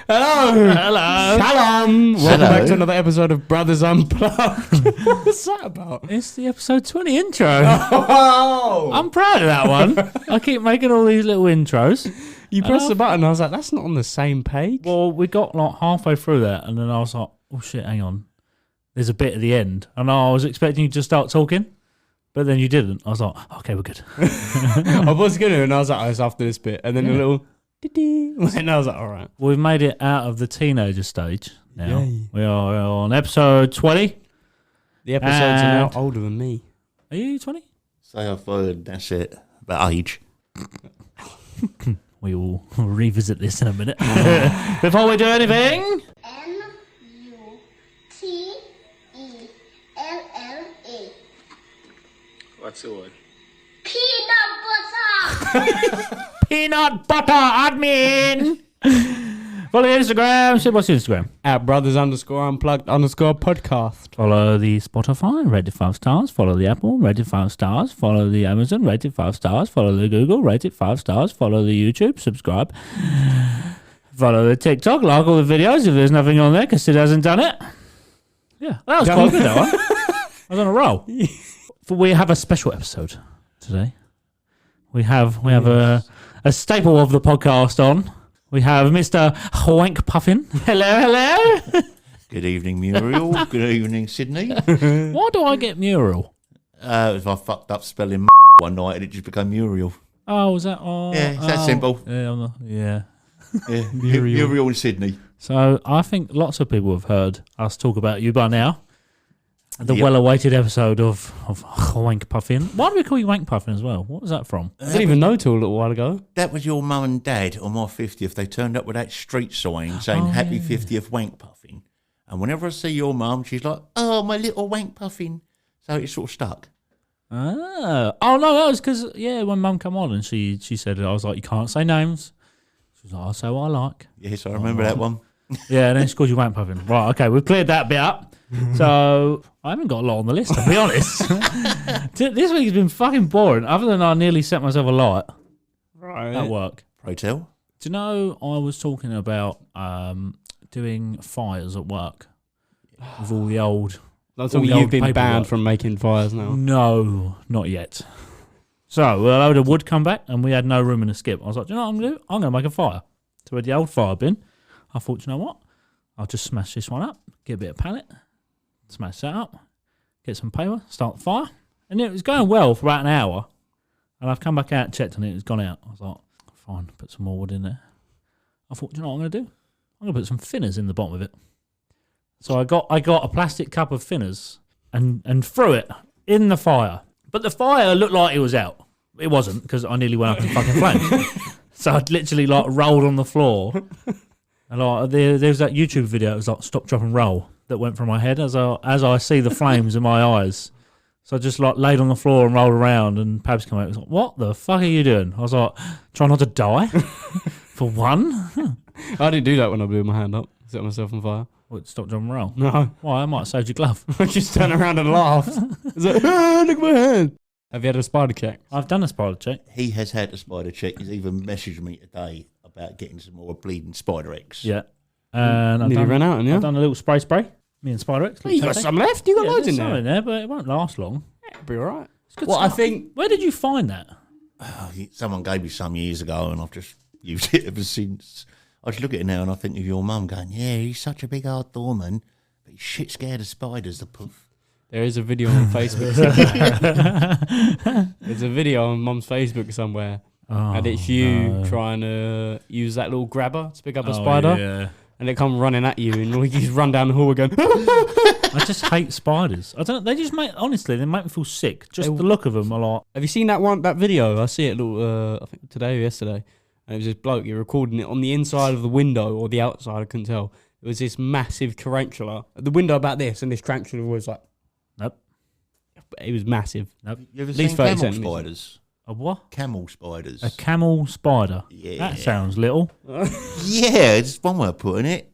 Hello. Hello. Shalom. Welcome back to another episode of Brothers Unplugged. What's that about? It's the episode 20 intro. Oh. I'm proud of that one. I keep making all these little intros. You pressed the button, I was like, that's not on the same page. Well, we got like halfway through that, and then I was like, oh shit, hang on. There's a bit at the end. And I was expecting you to start talking, but then you didn't. I was like, okay, we're good. I was going to, and I was like, oh, it's after this bit. And then a little... And I was like, all right. We've made it out of the teenager stage now. Yay. We are on episode 20. The episodes are now older than me. Are you 20? So I've heard, that's it, about age. We will revisit this in a minute. Before we do anything... Muttella. What's the word? Peanut butter. Peanut butter admin. Follow the Instagram. What's your Instagram? At Brothers_Unplugged_podcast. Follow the Spotify, rated 5 stars. Follow the Apple, rated 5 stars. Follow the Amazon, rated 5 stars. Follow the Google, rated 5 stars. Follow the YouTube, subscribe. Follow the TikTok, like all the videos if there's nothing on there because it hasn't done it. Yeah, that was quite good, that one. I was on a roll. We have a special episode today. We have a staple of the podcast on. We have Mr. Wankpuffin. Hello. Good evening, Muriel. Good evening, Sydney. Why do I get Muriel? If I fucked up spelling one night and it just became Muriel. Oh, was that? Oh, Yeah, it's that simple. Yeah. Yeah, Muriel and Sydney. So I think lots of people have heard us talk about you by now. The well-awaited episode of Wankpuffin. Why do we call you Wankpuffin as well? What was that from? I didn't even know till a little while ago. That was your mum and dad on my 50th. They turned up with that street sign saying Happy 50th Wankpuffin. And whenever I see your mum, she's like, oh, my little Wankpuffin. So it's sort of stuck. Oh no, that was because, when Mum come on and she said it, I was like, you can't say names. She was like, I'll say what I like. Yes, I remember that one. Yeah, and then she called you Wankpuffin. Right, okay, we've cleared that bit up. So I haven't got a lot on the list, to be honest. This week has been fucking boring, other than I nearly set myself a light at work. Pray tell. Do you know I was talking about doing fires at work with all the old... That's all you've been banned from making fires now. No, not yet. So a load of wood come back and we had no room in the skip. I was like, do you know what I'm going to do? I'm going to make a fire. So we had the old fire bin. I thought, do you know what? I'll just smash this one up, get a bit of pallet, smash that up, get some paper, start the fire. And it was going well for about an hour. And I've come back out, checked on it, it's gone out. I was like, fine, put some more wood in there. I thought, do you know what I'm going to do? I'm going to put some thinners in the bottom of it. So I got a plastic cup of thinners and threw it in the fire. But the fire looked like it was out. It wasn't, because I nearly went up in fucking flames. So I'd literally rolled on the floor. And there was that YouTube video. It was like stop, drop, and roll that went from my head as I see the flames in my eyes. So I just laid on the floor and rolled around. And Pabs came out. He was like, "What the fuck are you doing?" I was like, "Try not to die for one." I didn't do that when I blew my hand up. Set myself on fire. What, stop, drop, and roll? No. Why? I might have saved your glove. I just turned around and laughed. It's like, look at my hand. Have you had a spider check? I've done a spider check. He has had a spider check. He's even messaged me today about getting some more bleeding Spider X. Yeah. And Nearly ran out, yeah? I've done a little spray. Me and Spider X. You got some left? You got loads in there? In there, but it won't last long. It'll be all right. It's good Well, stuff. I think... Where did you find that? Someone gave me some years ago and I've just used it ever since. I just look at it now and I think of your mum going, yeah, he's such a big hard doorman, but he's shit scared of spiders, the poof. There is a video on Facebook. There's a video on Mum's Facebook somewhere. And it's you trying to use that little grabber to pick up a spider. Yeah. And it come running at you and you just run down the hall again. I just hate spiders. I don't know. They just make me feel sick. Just the look of them a lot. Have you seen that video? I see it I think today or yesterday. And it was this bloke, you're recording it on the inside of the window or the outside, I couldn't tell. It was this massive tarantula. The window about this, and this tarantula was like... Nope. It was massive. Nope. You ever At least seen 30 camel centimetres. spiders? A what? Camel spiders. A camel spider. Yeah. That sounds little. Yeah, it's one way of putting it.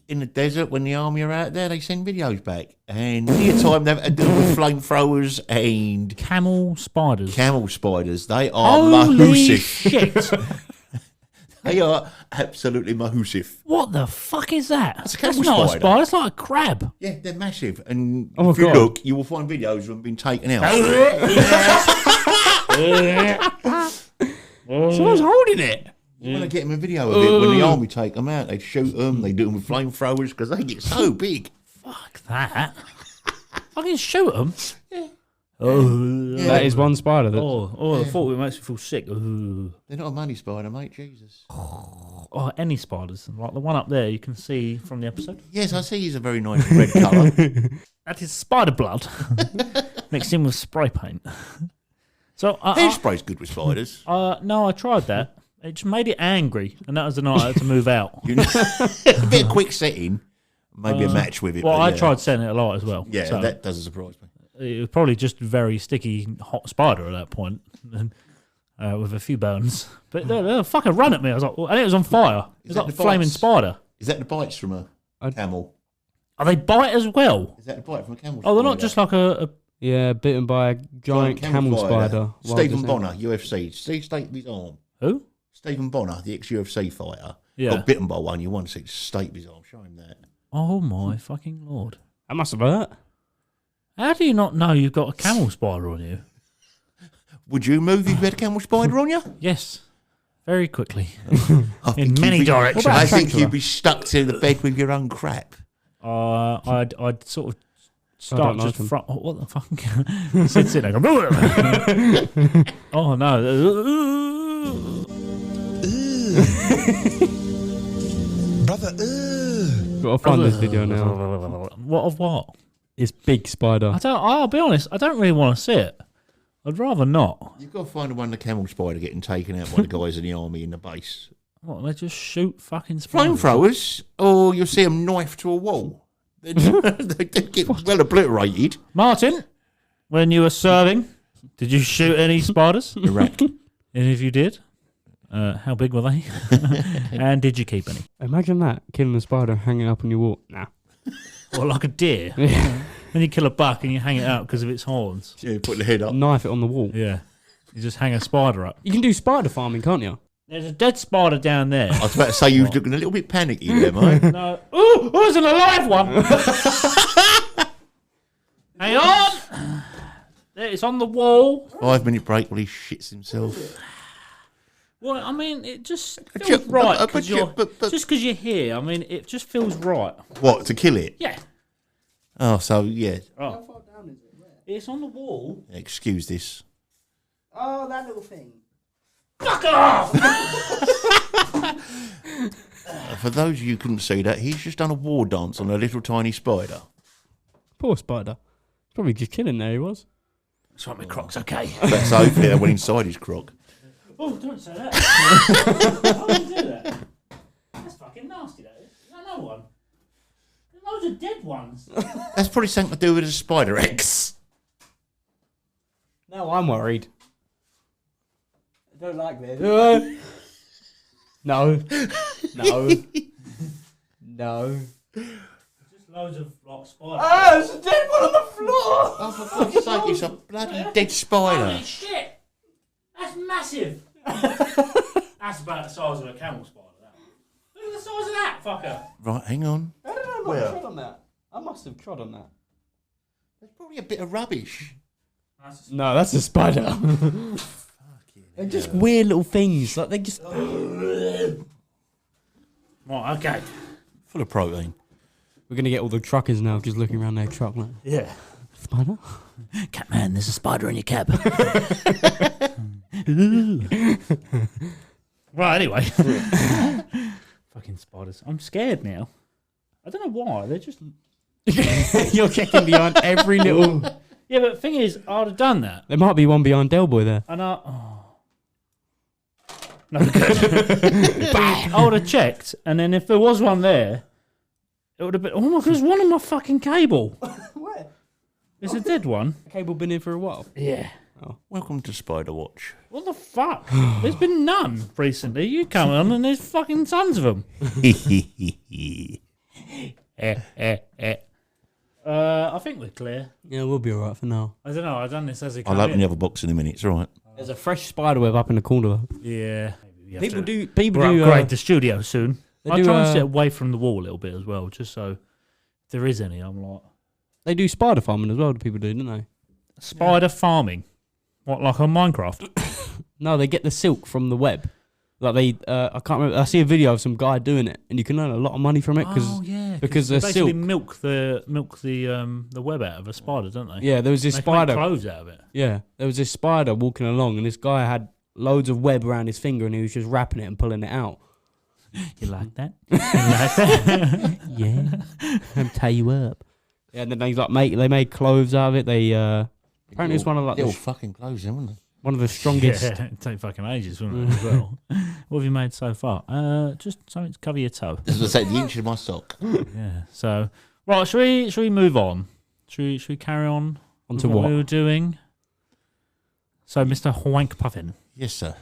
In the desert, when the army are out there, they send videos back. And any time they've had to do with flamethrowers and... Camel spiders. Camel spiders. They are Holy massive. shit. They are absolutely massive. What the fuck is that? That's a That's camel not a spider. spider. It's like a crab. Yeah, they're massive. And Oh, if you God. look, you will find videos of them being taken out. Someone's holding it. You want to get them a video of it when the army take them out. They shoot them. They do them with flamethrowers because they get so big. Fuck that. I can shoot them. That is one spider. That's, I thought it makes me feel sick. Ooh. They're not a money spider, mate. Jesus. Oh, any spiders. Like the one up there you can see from the episode. Yes, I see he's a very nice red colour. That is spider blood mixed in with spray paint. So Hairspray's good with spiders. no, I tried that. It just made it angry, and that was the night I had to move out. You know, a bit of quick setting, maybe a match with it. Well, but I yeah. tried setting it a lot as well. Yeah, so that doesn't surprise me. it was probably just a very sticky, hot spider at that point, and, with a few burns. But they fucking run at me. I was like, and it was on fire. It was that like a the flaming bites? spider. Is that the bites from a camel? Are they bite as well? Is that the bite from a camel? Oh, they're not spider? just like a yeah, bitten by a giant camel spider. Stephen Bonner, UFC. See, stake his arm. who? Stephen Bonner, the ex-UFC fighter, Yeah. got bitten by one. You want to see stake his arm? Show him that. Oh my fucking lord! That must have hurt. How do you not know you've got a camel spider on you? Would you move if you had a camel spider on you? Yes, very quickly I in think many you'd be- directions. I think tarantula? you'd be stuck to the bed with your own crap. I'd sort of I start don't like just them. front. Oh, what the fuck? Sits in there. Go, oh no! Brother, Gotta find this video now. What of what? It's big spider. I'll be honest. I don't really want to see it. I'd rather not. You've got to find the one, the camel spider getting taken out by the guys in the army in the base. What? They just shoot fucking spiders. Flamethrowers, or you'll see them knife to a wall. They get well obliterated. Martin, when you were serving, did you shoot any spiders? Iraq. And if you did, how big were they? And did you keep any? Imagine that, killing a spider hanging up on your wall. Nah. Or like a deer. When you kill a buck and you hang it out because of its horns. Yeah, put the head up. Knife it on the wall. Yeah. You just hang a spider up. You can do spider farming, can't you? There's a dead spider down there. I was about to say you was looking a little bit panicky there, mate. No. Ooh, there's an alive one. Hang on. There, it's on the wall. 5-minute break while he shits himself. Well, I mean, it just But feels you- right but because you- you're but- just because you're here. I mean, it just feels right. What, to kill it? Yeah. Oh, so, yeah. Oh. It's on the wall. Excuse this. Oh, that little thing. Fuck off! For those of you who couldn't see that, he's just done a war dance on a little tiny spider. Poor spider. Probably just killing there he was. That's right, my croc's okay. That's hopefully that went inside his crock. Oh, don't say that. Why would you do that? That's fucking nasty, that is. Is that another one? There's loads of dead ones. That's probably something to do with a spider X. No, I'm worried. I don't like this. No. No. No. Just loads of like spiders. Oh, it's a dead one on the floor! Oh, for fuck's sake, it's a bloody dead spider. Holy shit! That's massive! That's about the size of a camel spider, that one. Look at the size of that fucker! Right, hang on. I don't know, I trod on that. I must have trod on that. There's probably a bit of rubbish. No, that's a spider. They're just weird little things. Like they just. Right, okay. Full of protein. We're gonna get all the truckers now just looking around their truck like Yeah. spider. Catman, there's a spider in your cab. Right, anyway. Fucking spiders. I'm scared now. I don't know why. They're just. You're checking behind every little. Yeah, but the thing is, I'd have done that. There might be one behind Delboy there. And no good. I would have checked, and then if there was one there, it would have been. Oh my god, there's one on my fucking cable. Where? It's a dead one. The cable been in for a while. Yeah. Welcome to Spider Watch. What the fuck? There's been none recently. You come on, and there's fucking tons of them. I think we're clear. Yeah, we'll be alright for now. I don't know. I've done this as a. I'll open the other box in a minute. It's all right. There's a fresh spider web up in the corner. Yeah. Maybe you have People to- do. People We'll do. upgrade the studio soon. they I do, try and sit away from the wall a little bit as well, just so if there is any, I'm like They do spider farming as well. Do people do? Don't they? spider farming. What, like on Minecraft? No, they get the silk from the web. Like they, I can't remember. I see a video of some guy doing it, and you can earn a lot of money from it because they the basically silk. milk the web out of a spider, don't they? Yeah, there was this They can make spider. clothes out of it. Yeah, there was this spider walking along, and this guy had loads of web around his finger, and he was just wrapping it and pulling it out. You like that? You like that? Yeah, I'll tie you up. Yeah, and then they made clothes out of it. They apparently it's one of Little fucking clothes, then, wasn't one of the strongest. Yeah, it'd take fucking ages, wouldn't it, as well? What have you made so far? Just something to cover your toe. it? As I say, the inch of my sock. Yeah. So, right, should we move on? Should we carry on Onto with what? we were doing? So, Mr. Wankpuffin, Yes, sir.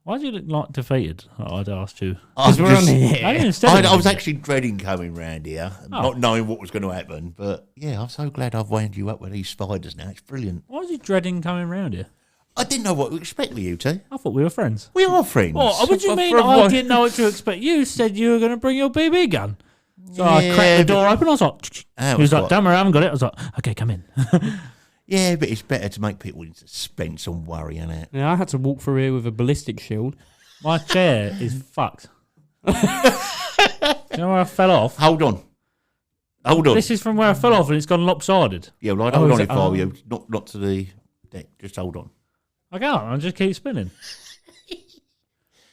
why do you look like defeated? I'd asked you. Because we're on I here. didn't instead I was actually dreading coming round here, Oh. not knowing what was going to happen. But yeah, I'm so glad I've wound you up with these spiders now. It's brilliant. Why was you dreading coming round here? I didn't know what to expect with you two. I thought we were friends. We are friends. What do you mean? From I what- didn't know what to expect. You said you were going to bring your BB gun. So I Yeah, cracked the but- door open. I was like, That he was like, what- don't worry, I haven't got it. I was like, okay, come in. Yeah, but it's better to make people in suspense and worry, isn't it? Yeah, I had to walk through here with a ballistic shield. My chair is fucked. You know where I fell off? Hold on. This is from where I fell off and it's gone lopsided. Yeah, well, I'd Oh, hold is on it- if I were oh. you. Not to the deck. Just hold on. I can't. I just keep spinning.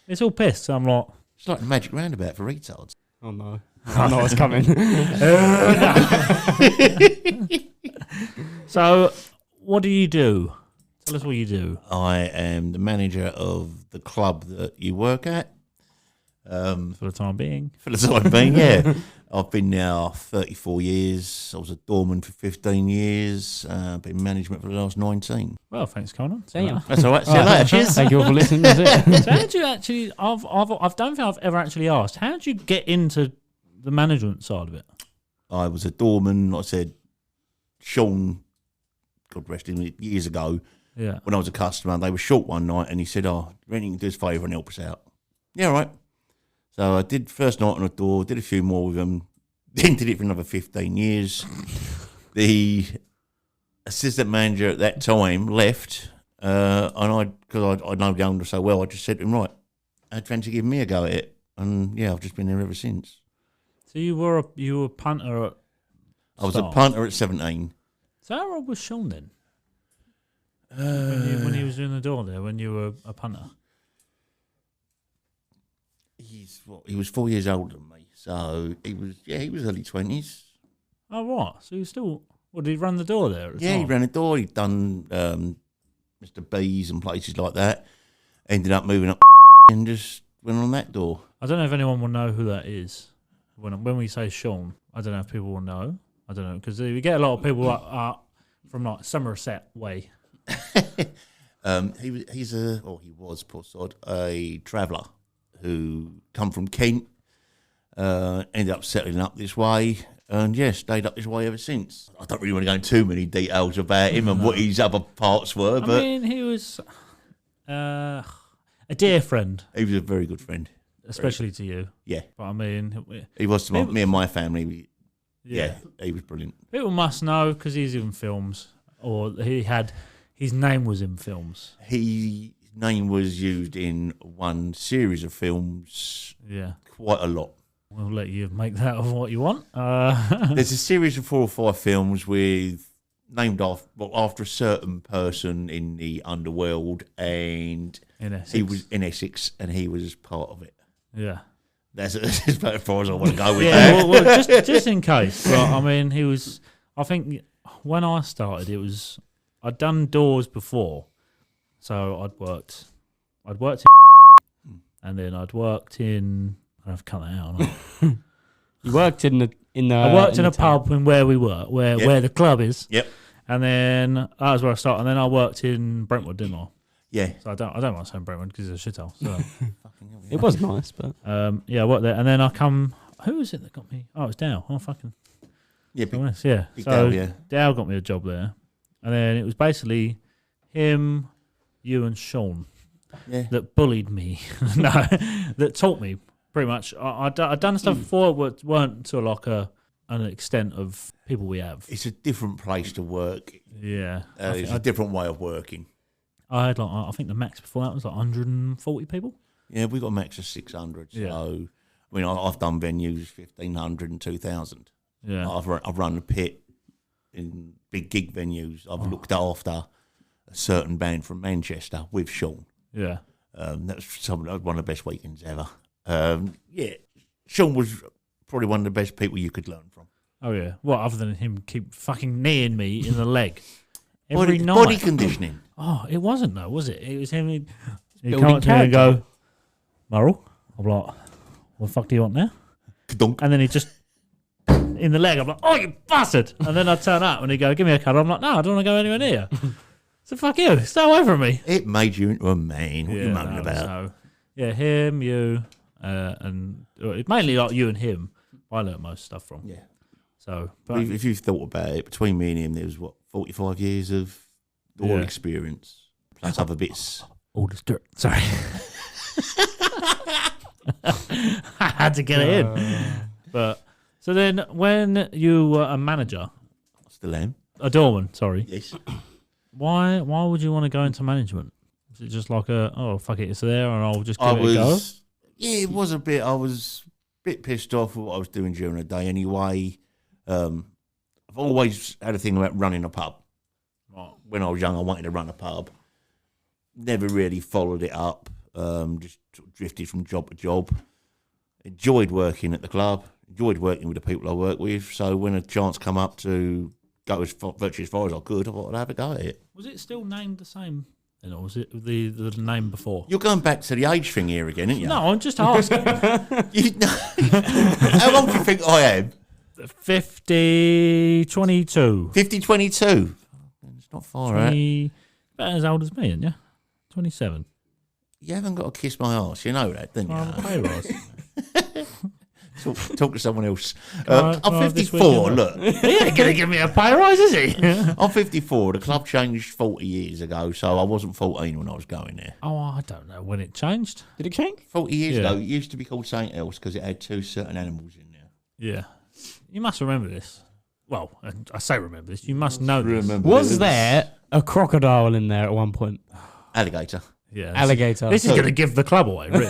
It's all pissed. So I'm like, It's like the magic roundabout for retards. Oh no, I know what's coming. so what do you do? Tell us what you do. I am the manager of the club that you work at. For the time being. For the time being, yeah. I've been now 34 years. I was a doorman for 15 years. Been management for the last 19. Well, thanks, Conan. Damn. That's all right. See you later. Cheers. Thank you all for listening. That's it. So how did you actually? I don't think I've ever actually asked. How did you get into the management side of it? I was a doorman. Like I said, Sean, God rest him, years ago, Yeah. when I was a customer, they were short one night, and he said, "Oh, Rennie can do us a favour and help us out." Yeah, all right. So I did first night on the door, did a few more with them, then did it for another 15 years. The assistant manager at that time left, and because I know the owner so well, I just said to him, "Right, I'd fancy giving me a go at it," and yeah, I've just been there ever since. So you were a punter at I was a start. punter at 17. So how old was Sean then? When he was doing the door there, when you were a punter? He was 4 years older than me, so he was early 20s. Oh, right. So you still... Well, did he run the door there at the Yeah, he time? ran a door. He'd done Mr. B's and places like that. Ended up moving up and just went on that door. I don't know if anyone will know who that is. When we say Sean, I don't know if people will know. I don't know, because we get a lot of people from like Somerset way. He was, poor sod, a traveller who come from Kent, ended up settling up this way, and yeah, stayed up this way ever since. I don't really want to go into too many details about him and what his other parts were, I but mean, he was a dear friend, he was a very good friend. especially to you. Yeah, But I mean, he was to me and my family. Yeah, he was brilliant. People must know because he's in films, or his name was in films. His name was used in one series of films Yeah, quite a lot. we'll let you make that of what you want. There's a series of 4 or 5 films named after a certain person in the underworld, and in Essex. he was in Essex, and he was part of it. Yeah. That's about as far as I want to go with Yeah, that. well, just in case. But I mean, he was. I think when I started, I'd done doors before, so I'd worked in, and then I'd worked in. I've cut that out. You worked in the. I worked in the a pub in where we were, where the club is. Yep. And then that was where I started. And then I worked in Brentwood, didn't I? Yeah. So I don't mind saying Brentwood because it's a shithole. So It was nice, but yeah, I worked there, and then I come. Who was it that got me? Oh, it was Dow. Oh, fucking. Yeah, big, Yeah. big So Dale, yeah. Dow got me a job there, and then it was basically him, you, and Sean. Yeah. that bullied me. No, that taught me pretty much. I'd done stuff before, but weren't to like an extent of people we have. It's a different place to work. Yeah, It's a different way of working. I had I think the max before that was like 140 people. Yeah, we got a max of 600. Yeah. So, I mean, I've done venues 1,500 and 2,000. Yeah, I've run the pit in big gig venues. I've looked after a certain band from Manchester with Sean. yeah. That was one of the best weekends ever. Yeah, Sean was probably one of the best people you could learn from. Oh yeah. What other than him keep fucking kneeing me in the leg every night? Body conditioning. Oh, it wasn't though, was it? It was him. He'd building come up to me and character. go, "Murrell," I'm like, "What the fuck do you want now?" Ka-dunk. And then he just in the leg. I'm like, "Oh, you bastard!" And then I turn up and he go, "Give me a cuddle." I'm like, "No, I don't want to go anywhere near." So fuck you, stay away from me. It made you into a man. What are you moaning about? So, yeah, him, you, and mainly like you and him. I learnt most stuff from. Yeah. So, but If you've thought about it, between me and him, there was 45 years of door Yeah. experience, plus other bits. all the dirt. Sorry, I had to get it in. But so then, when you were a manager, Still am. a doorman, sorry, Yes. why would you want to go into management? Is it just like fuck it, it's there, and I'll just give I it a go? was, yeah, it was a bit. I was a bit pissed off with what I was doing during the day. Anyway, I've always had a thing about running a pub. When I was young, I wanted to run a pub. Never really followed it up. Just sort of drifted from job to job. Enjoyed working at the club. Enjoyed working with the people I work with. So when a chance come up to go virtually as far as I could, I thought I'd have a go at it. Was it still named the same? Or was it the name before? You're going back to the age thing here again, aren't you? No, I'm just asking. How old do you think I am? 50, 22. 50, 22. It's not far out. 20, about as old as me, aren't you? 27. You haven't got to kiss my arse. You know that, don't you? Well, I'm a pay rise. Talk to someone else. I I'm have this 54. weekend Look, He ain't going to give me a pay rise, is he? I'm 54. The club changed 40 years ago, so I wasn't 14 when I was going there. Oh, I don't know when it changed. Did it change? 40 years Yeah. ago, it used to be called something else because it had two certain animals in there. Yeah. You must remember this. Well, I say remember this. You must know this. Was there a crocodile in there at one point? Alligator. Yeah. Alligator. This is going to give the club away, really.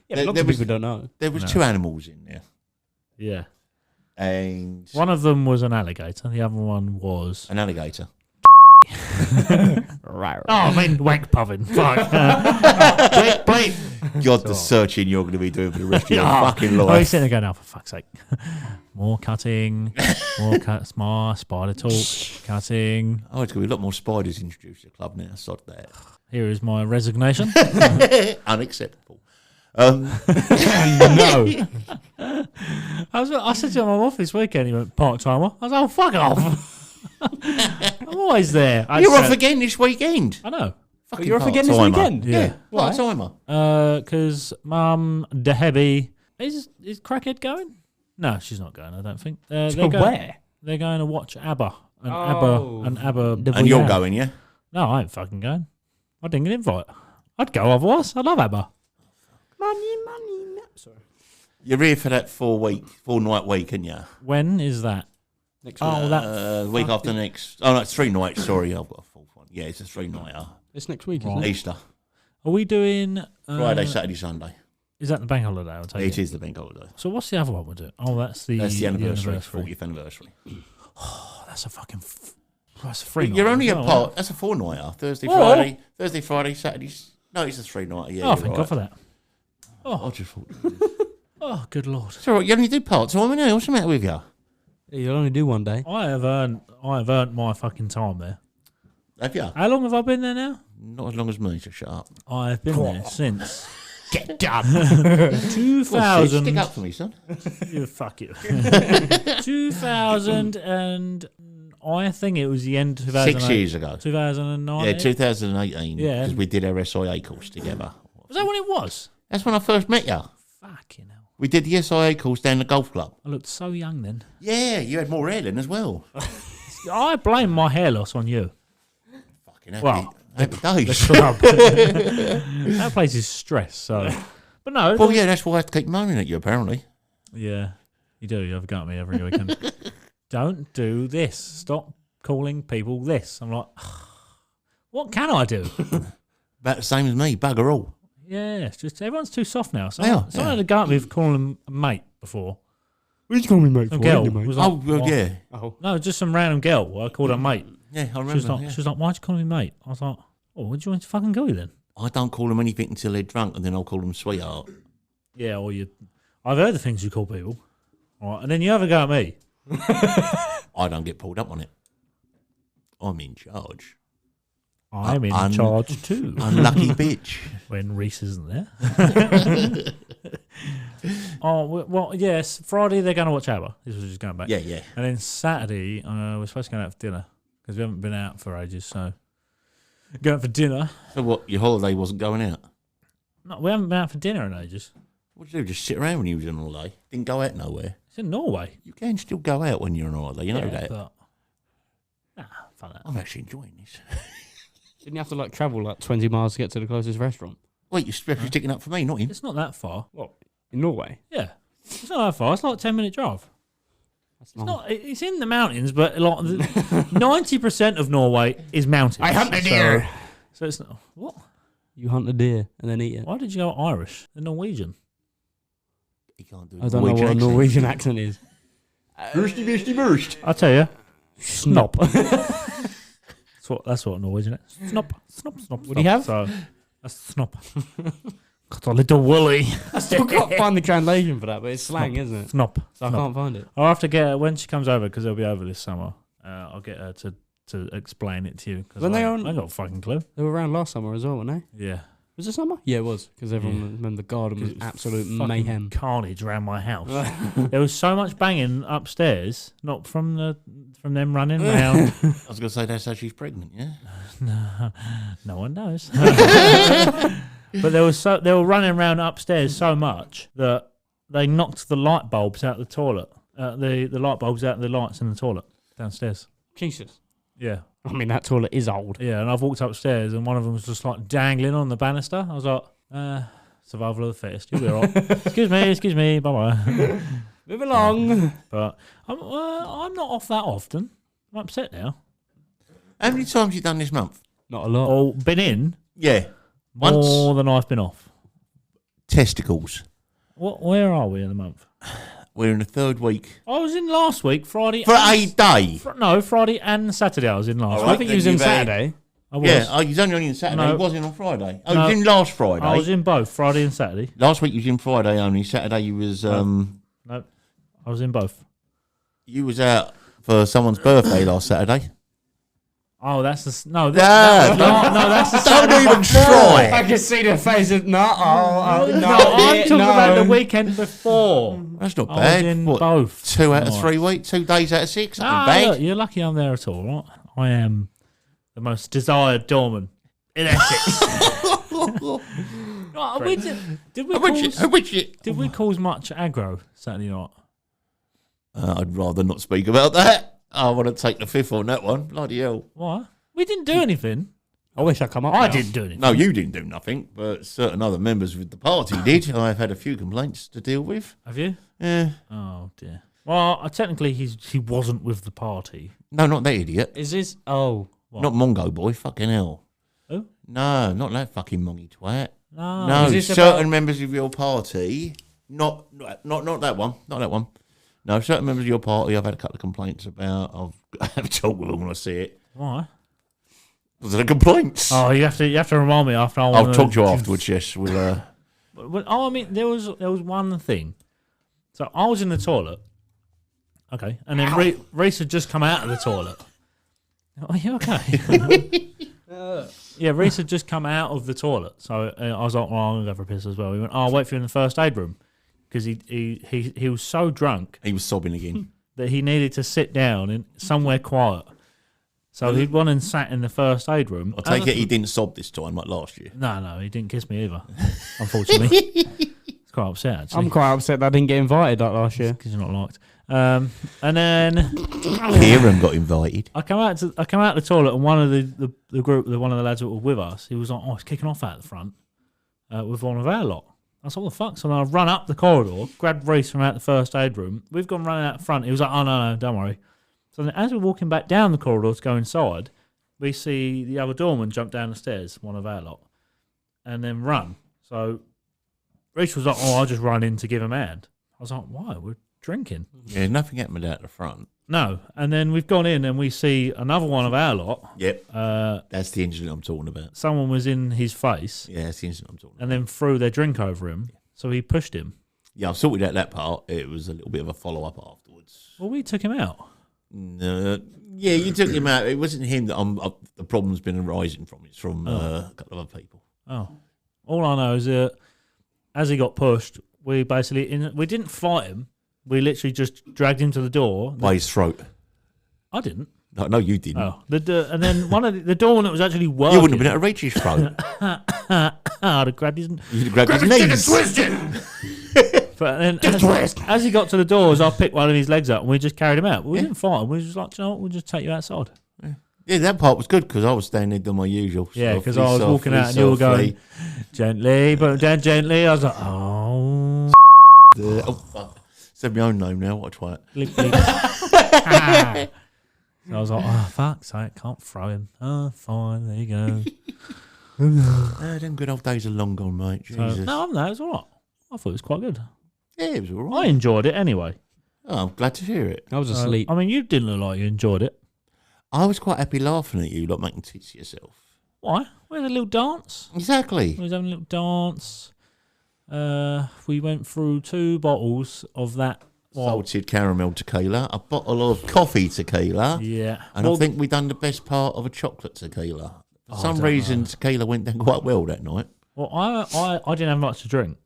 Yeah, lots there of was- people don't know. There was two animals in there, Yeah. and One of them was an alligator. The other one was... an alligator. Right. Oh, I mean, Wankpuffin. Fuck. bleep. God, the searching you're going to be doing for the rest of your fucking Oh, he's life. sitting there going, oh, for fuck's sake. More cutting, more cuts, more spider talk, cutting. Oh, it's going to be a lot more spiders introduced to the club now. Sod that. Here is my resignation. Unacceptable. No. I said to him, I'm off this weekend. He went, part-timer. I was like, oh, fuck off. I'm always there. You're off again this weekend. I know. Fucking You're off again this part-timer. weekend? Yeah. Why? Part-timer. Because Mum, Dehebi, is Crackhead going? No, she's not going, I don't think. To where? They're going to watch ABBA. Oh. ABBA. And you're going, yeah? No, I ain't fucking going. I didn't get an invite. I'd go otherwise. I love ABBA. Money. Sorry. You're here for that 4-night week, aren't you? When is that? Next week. Oh, that. Week after next. Oh, no, it's 3 nights. Sorry, I've got a fourth one. Yeah, it's a 3-nighter. It's next week, isn't it? Easter. Are we doing. Friday, Saturday, Sunday. Is that the bank holiday? I'll take It it. is the bank holiday. So what's the other one we're doing? Oh, that's the Anniversary. 40th anniversary. Oh, that's a fucking. That's a free. You're only a night. part. That's a 4-nighter. Thursday, Oh. Friday, Saturday. No, it's a 3-nighter. Yeah, Oh, you're thank right. God for that. I just thought. Oh, good lord. It's all right. You only do part-time, innit? What's the matter with you? You'll only do one day. I have earned my fucking time there. Have you? How long have I been there now? Not as long as me, so shut up. I have been there since Get done. 2000. Stick up for me, son. You fuck you. 2000 and I think it was the end of 2008. 6 years ago. 2009. Yeah, 2018. Yeah. Because we did our SIA course together. Was that when it was? That's when I first met you. Fucking hell. We did the SIA course down the golf club. I looked so young then. Yeah, you had more hair then as well. I blame my hair loss on you. Fucking happy. Well, Happy The days. club. That place is stress. So, but no. Well, yeah, that's why I have to keep moaning at you, apparently. Yeah, you do. You have a go at me every weekend. Don't do this. Stop calling people this. I'm like, what can I do? About the same as me, bugger all. Yeah, it's just everyone's too soft now. So Yeah, someone had a go at me for calling them a mate before. What did you call me, mate? A girl was like, Oh, well, "What?" yeah. Oh. No, just some random girl. I called her mate. Yeah, I She was remember. like, Yeah. she was like, why'd you call me mate? I was like, oh, what do you want to fucking call you then? I don't call them anything until they're drunk, and then I'll call them sweetheart. Yeah, or you. I've heard the things you call people. All right, and then you have a go at me. I don't get pulled up on it. I'm in charge. I'm in charge too. Unlucky bitch. When Reese isn't there. Well, yes. Friday they're going to watch ABBA. This was just going back. Yeah, yeah. And then Saturday we're supposed to go out for dinner because we haven't been out for ages. So going out for dinner. So what? Your holiday wasn't going out? No, we haven't been out for dinner in ages. What did you do? Just sit around when you was on holiday? Didn't go out nowhere? It's in Norway. You can still go out when you're on holiday. You know that. But fuck that. I'm actually enjoying this. Didn't you have to like travel like 20 miles to get to the closest restaurant? Wait, you're sticking up for me, not him. It's not that far. What? In Norway? Yeah, it's not that far. It's like a 10-minute drive. That's It's not. It's in the mountains, but like 90% of Norway is mountains. I hunt the deer. So it's not. What? You hunt a deer and then eat it. Why did you go Irish? They're Norwegian. He can't do I don't know what a Norwegian accent is. Bursty, bursty, burst. I'll tell you. Snop. That's what Norwegian is. Snop, snop, snop. What do you have? So that's snop. Got a little woolly. I still can't find the translation for that, but it's slang, isn't it? Snop. So I can't find it. I'll have to get her when she comes over because they'll be over this summer. I'll get her to explain it to you because When I they on- got a fucking clue. They were around last summer as well, weren't they? Yeah. Was it summer? Yeah, it was. Because everyone remember the garden was It was absolute fucking mayhem. carnage around my house. There was so much banging upstairs, not from them running around. I was going to say that's how she's pregnant, yeah? No one knows. But they were running around upstairs so much that they knocked the light bulbs out the toilet. The light bulbs out the lights in the toilet downstairs. Jesus. Yeah. I mean, that toilet is old. Yeah, and I've walked upstairs and one of them was just like dangling on the banister. I was like, survival of the fittest. You'll be all right. excuse me, bye-bye. Move along. But I'm not off that often. I'm upset now. How many times have you done this month? Not a lot. Oh, been in Yeah. more Once. than I've been off. Testicles. Where are we in the month? We're in the third week. I was in last week, Friday. For a day. No, Friday and Saturday I was in last All I week. think then you was in you've had- Saturday. I was. Yeah, you was only on in Saturday. No. He wasn't on Friday. Oh, No. you was in last Friday. I was in both, Friday and Saturday. Last week you was in Friday only. Saturday you was No, I was in both. you was out for someone's birthday last Saturday. Oh, that's the... No, No, that's the Don't Saturday even before. try. I can see the face of no, No, I'm talking about the weekend before. That's not I was bad. in What, both. 2 out of Nights. 3 weeks? 2 days out of 6? Not Ah, bad. look, you're lucky I'm there at all, right? I am the most desired doorman in Essex. Right, did we cause much aggro Saturday night? I'd rather not speak about that. I want to take the fifth on that one. Bloody hell. Why? We didn't do anything. I wish I'd come up. I now. didn't do anything. No, you didn't do nothing, but certain other members of the party did. I've had a few complaints to deal with. Have you? Yeah. Oh dear. Well, technically he wasn't with the party. No, not that idiot. Is this? Oh, What? Not Mongo Boy. Fucking hell. Who? No, not that fucking mongy twat. No. No, Is this certain about- members of your party. Not that one. Not that one. No, certain members of your party I've had a couple of complaints about. I've had a talk with them when I see it. Why? Was there complaints? Oh, you have to remind me after. I'll talk to you afterwards, yes. We'll, I mean, there was one thing. So I was in the toilet. Okay, and then Reese had just come out of the toilet. Are you okay? Yeah, Reese had just come out of the toilet, so I was like, "Well, I'm gonna go for a piss as well." He went, "Oh, I'll wait for you in the first aid room," because he was so drunk he was sobbing again. that he needed to sit down in somewhere quiet. So he'd gone and sat in the first aid room. I take it he didn't sob this time like last year. No, he didn't kiss me either, unfortunately. It's quite upset, actually. I'm quite upset that I didn't get invited like last year. Because you're not liked. And then Kieran got invited. I come out the toilet, and one of the group, one of the lads that were with us, he was like, he's kicking off out the front with one of our lot. I was like, what the fuck? So then I run up the corridor, grabbed Reese from out the first aid room. We've gone running out the front. He was like, oh, no, don't worry. So then as we're walking back down the corridor to go inside, we see the other doorman jump down the stairs, one of our lot, and then run. So Reese was like, I'll just run in to give him a hand. I was like, why? We're drinking. Yeah, nothing happened out the front. No. And then we've gone in and we see another one of our lot. Yep. That's the incident I'm talking about. Someone was in his face. Yeah, that's the incident I'm talking about. And then threw their drink over him. So he pushed him. Yeah, I've sorted out that part. It was a little bit of a follow-up afterwards. Well, we took him out. No, yeah, you took him out. It wasn't him that the problem's been arising from. It's from a couple of other people. Oh. All I know is that as he got pushed, we basically... we didn't fight him. We literally just dragged him to the door. By his throat. I didn't. No, you didn't. Oh, and then one of the doorman that was actually working. You wouldn't have been able to reach his throat. I'd have grabbed his. You'd have grabbed his knees. But then, as he got to the doors, I picked one of his legs up and we just carried him out. But we didn't fight him. We were just like, you know what? We'll just take you outside. Yeah, that part was good because I was standing there doing my usual. Yeah, because I was walking out and you were going gently, but down gently. I was like, oh. Oh, fuck. Said my own name now. What a twat. Bleep, bleep. So I was like, oh, fuck's sake, can't throw him. Oh, fine, there you go. Them good old days are long gone, mate. Jesus. No, it was all right. I thought it was quite good. Yeah, it was all I right. enjoyed it anyway. Oh, I'm glad to hear it. I was asleep. I mean, you didn't look like you enjoyed it. I was quite happy laughing at you, like making tits of yourself. Why? We had a little dance. Exactly. We was having a little dance. We went through 2 bottles of that. Salted caramel tequila, a bottle of coffee tequila, Yeah. and I think we done the best part of a chocolate tequila. For some don't reason, tequila went down quite well that night. Well, I didn't have much to drink.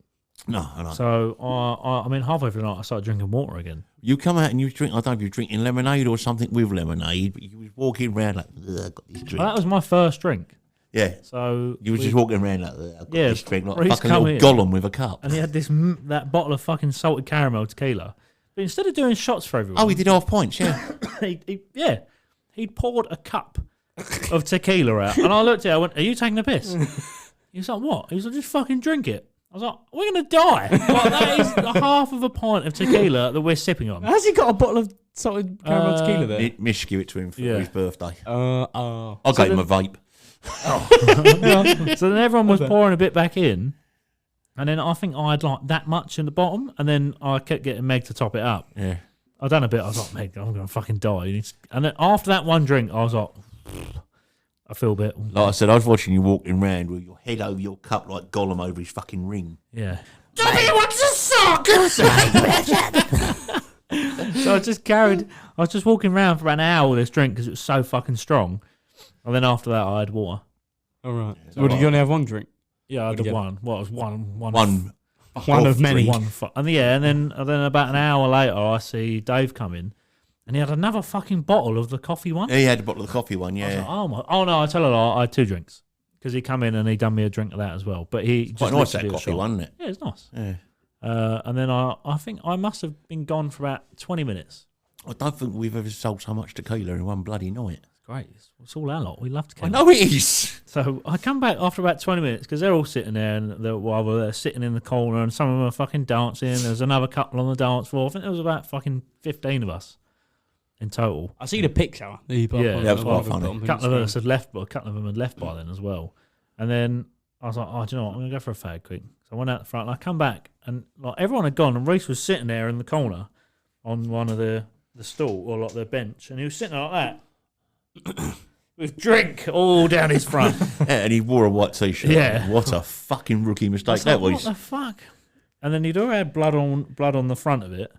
No, I know. So, I mean, halfway through the night, I started drinking water again. You come out and you drink, I don't know if you're drinking lemonade or something with lemonade, but you was walking around like, I've got this drink. Well, that was my first drink. Yeah. So You were just walking around like, I've got this drink, like a Reece fucking come little in, Gollum with a cup. and he had that bottle of fucking salted caramel tequila. But instead of doing shots for everyone, Oh, he did half points, yeah. he'd poured a cup of tequila out, and I looked at it. I went, "Are you taking a piss?" He was like, "What?" He was like, "Just fucking drink it." I was like, "We're gonna die." Like, that is half of a pint of tequila that we're sipping on. Has he got a bottle of salted caramel tequila there? Mish give it to him for his birthday. Oh. I gave him a vape. So then everyone was pouring a bit back in, and then I think I had like that much in the bottom, and then I kept getting Meg to top it up. Yeah. I done a bit. I was like, Meg, I'm gonna fucking die. And then after that one drink, I was like, I feel a bit. Like I said, I was watching you walking around with your head over your cup like Gollum over his fucking ring. Yeah. Johnny wants a sock! So I was just walking around for about an hour with this drink because it was so fucking strong. And then after that, I had water. All right. So did you only have one drink? Yeah, I had Yeah. one. What was one? One of many. And then about an hour later, I see Dave come in, and he had another fucking bottle of the coffee one. Yeah, he had a bottle of the coffee one, I was yeah. like, oh no, I tell a lie, I had 2 drinks because he come in and he done me a drink of that as well. But he Quite just nice, literally that a coffee shot. one, isn't it? Yeah, it's nice. Yeah. And then I think I must have been gone for about 20 minutes. I don't think we've ever sold so much tequila in one bloody night. It's great. It's all our lot. We love to. I know it is. So I come back after about 20 minutes because they're all sitting there and they're sitting in the corner and some of them are fucking dancing. There's another couple on the dance floor. I think there was about fucking 15 of us in total. I see the picture. Yeah, that was quite funny. A couple of them had left by then as well. And then I was like, oh, do you know what? I'm going to go for a fag quick. So I went out the front and I come back and like everyone had gone and Reece was sitting there in the corner on one of the stool or like the bench and he was sitting there like that with drink all down his front. Yeah, and he wore a white t-shirt. Yeah. What a fucking rookie mistake Like, that what was. the fuck? And then he'd already had blood on the front of it.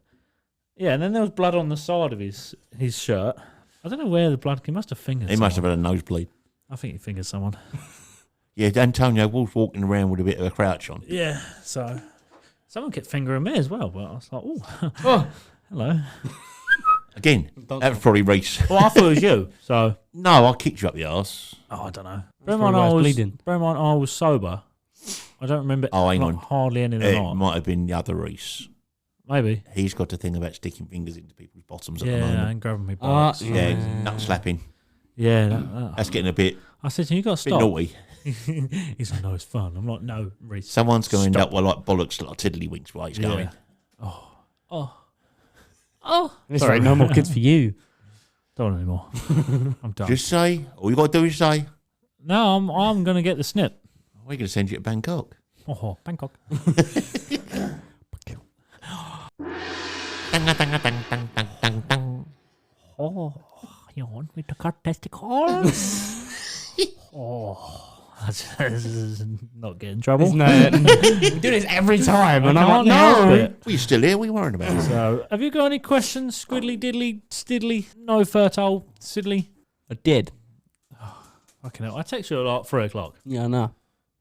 Yeah, and then there was blood on the side of his shirt. I don't know where the blood came. He must have fingered He must have someone. had a nosebleed. I think he fingered someone. Yeah, Antonio was walking around with a bit of a crouch on. Yeah, so someone kept fingering me as well, but I was like, oh, hello. Again, that was probably Reece. Well, I thought it was you, so. No, I kicked you up the arse. Oh, I don't know. Bear in mind I was I was sober. I don't remember. Oh, hang on. Hardly any of the It night. might have been the other Reese. Maybe. He's got a thing about sticking fingers into people's bottoms at the Yeah, moment. and grabbing me bollocks. Yeah, Yeah. nut slapping. Yeah. That's getting a bit I said to him, you got to bit stop. naughty. He's like, no, it's fun. I'm like, no, Reese. Someone's going to end Stop. up with like bollocks like tiddlywinks while he's going. Sorry, no more kids for you. Don't anymore. I'm done. Just say, all you got to do is say, No, I'm going to get the snip. we're going to send you to Bangkok. Oh, Bangkok. Oh, you want me to cut testicles? This is not get in trouble. We do this every time, and I'm like, help no. it. Well, you're still here. We weren't about it. So, have you got any questions? Squiddly, diddly, stiddly, no fertile, siddly? I did. Fucking hell. I text you at like 3 o'clock. Yeah, I know.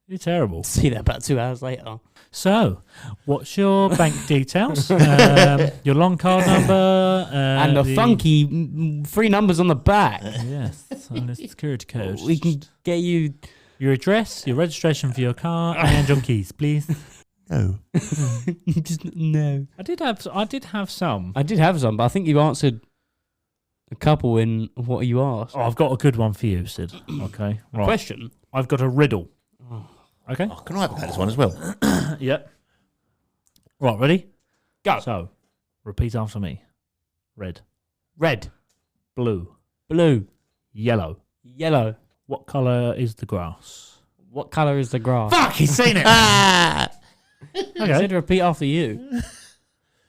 You're terrible. See that about 2 hours later. So, what's your bank details? Your long card number? And the funky 3 numbers on the back. Yes, and the security code. We can get you. Your address, your registration for your car, and your keys, please. No. Just no. I did have some. I did have some, but I think you answered a couple in what you asked. Oh, I've got a good one for you, Sid. Okay, right. Question. I've got a riddle. Okay. Oh, can I have this one as well? Yep. Right, ready? Go. So, repeat after me. Red, Red, blue, blue, yellow. yellow. What colour is the grass? What colour is the grass? Fuck, he's seen it. I Okay. said to repeat after you.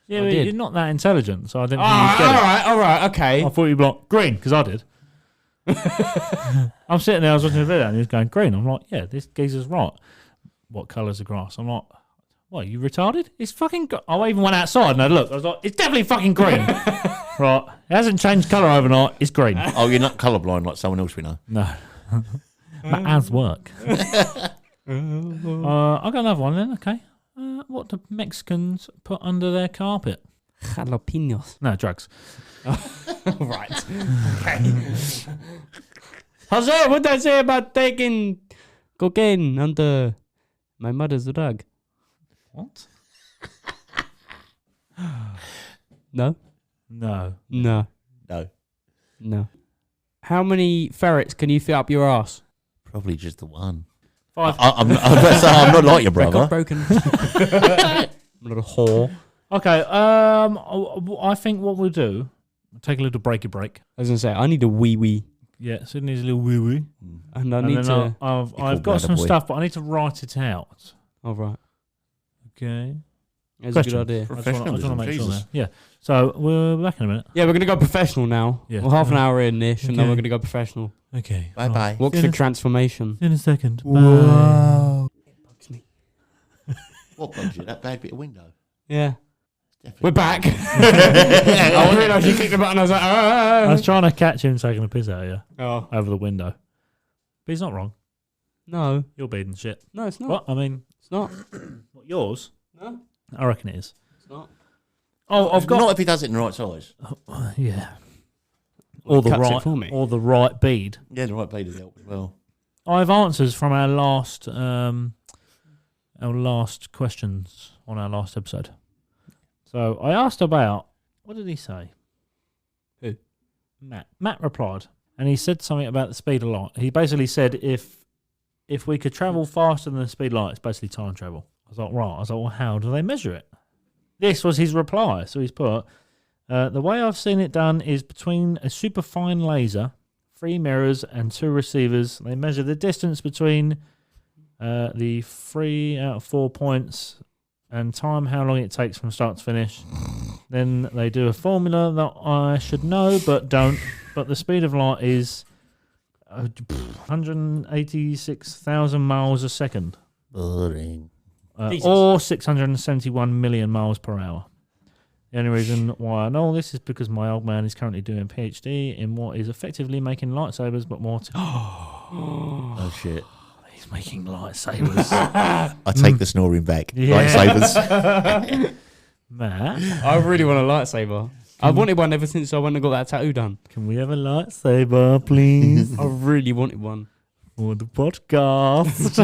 Yeah, I but did. you're not that intelligent, so I didn't think you'd get it. all right, okay. I thought you'd be like, green, because I did. I'm sitting there, I was watching the video, and he was going, green. I'm like, yeah, this geezer's right. What colour's the grass? I'm like, what, you retarded? It's fucking... I even went outside and I looked. I was like, it's definitely fucking green. Right. It hasn't changed colour overnight. It's green. Oh, you're not colourblind like someone else we know. No. My ads work. I got another one then, okay. What do Mexicans put under their carpet? Jalapenos. No, drugs. Right. Okay. Jose, what did I say about taking cocaine under my mother's rug? What? No? No. No. No. No. How many ferrets can you fit up your ass? Probably just the one. 5. I'm not like your brother. Record broken. I'm not a whore. Okay, I think what we'll do, take a little break. I was going to say, I need a wee. Yeah, Sydney's a little wee-wee. And I And need then to... I've got some boy. stuff, but I need to write it out. Oh, right. Okay. That's Question. a good idea. I just want to Professionalism, make sure Jesus. there. Yeah. So we're back in a minute. Yeah, we're going to go professional now. Yeah. We're half an hour in-ish, and then Okay. we're going to go professional. Okay. Bye-bye. What's In the a- transformation? In a second. Whoa. It bugs me. What bugs you? That bad bit of window. Yeah. Definitely. We're back. I realised you clicked the button. I was like, I was trying to catch him taking a piss out of you oh. over the window. But he's not wrong. No. You're bleeding shit. No, it's not. What? I mean, It's not. what, yours? No, I reckon it is. it's not. Oh, I've got... Not if he does it in the right size. Yeah. Or the Cuts it right, for me. or the right bead. Yeah, the right blade will help as well. I have answers from our last questions on our last episode. So I asked about, what did he say? Who? Matt. Matt replied, and he said something about the speed of light. He basically said if we could travel faster than the speed of light, it's basically time travel. I was like, right. I was like, well, how do they measure it? This was his reply. So he's put, the way I've seen it done is between a super fine laser, 3 mirrors, and 2 receivers. They measure the distance between the 3 out of 4 points and time how long it takes from start to finish. Then they do a formula that I should know but don't. But the speed of light is 186,000 miles a second. Boring. Or 671 million miles per hour. The only reason why I know this is because my old man is currently doing a PhD in what is effectively making lightsabers, but more... Oh, shit. He's making lightsabers. I take the snoring back. Yeah. Lightsabers. Matt, I really want a lightsaber. I've wanted one ever since I went and got that tattoo done. can we have a lightsaber, please? I really wanted one. For the podcast.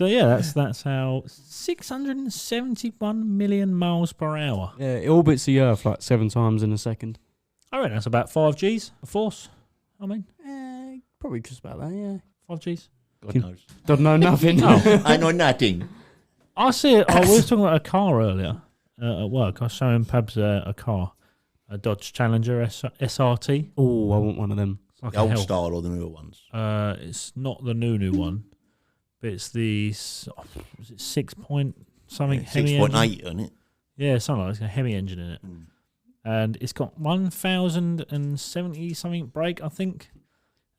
So yeah, that's how 671 million miles per hour. Yeah, it orbits the Earth like 7 times in a second. I reckon that's about 5 Gs a force. I mean, Probably just about that, yeah. 5 Gs. God knows. Don't know nothing. I know nothing. I see it. We were talking about a car earlier at work. I was showing Pabs a car, a Dodge Challenger SRT. Oh, I want one of them. It's like The a old hell. style or the newer ones? It's not the new one, but it's the is it 6 point something Hemi 6.8, engine? isn't it? Yeah, something like that. It's got a Hemi engine in it, and it's got 1,070 something brake, I think,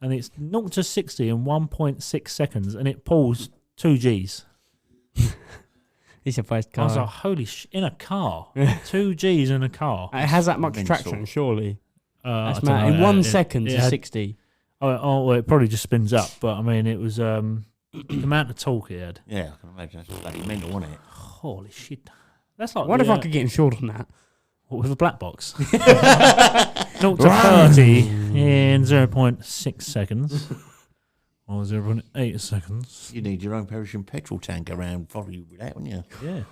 and it's 0 to 60 in 1.6 seconds, and it pulls 2 Gs. It's your first I car. was like, holy in a car, 2 Gs in a car. It has that much Mental. traction, surely. I That's don't mad. know, In 1 second it to had- 60. well, it probably just spins up, but I mean, it was the amount of torque it had. Yeah, I can imagine. That's bloody mental, wasn't it? Holy shit! That's like What if I could get insured on that? with a black box? 0 to 30 in 0.6 seconds. Or 0.8 seconds. You need your own perishing petrol tank around probably with that, wouldn't you? Yeah. You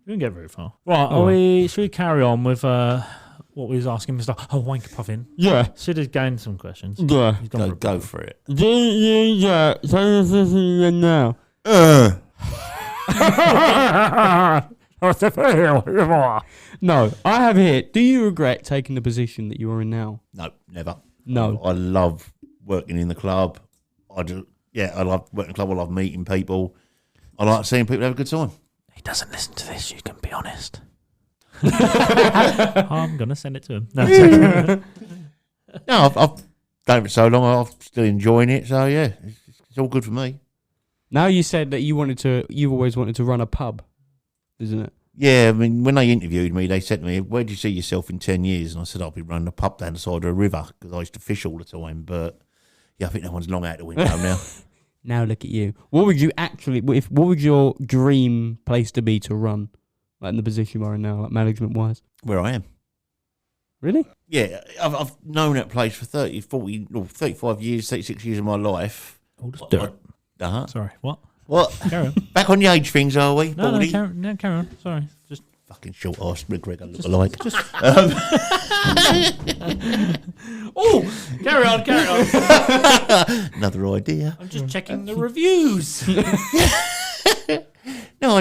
didn't get very far. Right, should we carry on with what we was asking Mr. Wankpuffin? Yeah. Sid has gained some questions. Yeah. He's gone Go for it. Yeah. So this is now. No, I have here. Do you regret taking the position that you are in now? No, never. No. I love working in the club. I love working in the club. I love meeting people. I like seeing people have a good time. He doesn't listen to this, you can be honest. I'm going to send it to him. No, No, I've done it so long. I'm still enjoying it. So yeah, it's all good for me. Now you said that you've always wanted to run a pub, isn't it? Yeah, I mean, when they interviewed me, they said to me, "Where do you see yourself in 10 years?" And I said, "I'll be running a pub down the side of a river," because I used to fish all the time. But yeah, I think that one's long out the window now. Now look at you. What would you actually? What would your dream place to be to run, like in the position you are in now, like management wise? Where I am. Really? Yeah, I've known that place for 30, 40, or 35 years, 36 years of my life. All just dirt. Uh-huh. Sorry, what? What? Carry on. Back on the age things, are we? No, Baldy? carry on. Sorry. Just Fucking short ass McGregor look alike. carry on. Another idea. I'm just checking the reviews. No,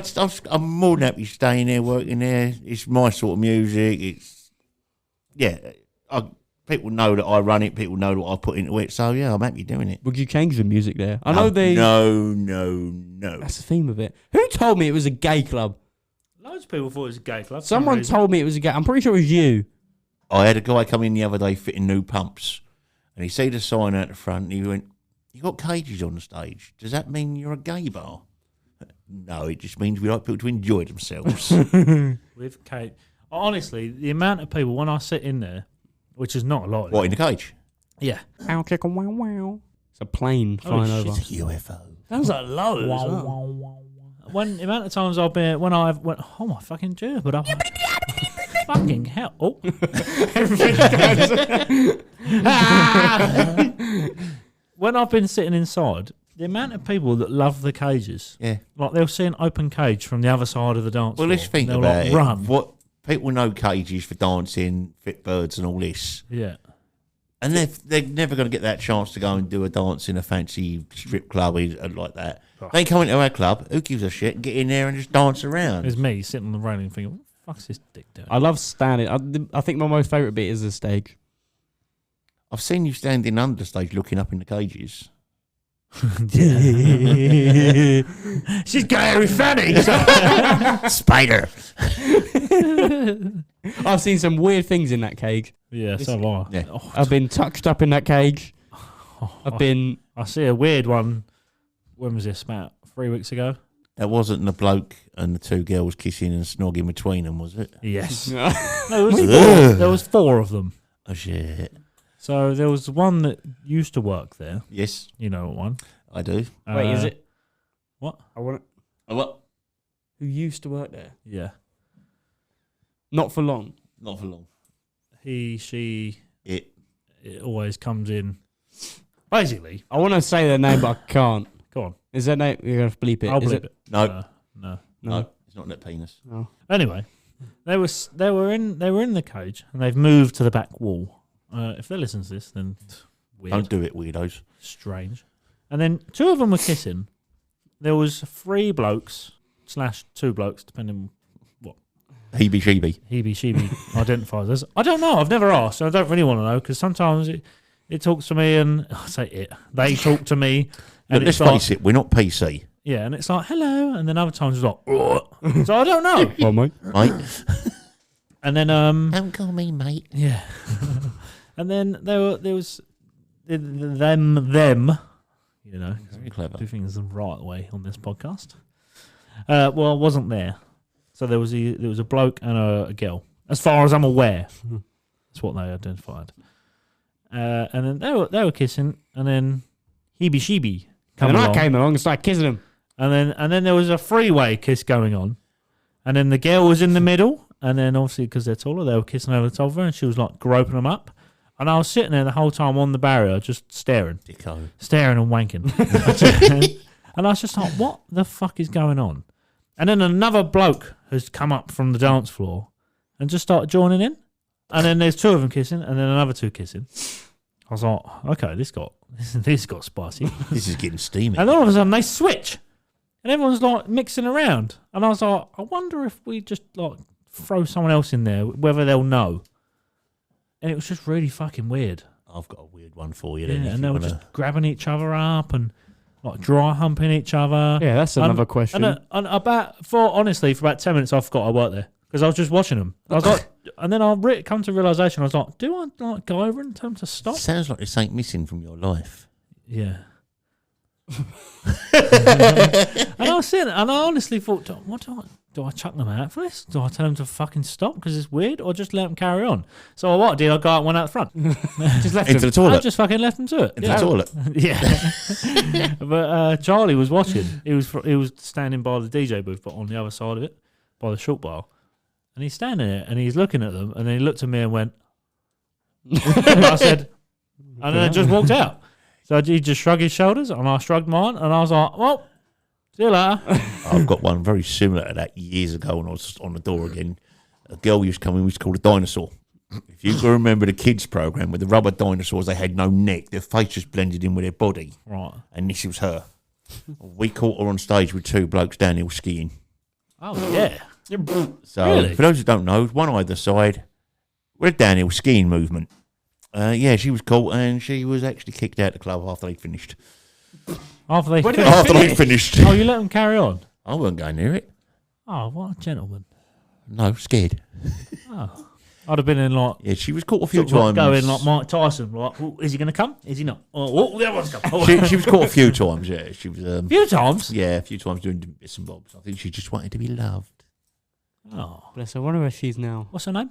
I'm more than happy staying there, working there. It's my sort of music. People know that I run it. People know that I put into it. So yeah, I'm happy doing it. Would you change the music there? I know they. No. That's the theme of it. Who told me it was a gay club? Loads of people thought it was a gay club. Someone told me it was a gay. I'm pretty sure it was you. I had a guy come in the other day fitting new pumps, and he see the sign out the front, and he went, "You got cages on the stage. Does that mean you're a gay bar?" No, it just means we like people to enjoy themselves. with Kate. Honestly, the amount of people when I sit in there, which is not a lot. What, in the cage? Yeah. Ow, chicken, wow, wow. It's a plane flying shit. over. UFO. Sounds like low. Wow, wow, wow, wow. When the amount of times I've been when I've went, oh my fucking jerk, but I'm fucking hell. Oh. When I've been sitting inside, the amount of people that love the cages, Yeah. like they'll see an open cage from the other side of the dance Well, floor. let's think They'll about like it. run. What people know cages for dancing, fit birds, and all this, Yeah. and they're never going to get that chance to go and do a dance in a fancy strip club like that. They come into our club. Who gives a shit? Get in there and just dance around. There's me sitting on the railing thinking, what the fuck's this dick doing? I love standing. I think my most favourite bit is the stage. I've seen you standing under the stage looking up in the cages. She's Gary Fanning. Spider. I've seen some weird things in that cage. Yeah, so have I. Yeah. Oh, I've been touched up in that cage. I've been. I see a weird one. When was this? About 3 weeks ago? That wasn't the bloke and the two girls kissing and snogging between them, was it? Yes. No. No, there was 4 of them. Oh shit. So there was one that used to work there. Yes, You know what one? I do. Wait, is it? What? I want. Oh, what? Who used to work there? Yeah. Not for long. Not for long. She, It. it always comes in. Basically, I want to say their name, but I can't Go on. Is that name? You're going to bleep it. I'll Is believe it. No, No. no, it's not that penis. No. Anyway, they were in the cage and they've moved to the back wall. If they listen to this, then weird. Don't do it, weirdos. Strange. And then 2 of them were kissing. There was 3 blokes / 2 blokes, depending what Heebie-sheebie. Heebie-sheebie identifies as. I don't know. I've never asked. So I don't really want to know because sometimes it talks to me and I say it. They talk to me. But And let's it's face it, we're not PC, yeah, and it's like hello, and then other times it's like ugh. So I don't know. Well, mate. mate. And then Don't call me mate. yeah, and then there was them. You know, Very clever. do things the right way on this podcast. Well, I wasn't there, so there was a bloke and a girl, as far as I'm aware. That's what they identified. And then they were kissing, and then Heebie-sheebie And then I along. came along and started kissing him. And then there was a 3-way kiss going on, and then the girl was in the middle, and then obviously because they're taller, they were kissing over the top of her, and she was like groping them up, and I was sitting there the whole time on the barrier, just staring Dicko. and wanking, and I was just like, what the fuck is going on? And then another bloke has come up from the dance floor and just started joining in, and then there's 2 of them kissing, and then another 2 kissing. I was like, okay, this got spicy. This is getting steamy. And all of a sudden they switch, and everyone's like mixing around. And I was like, I wonder if we just like throw someone else in there, whether they'll know. And it was just really fucking weird. I've got a weird one for you. Yeah, Then, if and you they were wanna- just grabbing each other up and like dry humping each other. Yeah, that's another question. And for about 10 minutes, I forgot I worked there because I was just watching them. I was like, and then I come to realization, I was like, do I like go over and tell them to stop? Sounds like there's something missing from your life. Yeah. And I was sitting, and I honestly thought, what do I chuck them out for this? Do I tell them to fucking stop because it's weird, or just let them carry on? So what did I go out and went out the front? Just left Into him. the toilet. I just fucking left them to it. Into the toilet. Yeah. But Charley was watching. He was standing by the DJ booth, but on the other side of it, by the short bar, and he's standing there and he's looking at them, and then he looked at me and went, and I said, and then just walked out. So he just shrugged his shoulders, and I shrugged mine, and I was like, well, see you later. I've got one very similar to that years ago when I was on the door again. A girl used to come in, we used to call a dinosaur. If you can remember the kids' program with the rubber dinosaurs, they had no neck, their face just blended in with their body. Right. And this was her. We caught her on stage with 2 blokes downhill skiing. Oh, yeah. So, Really? for those who don't know, one either side, we're a downhill skiing movement. Yeah, she was caught and she was actually kicked out of the club after they finished. After they What did finished. After they finished. Oh, you let them carry on? I wasn't going near it. Oh, what a gentleman. No, scared. Oh. I'd have been in like, Yeah, she was caught a few sort of like times. going like Mike Tyson. Like, oh, is he going to come? Is he not? Oh, the other one's come. Oh, She was caught a few times, yeah. She was, a few times. yeah, a few times doing bits and bobs. I think she just wanted to be loved. Oh. Bless her. I wonder where she's now. What's her name?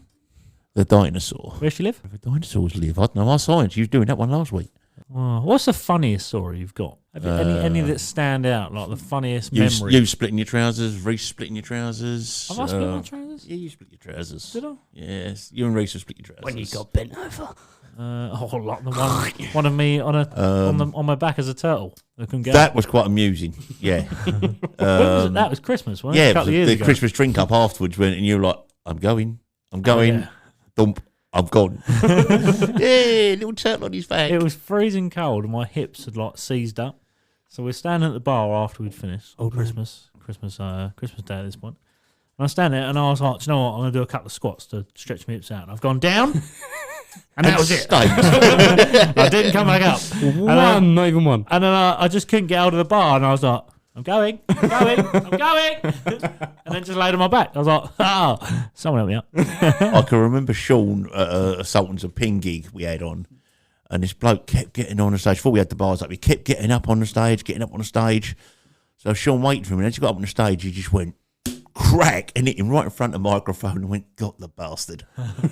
The dinosaur. Where does she live? Where the dinosaurs live? I don't know. I saw her. She was doing that one last week. Oh, what's the funniest story you've got? Have you, any that stand out, like the funniest memory? You splitting your trousers, Reese splitting your trousers. Have I split my trousers? Yeah, you split your trousers. Did I? Yes, you and Reese have split your trousers. When you got bent over. Like the one of me on on my back as a turtle. I couldn't get That was quite amusing. Yeah. When was it? That was Christmas, wasn't it? Yeah, A couple of the years ago. Christmas drink up afterwards when and you're like, I'm going. yeah. Dump. I'm gone. Yeah, little turtle on his back. It was freezing cold and my hips had like seized up. So we're standing at the bar after we'd finished. Christmas Day at this point. And I stand there and I was like, do you know what? I'm going to do a couple of squats to stretch my hips out. And I've gone down and that was it. Stayed. I didn't come back up. One, not even one. And then I just couldn't get out of the bar and I was like, I'm going. And then just laid on my back. I was like, oh, someone help me out. I can remember Sean at Sultan's of Pin gig we had on, and this bloke kept getting on the stage. Before we had the bars up, he kept getting up on the stage. So Sean waited for him, and as he got up on the stage, he just went crack and hit him right in front of the microphone and went, got the bastard.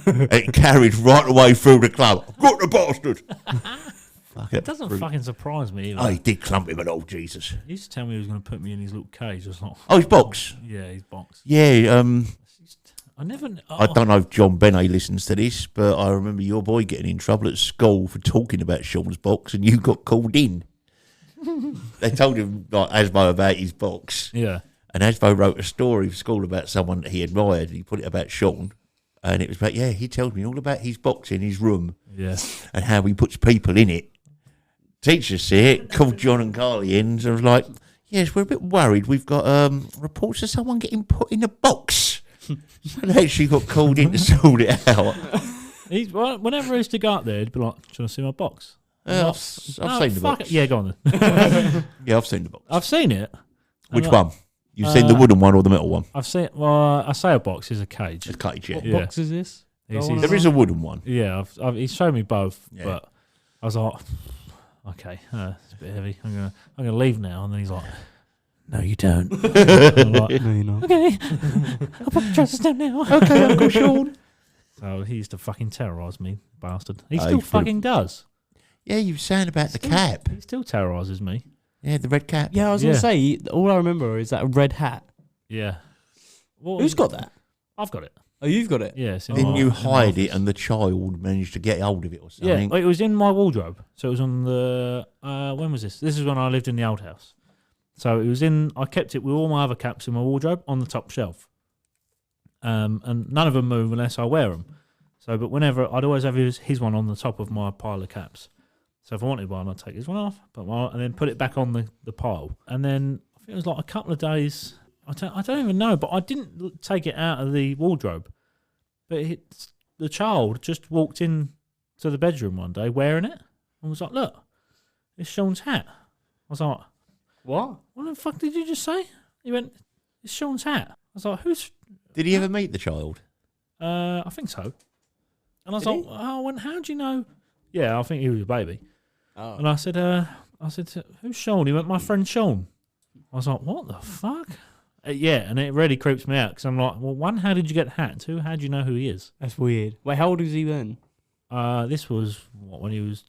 And it carried right away through the club. Got the bastard. It doesn't fucking surprise me either. Oh, he did clump him at old Jesus. He used to tell me he was going to put me in his little cage. I was like, Oh, his box. yeah, his box. Yeah, I never. I don't know if John Benet listens to this, but I remember your boy getting in trouble at school for talking about Sean's box, and you got called in. they told him like Asbo about his box, Yeah. and Asbo wrote a story for school about someone that he admired. And he put it about Sean, and it was about he tells me all about his box in his room Yeah. and how he puts people in it. Teachers see it, called John and Carly in, and I was like, yes, we're a bit worried. We've got reports of someone getting put in a box. So they actually got called in to sort it out. Whenever I used to go up there, he'd be like, "Do you want to see my box?" I've seen the box. It. Yeah, go on then. Yeah, I've seen the box. I've seen it. Which one? You've seen the wooden one or the metal one? I've seen. Well, I say a box is a cage. It's cage, yeah. What Yeah. box is this? He's- Go on. There is a wooden one. Yeah, he's shown me both, Yeah. but I was like, okay, it's a bit heavy. I'm gonna leave now, and then he's like, no, you don't. I'm like, No, you're not. okay, I'll put the trousers down now. Okay, Uncle Sean. So he used to fucking terrorise me, bastard. He Oh, still he's full of- fucking does. Yeah, you were saying about the cap. He still terrorises me. Yeah, the red cap. Yeah, I was Yeah. gonna say. All I remember is that red hat. Yeah. Well, Who's got that? I've got it. Oh, you've got it. Yeah. It's in Didn't my- you in my hide it office. and the child managed to get hold of it or Yeah, something? it was in my wardrobe. So it was on the. When was this? This is when I lived in the old house. So it was in. I kept it with all my other caps in my wardrobe on the top shelf. And none of them move unless I wear them. So, but whenever I'd always have his one on the top of my pile of caps. So if I wanted one, I'd take his one off, and then put it back on the pile. And then I think it was like a couple of days. I don't even know, but I didn't take it out of the wardrobe. But the child just walked in to the bedroom one day wearing it and was like, "Look, it's Sean's hat." I was like, What? "What the fuck did you just say?" He went, "It's Sean's hat." I was like, "Who's?" Did he ever meet the child? I think so. And I was Did like, he? "Oh, and how do you know?" Yeah, I think he was a baby. Oh. And I said, "Who's Sean?" He went, "My friend Sean." I was like, "What the fuck?" Yeah, and it really creeps me out because I'm like, well, one, how did you get the hat? Two, how do you know who he is? That's weird. Wait, how old was he then? This was when he was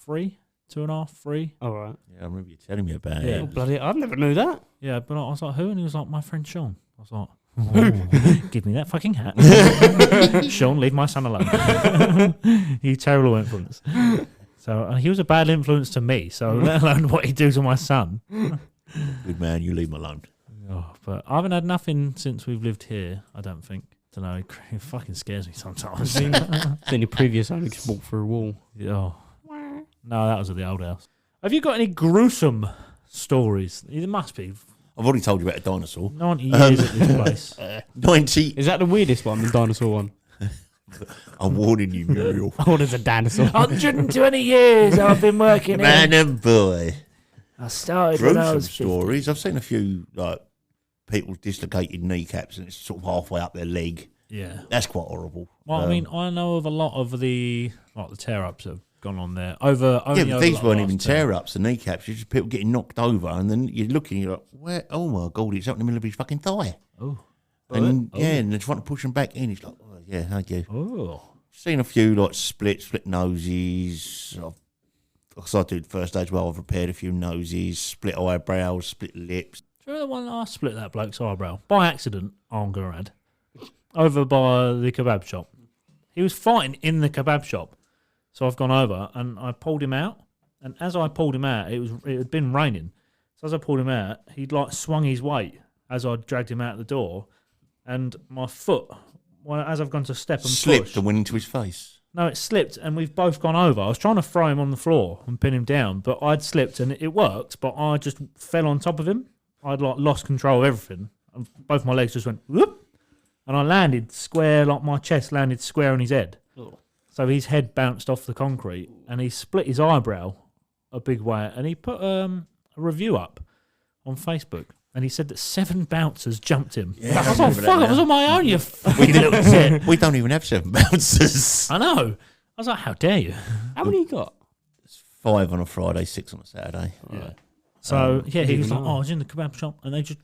3, 2.5, 3. All right. Yeah, I remember you telling me about Yeah. Oh, it. bloody! I never knew that. Yeah, but I was like, who? And he was like, my friend Sean. I was like, oh, give me that fucking hat. Sean, leave my son alone. You terrible influence. So he was a bad influence to me. So let alone what he'd do to my son. Good man, you leave him alone. Oh, but I haven't had nothing since we've lived here. I don't think. Don't know. It fucking scares me sometimes. Then your previous owner just walked through a wall. Oh. No, that was at the old house. Have you got any gruesome stories? There must be. I've already told you about a dinosaur. 90 years at this place. 90. Is that the weirdest one, the dinosaur one? I'm warning you, Muriel. Oh, there's a dinosaur. 120 years I've been working Man and boy. I started when I Gruesome was 50. stories. I've seen a few like people dislocated kneecaps and it's sort of halfway up their leg. Yeah. That's quite horrible. Well, I mean, I know of a lot of the tear-ups that have gone on there. Only yeah, but over these like weren't last even term. tear-ups, the kneecaps. It's just people getting knocked over, and then you're looking, you're like, "Where? Oh my god, it's up in the middle of his fucking thigh." Oh. And and they're trying to push them back in. It's like, oh, yeah, thank you. Oh. Seen a few like split noses. Because I do the first stage well, I've repaired a few noses, split eyebrows, split lips. Do you remember the one I split that bloke's eyebrow? By accident, I'm going to add. Over by the kebab shop. He was fighting in the kebab shop. So I've gone over and I pulled him out. And as I pulled him out, it had been raining. So as I pulled him out, he'd like swung his weight as I dragged him out the door. And my foot, as I've gone to step and Slipped push. and went into his face. No, it slipped and we've both gone over. I was trying to throw him on the floor and pin him down, but I'd slipped and it worked, but I just fell on top of him. I'd like lost control of everything. And both my legs just went whoop, and I landed square, like my chest landed square on his head. Oh. So his head bounced off the concrete and he split his eyebrow a big way, and he put a review up on Facebook. And he said that 7 bouncers jumped him. Yeah, I was I like, remember fuck, that I was now. on my own, you fucking little tit. We don't even have 7 bouncers. I know. I was like, how dare you? How many you got? 5 on a Friday, 6 on a Saturday. Yeah. So, yeah, he didn't was like, know. oh, I was in the kebab shop and they just,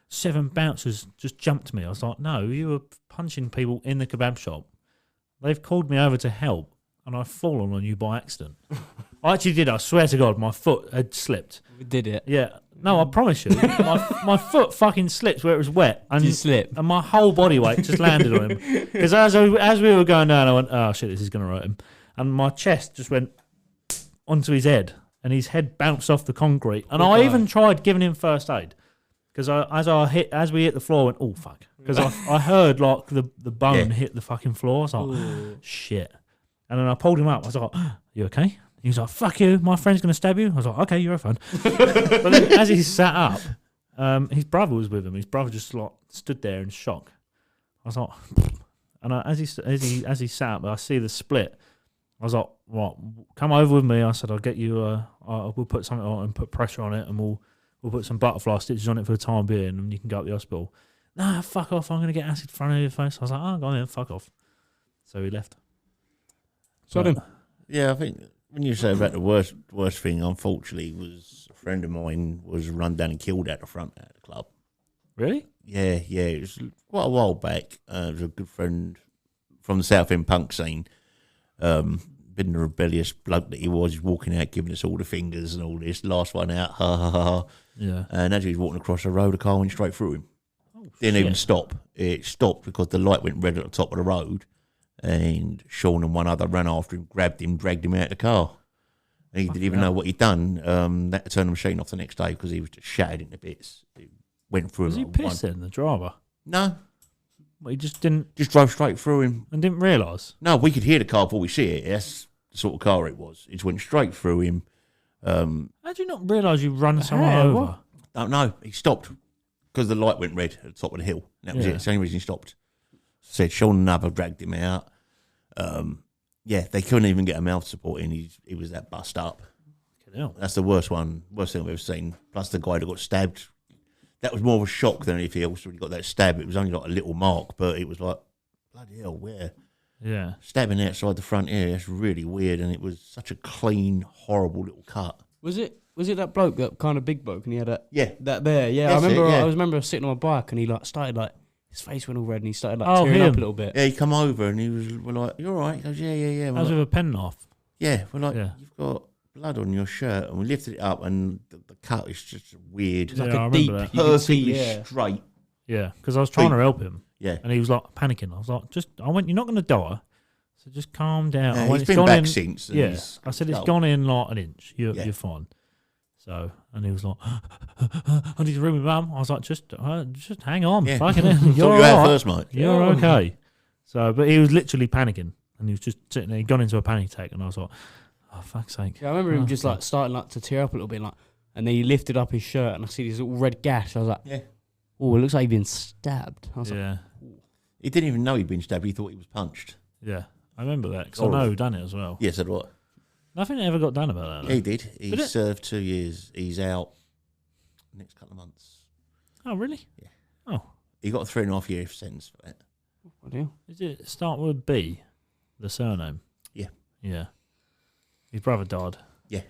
7 bouncers just jumped me. I was like, no, you were punching people in the kebab shop. They've called me over to help and I've fallen on you by accident. I actually did. I swear to God, my foot had slipped. We did it. Yeah. No, I promise you. my foot fucking slipped where it was wet. And, Did you slip? and my whole body weight just landed on him. Because as we were going down, I went, oh, shit, this is going to hurt him. And my chest just went onto his head. and his head bounced off the concrete. And Poor I guy. even tried giving him first aid because as we hit the floor, I went, oh fuck, because I heard like the bone hit the fucking floor. I was like, Ooh. shit. And then I pulled him up. I was like, you okay? He was like, fuck you, my friend's going to stab you. I was like, okay, you're a fan. But then as he sat up, his brother was with him. His brother just like stood there in shock. I was like, and as he sat up, I see the split. I was like, right, come over with me. I said, I'll get you, we'll put something on and put pressure on it, and we'll put some butterfly stitches on it for the time being, and you can go up the hospital. Nah, fuck off, I'm going to get acid thrown over your face. I was like, oh, go on then, fuck off. So he left. Sod him. Yeah, I think when you say about the worst thing, unfortunately, was a friend of mine was run down and killed at the front at the club. Really? Yeah, it was quite a while back. It was a good friend from the South End punk scene. Been the rebellious bloke that he was. He's walking out, giving us all the fingers and all this. Last one out, ha ha ha ha. Yeah. And as he was walking across the road, a car went straight through him. Didn't shit. even stop. It stopped because the light went red at the top of the road. And Sean and one other ran after him, grabbed him, dragged him out of the car. And he didn't even know what he'd done. They had to turn the machine off the next day because he was just shattered into bits. It went through Was he like pissed then, the driver? No, Well, he just didn't just drove straight through him. and didn't realise. No, we could hear the car before we see it. That's the sort of car it was. It just went straight through him. How do you not realise you run someone Hey, over? what? Don't know. He stopped because the light went red at the top of the hill. That was Yeah. it. It's the only reason he stopped. Said Sean and another dragged him out. They couldn't even get a mouth support in. He was that bust up. Fucking hell. That's the worst thing I've ever seen. Plus the guy that got stabbed. That was more of a shock than anything else when he got that stab. It was only like a little mark, but it was like, bloody hell, where? Yeah. Stabbing outside the front ear, that's really weird, and it was such a clean, horrible little cut. Was it that bloke, that kind of big bloke, and he had Yeah. that there? Yeah, That's it, yeah. I remember sitting on my bike, and he like started like his face went all red, and he started like Oh, tearing him. up a little bit. Yeah, he come over and we're like, you all right? He goes, yeah. That We're was like, with a penknife. yeah, we're like, Yeah. you've got blood on your shirt. And we lifted it up and the cut is just weird. It's like Yeah, I a remember deep, that. you could see, Perfectly yeah. straight. Yeah, because I was trying to help him, Yeah. and he was like panicking. I was like, I went, you're not going to die, so just calm down. I Yeah, went, he's "It's been gone back in." since. and Yeah, he's- I said it's oh, gone in like an inch. You're fine. So, and he was like, I need to ring my mum. I was like, just hang on, Yeah. fucking hell. Sort You're you out all right. first, mate. You're okay. So, but he was literally panicking, and he was just sitting there. He'd gone into a panic attack, and I was like, oh fuck's sake. Yeah, I remember him Oh, just fuck. like starting like to tear up a little bit, like, and then he lifted up his shirt, and I see this little red gash. I was like, Yeah. oh, it looks like he's been stabbed. I was like, Yeah, He didn't even know he'd been stabbed. He thought he was punched. yeah. I remember that because I Horrible. know who done it as well. Yes, that's right. Nothing ever got done about that. Yeah, he did. He Did it? served 2 years. He's out next couple of months. Oh, really? Yeah. Oh, He got a 3.5 year sentence for that. what do you? is it start with B, the surname? Yeah. Yeah. His brother died. Yeah.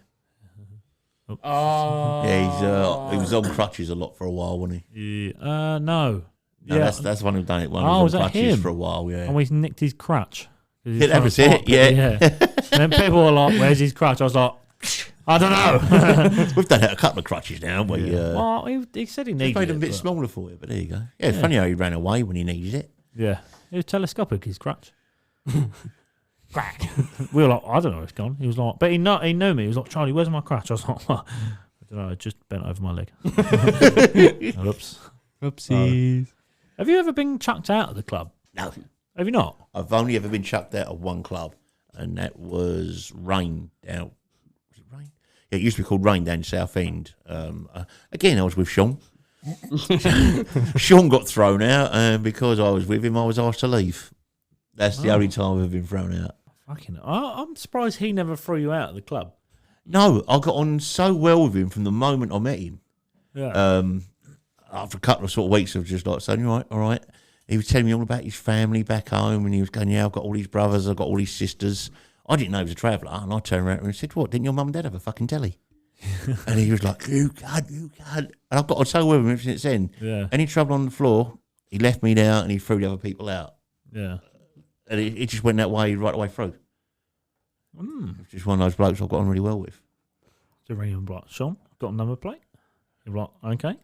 Oh, Yeah, he was on crutches a lot for a while, wasn't he? Yeah. No. No, yeah. that's the one who done it. One Oh, who was was on that crutches him? for a while. Yeah. And we nicked his crutch. 'Cause he was Yeah, that trying was to it, park yeah. And then people were like, "Where's his crutch?" I was like, "I don't know." We've done it a couple of crutches now. We Well, he said he just needed made them a it, bit but- smaller for you, but there you go. Yeah, it's funny how he ran away when he needed it. Yeah, it was telescopic. His crutch. crack. We were like, "I don't know, it's gone." He was like, "But he knew me." He was like, "Charlie, where's my crutch?" I was like, "I don't know. I just bent over my leg." Oops. Oopsies. Have you ever been chucked out of the club? No, Have you not? I've only ever been chucked out of one club, and that was Rain down. Was it Rain? Yeah, it used to be called Rain down South End. Again, I was with Sean. Sean got thrown out, and because I was with him, I was asked to leave. That's the only time I've been thrown out. Fucking. I'm surprised he never threw you out of the club. No, I got on so well with him from the moment I met him. Yeah. After a couple of sort of weeks of just like saying, all right. He was telling me all about his family back home, and he was going, yeah, I've got all these brothers, I've got all these sisters. I didn't know he was a traveller, and I turned around and said, what, didn't your mum and dad have a fucking telly? And he was like, you can't. And I've got on so well with him since then. Yeah. Any trouble on the floor, he left me there and he threw the other people out. Yeah. And it just went that way, right the way through. It's just one of those blokes I've got on really well with. So ring him like, Sean, got a number plate? You're like, okay.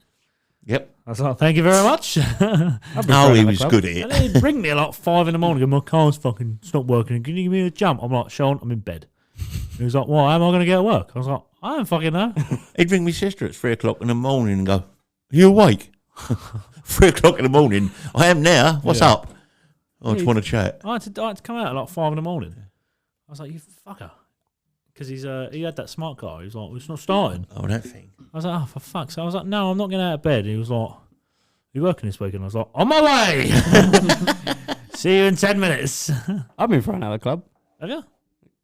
Yep. I was like, thank you very much. No, he was good at And it. then he'd ring me at like 5 in the morning and my car's fucking stopped working. Can you give me a jump? I'm like, Sean, I'm in bed. He was like, well, how am I going to get to work? I was like, I don't fucking know. He'd ring my sister at 3 o'clock in the morning and go, "Are you awake?" 3 o'clock in the morning. I am now. What's up? I just want to chat. I had to come out at like 5 in the morning. I was like, "You fucker," because he had that smart car. He was like, "It's not starting." Oh, that thing. I was like, "Oh, for fuck's sake!" I was like, "No, I'm not getting out of bed." He was like, "You working this weekend?" I was like, "On my way." See you in 10 minutes. I've been thrown out of the club. Have you?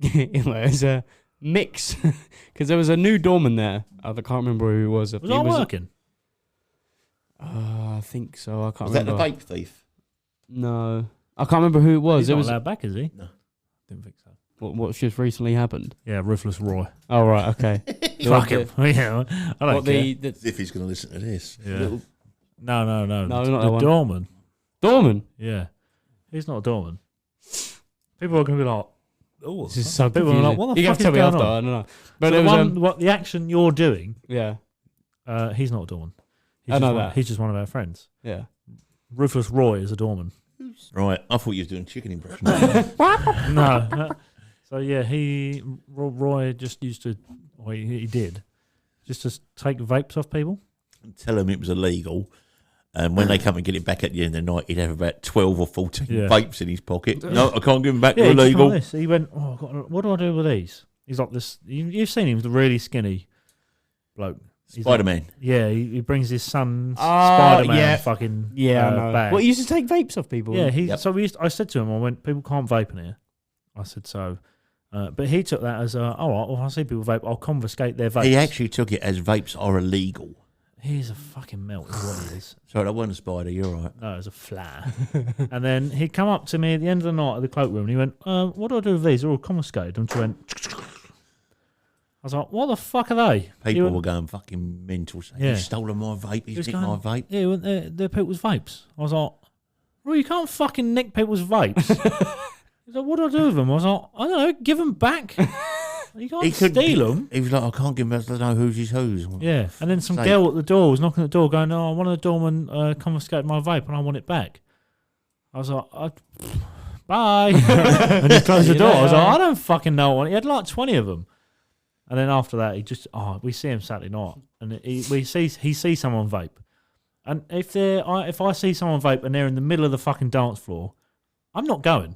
It was a mix because there was a new doorman there. I can't remember who it was. Was I working? I think so. I can't Was that the remember. vape thief? No, I can't remember who it was. He's It not was allowed back, is he? No. Didn't think so. what's just recently happened. Yeah, Ruthless Roy. Oh right, okay. Fuck him. Yeah, I don't What care. the As if he's going to listen to this. Yeah. little No. No, not the that one. doorman. doorman? Yeah. He's not a doorman. People are going to be like, oh, This is so people are confusing. like, what the You fuck have to tell is me going after. on? I don't know. But So it the, was what the action you're doing, yeah, he's not a doorman. He's I just know one, that. He's just one of our friends. yeah. Ruthless Roy is a doorman. Right. I thought you were doing chicken impression. No. So yeah, Roy just used to, or he did, just to take vapes off people. Tell him it was illegal. And when they come and get it back at the end of the night, he'd have about 12 or 14 Yeah. vapes in his pocket. No, I can't give them back. Yeah, They're he just illegal. like this. He went, oh, what do I do with these? He's like this. You've seen him, he's a really skinny bloke. He's Spider-Man. Like, yeah, he brings his son's Oh, Spider-Man yeah. fucking Yeah, I know. bag. Well, he used to take vapes off people. Yeah, Yep. so I said to him, I went, people can't vape in here. I said so. But he took that as, all right, well, I see people vape, I'll confiscate their vapes. He actually took it as vapes are illegal. He's a fucking melt, is what he is. Sorry, that wasn't a spider. You're right. No, it's a fly. And then he come up to me at the end of the night at the cloakroom and he went, what do I do with these? They're all confiscated. And I went, I was like, what the fuck are they? He People went, were going fucking mental saying, Yeah. he's stolen my vape, he he's was nicked my vape. Yeah, well, they're people's vapes. I was like, well, you can't fucking nick people's vapes. He's like, what do I do with them? I was like, I don't know, give them back. You can't steal them. He was like, I can't give them back, I don't know whose is whose. Yeah, and then some Say- girl at the door was knocking at the door going, oh, one of the doormen confiscated my vape and I want it back. I was like, bye. And he closed the door. I was like, I don't fucking know what. He had like 20 of them. And then after that, he just, we see him Saturday night and he sees someone vape. And if I see someone vape and they're in the middle of the fucking dance floor, I'm not going.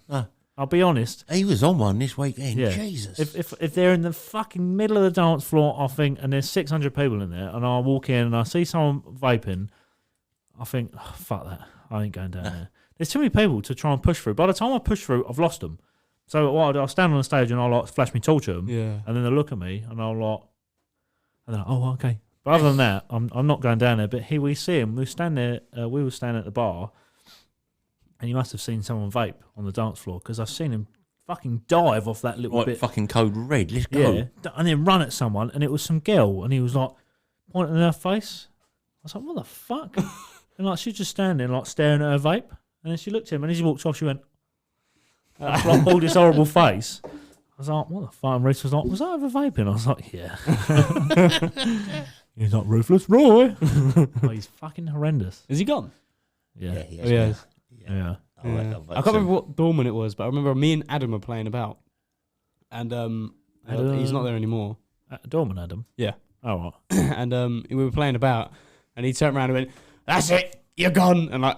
I'll be honest. He was on one this weekend. Yeah. Jesus. If they're in the fucking middle of the dance floor, I think, and there's 600 people in there, and I walk in and I see someone vaping, I think, oh, fuck that. I ain't going down there. There's too many people to try and push through. By the time I push through, I've lost them. So what I do, I'll stand on the stage and I'll like flash my torch at them, Yeah. and then they'll look at me and I'll like, and then oh okay. But other than that, I'm not going down there. But here we see him. We were standing at the bar, and you must have seen someone vape on the dance floor because I've seen him fucking dive off that little Right, bit. fucking code red. Let's go. Yeah, and then run at someone, and it was some girl, and he was like pointing in her face. I was like, "What the fuck?" And like she's just standing, like staring at her vape, and then she looked at him, and as he walked off, she went, like pulled this horrible face. I was like, "What the fuck?" And Reese was like, "Was I ever vaping?" I was like, "Yeah." He's not Ruthless Roy. Oh, he's fucking horrendous. Is he gone? Yeah, he Oh, yeah. yeah. I like Yeah. that vape I can't remember what doorman it was, but I remember me and Adam were playing about, and he's not there anymore. Dorman Adam. Yeah. Oh, right. And we were playing about, and he turned around and went, "That's it, you're gone," and like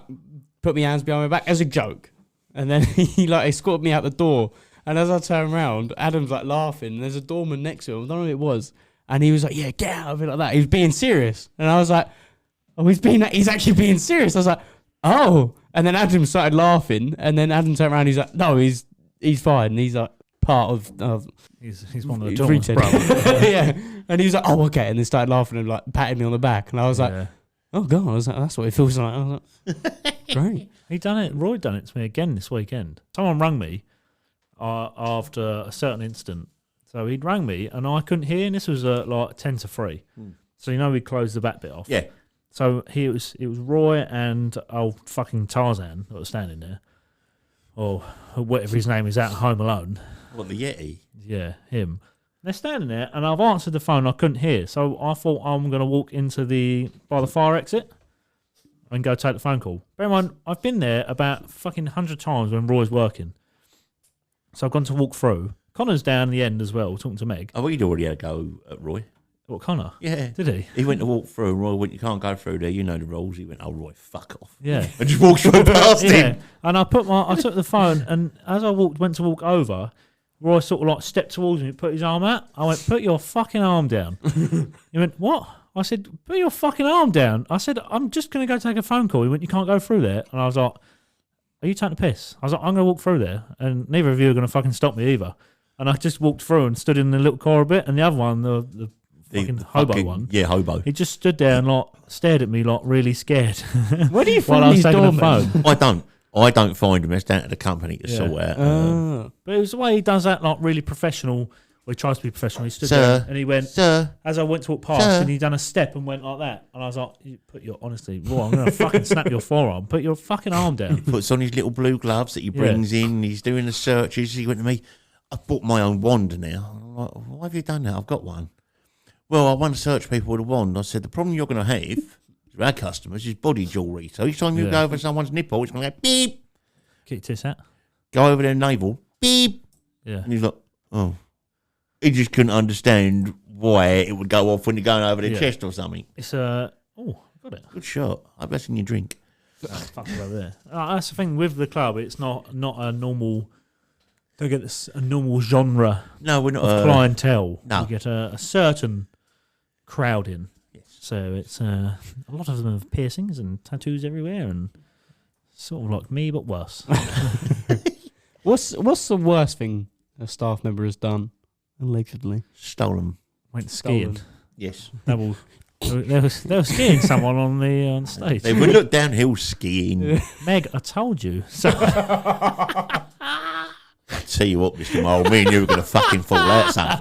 put my hands behind my back as a joke, and then he escorted me out the door. And as I turn around, Adam's like laughing, and there's a doorman next to him. I don't know who it was, and he was like, "Yeah, get out of it," like that. He was being serious, and I was like, "Oh, he's actually being serious." I was like, "Oh," and then Adam started laughing, and then Adam turned around. He's like, "No, he's fine." And he's like part of He's one of the he's Dormans, retarded. bro. Yeah, and he was like, "Oh, okay," and then started laughing and like patting me on the back, and I was like, Yeah. "Oh god," I was like, "That's what it feels like." I was like, "Great." He done it. Roy done it to me again this weekend. Someone rang me after a certain incident. So he'd rang me and I couldn't hear. And this was like 10 to 3. So we closed the back bit off. Yeah. So it was Roy and old fucking Tarzan that was standing there, or whatever his name is, out at Home Alone. What, the Yeti? Yeah, him. They're standing there, and I've answered the phone. I couldn't hear, so I thought I'm going to walk by the fire exit and go take the phone call. Bear in mind, I've been there about fucking 100 times when Roy's working. So I've gone to walk through. Connor's down the end as well, talking to Meg. Oh, we'd already had a go at Roy. What, Connor? Yeah. Did he? He went to walk through, and Roy went, "You can't go through there. You know the rules." He went, "Oh, Roy, fuck off." Yeah. And just walked straight past Yeah. him. And I took the phone, and as I went to walk over, Roy sort of like stepped towards me, put his arm out. I went, "Put your fucking arm down." He went, "What?" I said, "Put your fucking arm down." I said, "I'm just going to go take a phone call." He went, "You can't go through there." And I was like, "Are you taking the piss?" I was like, "I'm going to walk through there, and neither of you are going to fucking stop me either." And I just walked through and stood in the little car a bit, and the other one, the fucking hobo one. Yeah, hobo. He just stood there and like stared at me like really scared. Where do you while find I was these taking the doormen? phone. I don't find them. It's down to the company to Yeah. sort out. Oh. But it was the way he does that, like really professional. Or he tries to be professional. He stood Sir. there and he went, Sir, as I went to walk past, Sir. and he done a step and went like that. And I was like, honestly, Roy, I'm going to fucking snap your forearm. Put your fucking arm down. puts on his little blue gloves that he brings in. He's doing the searches. He went to me, "I bought my own wand now." I'm like, "Why have you done that?" "I've got one." "Well, I want to search people with a wand." I said, "The problem you're going to have with our customers is body jewellery. So each time you Yeah. go over someone's nipple, it's going to go beep. Get your tits out. Go over their navel, beep." Yeah. And he's like, "Oh." He just couldn't understand why it would go off when you're going over their Yeah. chest or something. It's oh, got it. Good shot. I hope that's in your drink. Fuck it over there. That's the thing with the club. It's not a normal. Don't get this a normal genre No, we're not. of clientele. no. You get a certain crowd in. Yes. So it's a lot of them have piercings and tattoos everywhere, and sort of like me but worse. What's the worst thing a staff member has done allegedly? Stolen. Went skiing. Yes. They were skiing someone on stage. They would look downhill skiing. Meg, I told you. So Tell you what, Mr. Mole, me and you were going to fucking fall out, son.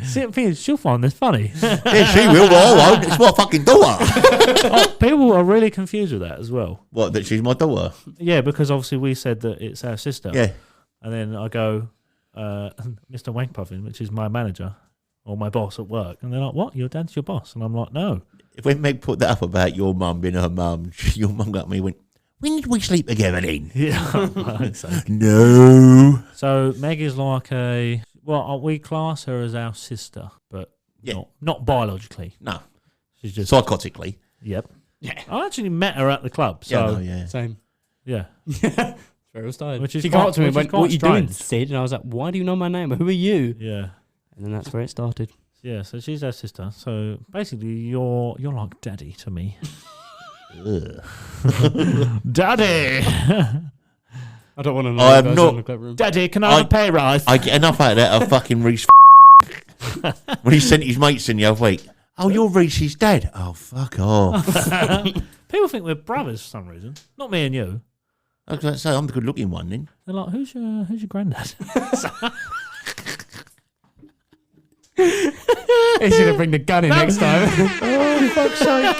see, the thing is, she'll find this funny. Yeah, she will, but I won't. It's my fucking daughter. People are really confused with that as well. What, that she's my daughter? Yeah, because obviously we said that it's our sister. Yeah. And then I go, Mr. Wankpuffin, which is my manager or my boss at work. And they're like, "What? Your dad's your boss?" And I'm like, "No." When Meg put that up about your mum being her mum, your mum got me and went, "When did we sleep together then?" Yeah. I think so. No. So Meg is like we class her as our sister, but Yeah. not biologically. No. She's just, Psychotically. yep. Yeah. I actually met her at the club. So, Yeah, no, yeah. Same. yeah. Where it all started. Which is She came up to me and quite- went, which is "What are you quite doing, strange." Sid?" And I was like, "Why do you know my name? Who are you?" Yeah. And then that's where it started. Yeah, so she's our sister. So basically, you're like daddy to me. Ugh. Daddy! I don't want to know. I am what goes not- on in the club room. Daddy, can I have a pay rise? I get enough out of that of fucking Reese when he sent his mates in the other week. "Oh, you're Reese's dad." "Oh, fuck off." People think we're brothers for some reason. Not me and you. I was going to say, I'm the good looking one then. They're like, who's your granddad? He's gonna bring the gun in next time. Oh, fuck's sake.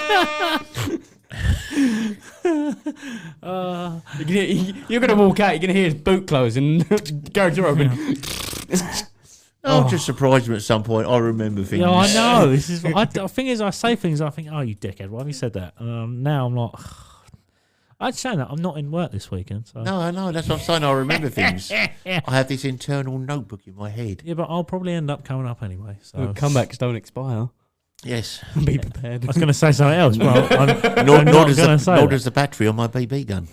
You're gonna walk out. You're gonna hear his boot close and garage door open. I'm just surprised him at some point. I remember things. Yeah, I know. This is. I think as I say things, I think, "Oh, you dickhead! Why have you said that?" Now I'm like, I'd say that I'm not in work this weekend. So. No, I know. That's what I'm saying. I remember things. I have this internal notebook in my head. Yeah, but I'll probably end up coming up anyway. So Comebacks don't expire. Yes. Be prepared. I was going to say something else, but I'm Nor not does, going to say nor that. does the battery on my BB gun.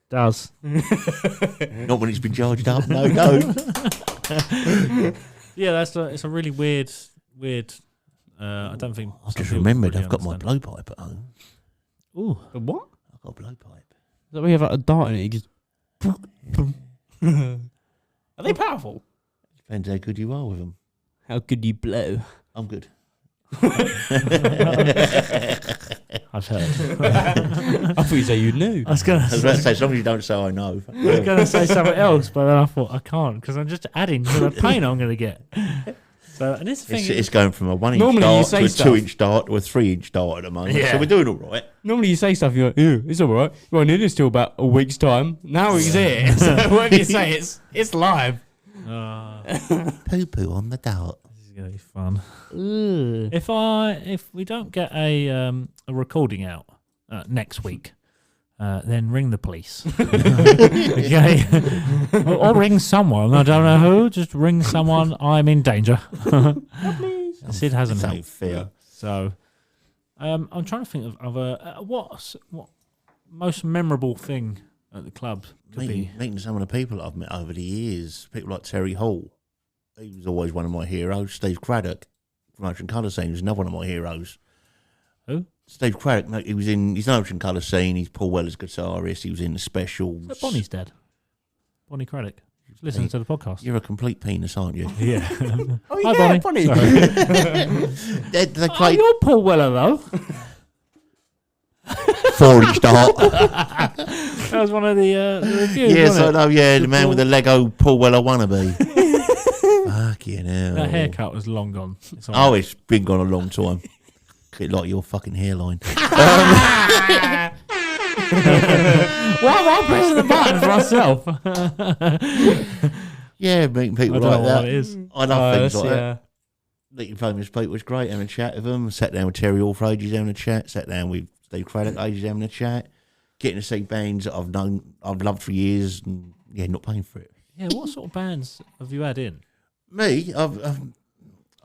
Does. Not when it's been charged up. No. Yeah, it's a really weird. I don't think. I've some just people remembered really I've got my understand. blowpipe at home. Ooh, But what? I've got a blowpipe. That we have like a dart in it. You just. Are they powerful? Depends how good you are with them. How good do you blow? I'm good. I've heard. I thought you said you knew. I was going I was about to say, as long as you don't say I know. to say something else, but then I thought I can't because I'm just adding to the pain I'm going to get. So, and this thing, It's going from a 1 inch Normally you dart to say a stuff. 2 inch dart to a 3 inch dart at the moment. Yeah. So we're doing all right. Normally you say stuff, you're like, "Yeah, it's all right. You won't need this till about a week's time." Now he's here. So whatever you say, it's live. Poo poo on the dart. this is going to be fun. If we don't get a recording out next week, then ring the police. Okay, or ring someone. I don't know who. Just ring someone. I'm in danger. Help me. Sid hasn't This helped. ain't fair. So, I'm trying to think of what most memorable thing at the club could be. Meeting some of the people I've met over the years. People like Terry Hall. He was always one of my heroes. Steve Craddock from Ocean Colour Scene was another one of my heroes. Who? Steve Craddock. No, he's in Ocean Colour Scene. He's Paul Weller's guitarist. He was in the specials. Is that Bonnie's dad? Bonnie Craddock. She's listening to the podcast. You're a complete penis, aren't you? Yeah. Oh, Hi, yeah, Bonnie. funny. they Oh, played you're Paul Weller, though. 4-inch dart. That was one of the reviews, Yes, I wasn't it? know. Yeah, the man with the Lego Paul Weller wannabe. Fucking hell. That haircut was long gone. It's all Oh, right. it's been gone a long time. Bit like your fucking hairline. Why am I pressing the button for myself? Yeah, meeting I people don't like know that. what it is. I love things like that. Yeah. Meeting famous people was great. Having a chat with them. Sat down with Terry Hall for ages having a chat. Sat down with Steve Craddock ages having a chat. Getting to see bands that I've loved for years, and yeah, not paying for it. Yeah, what sort of bands have you had in? Me, I've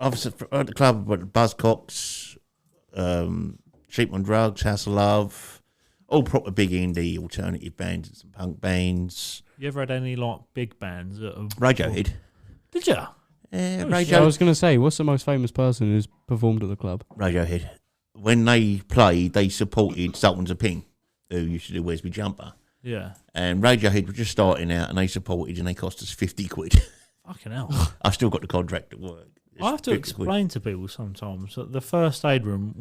at the club, but Buzzcocks, Cheap on Drugs, House of Love, all proper big indie alternative bands and some punk bands. You ever had any like big bands that have... Radiohead. Did you? Yeah, Oh, Yeah, I was going to say, what's the most famous person who's performed at the club? Radiohead. When they played, they supported Sultans of Ping, who used to do Where's My Jumper. Yeah. And Radiohead was just starting out, and they supported, and they cost us 50 quid. Fucking hell. I've still got the contract at work. It's I have to 50 quid. explain to people sometimes that the first aid room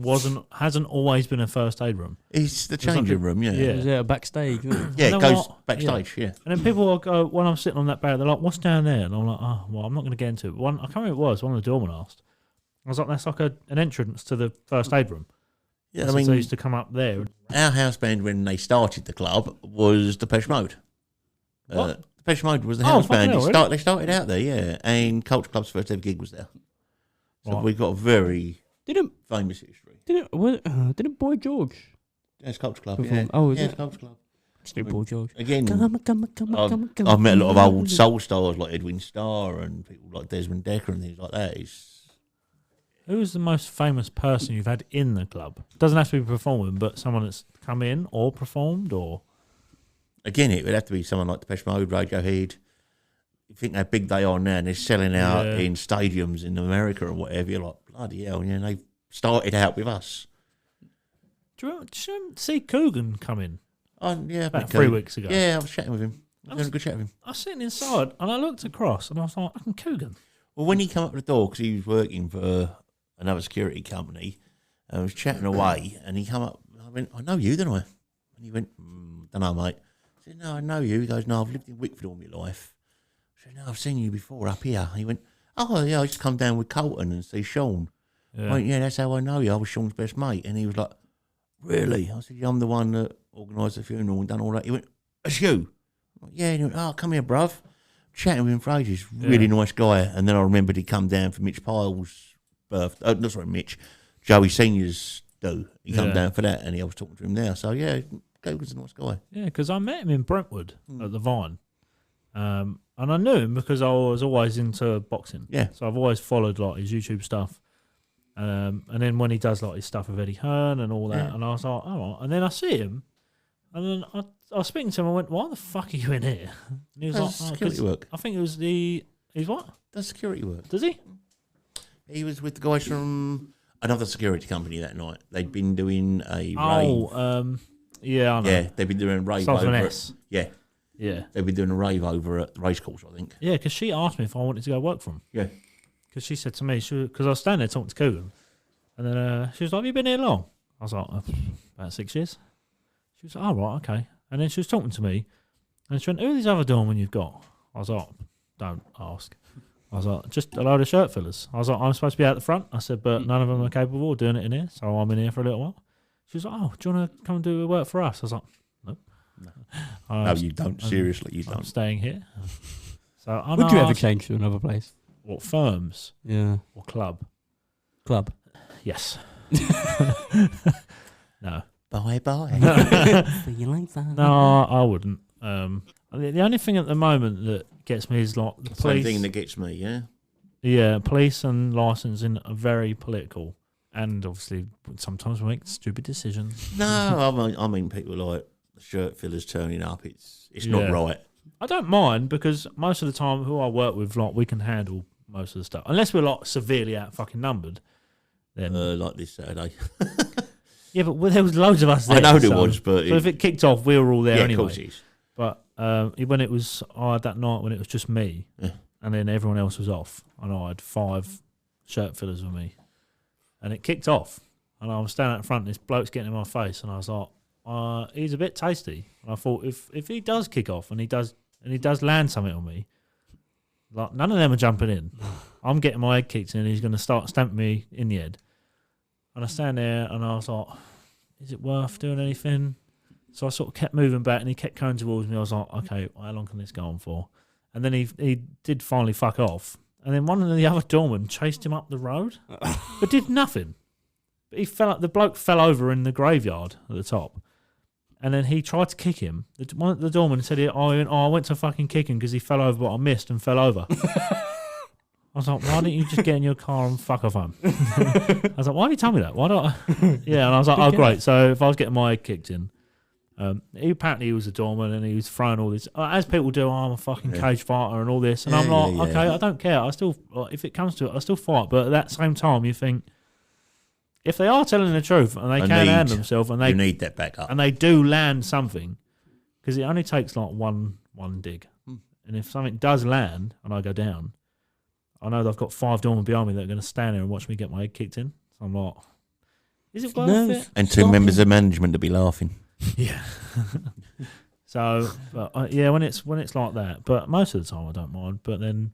hasn't always been a first aid room. It's the It's like changing a- room, yeah. yeah. Yeah, backstage. Isn't it? Yeah, You know it goes what? backstage, yeah. And then people will go, when I'm sitting on that barrier, they're like, what's down there? And I'm like, oh, well, I'm not going to get into it. I can't remember what it was, one of the doormen asked. I was like, that's like an entrance to the first aid room. Yeah, I So mean, they used to come up there. our house band when they started the club was Depeche Mode. What? Depeche Mode was the Oh, house fucking band. hell, really? They started out there, yeah. And Culture Club's first ever gig was there. So Right. we've got a very Didn't famous history. didn't Boy George That's Culture Club, perform? yeah. Oh, is yeah, it? Culture Club. Still Boy George. Again, Come on, I've met a lot of old soul stars like Edwin Starr and people like Desmond Decker and things like that. Who's the most famous person you've had in the club? Doesn't have to be performing, but someone that's come in or performed or... Again, it would have to be someone like Depeche Mode, Radiohead. You think how big they are now, and they're selling out Yeah. in stadiums in America or whatever. You're like, bloody hell, yeah, they started out with us. Do you remember see Coogan come in Oh, yeah, about 3 weeks ago? Yeah, I was chatting with him. I was having a good chat with him. I was sitting inside and I looked across and I was like, I'm Coogan. Well, when he came up to the door, because he was working for another security company, I was chatting away, and he come up, I went, I know you, don't I? And he went, don't know, mate. I said, no, I know you. He goes, no, I've lived in Wickford all my life. I said, no, I've seen you before up here. He went, oh, yeah, I just come down with Colton and see Sean. Yeah. I went, yeah, that's how I know you. I was Sean's best mate. And he was like, really? I said, yeah, I'm the one that organised the funeral and done all that. He went, that's you? I went, yeah. And he went, oh, come here, bruv. Chatting with him for ages. Really nice guy. And then I remembered he'd come down for Mitch Pyle's birthday. No, sorry, Mitch. Joey Senior's do. He come down for that, and I was talking to him now. So, yeah, Cogan's a nice guy. Yeah, because I met him in Brentwood at the Vine. And I knew him because I was always into boxing. Yeah. So I've always followed like his YouTube stuff. And then when he does like his stuff with Eddie Hearn and all that, Yeah. and I was like, all right. And then I see him, and then I was speaking to him. I went, "Why the fuck are you in here?" And he was Does like, security 'cause work. I think it was he's what? Does security work? Does he? He was with the guys from another security company that night. They'd been doing a rave. Yeah, I know. Yeah, they'd been doing a rave Starts with over an at, S. yeah, Yeah. they'd been doing a rave over at the racecourse, I think. Yeah, because she asked me if I wanted to go work for him. Yeah. Because she said to me, because I was standing there talking to Coogan, and then she was like, have you been here long? I was like, about 6 years. She was like, oh, right, okay. And then she was talking to me, and she went, who are these other doormen you've got? I was like, don't ask. I was like, just a load of shirt fillers. I was like, I'm supposed to be out the front. I said, but none of them are capable of doing it in here, so I'm in here for a little while. She was like, oh, do you want to come and do work for us? I was like, no. No, you don't. Seriously, you I'm don't. staying here. So I Would you ever asked, change to another place? what, firms Yeah. or club? Club. Yes. No. Bye. See you later. No, I wouldn't. The only thing at the moment that gets me is like the Same police. thing that gets me, yeah? Yeah, police and licensing are very political, and obviously sometimes we make stupid decisions. No, I mean people like shirt fillers turning up. It's not right. I don't mind because most of the time, who I work with, like we can handle most of the stuff, unless we're like severely out fucking numbered. Then Like this Saturday. yeah, but there was loads of us there. I know there was, but so if it kicked off, we were all there yeah, anyway. of course it is. But when it was that night when it was just me, and then everyone else was off, and I had 5 shirt fillers with me, and it kicked off, and I was standing out front, and this bloke's getting in my face, and I was like, he's a bit tasty. And I thought if he does kick off and he does land something on me, like none of them are jumping in. I'm getting my head kicked in, and he's going to start stamping me in the head. And I stand there, and I was like, is it worth doing anything? So I sort of kept moving back, and he kept coming towards me. I was like, okay, well, how long can this go on for? And then he did finally fuck off. And then one of the other doormen chased him up the road, but did nothing. But the bloke fell over in the graveyard at the top. And then he tried to kick him. One of the doormen said, I went to fucking kick him because he fell over, but I missed and fell over. I was like, why didn't you just get in your car and fuck off home? I was like, why did you tell me that? Why don't I? Yeah, and I was like, oh, great. So if I was getting my head kicked in, he was a doorman and he was throwing all this, as people do, I'm a fucking cage fighter and all this. And I'm like, okay, I don't care. I still, if it comes to it, I still fight. But at that same time, you think, if they are telling the truth and they can land themselves and they you need that back up, and they do land something, because it only takes like one dig. And if something does land and I go down, I know that I've got 5 doormen behind me that are going to stand there and watch me get my head kicked in. So I'm like, is it worth it? and 2 members of management to be laughing. Yeah. So, but, yeah, when it's like that, but most of the time I don't mind. But then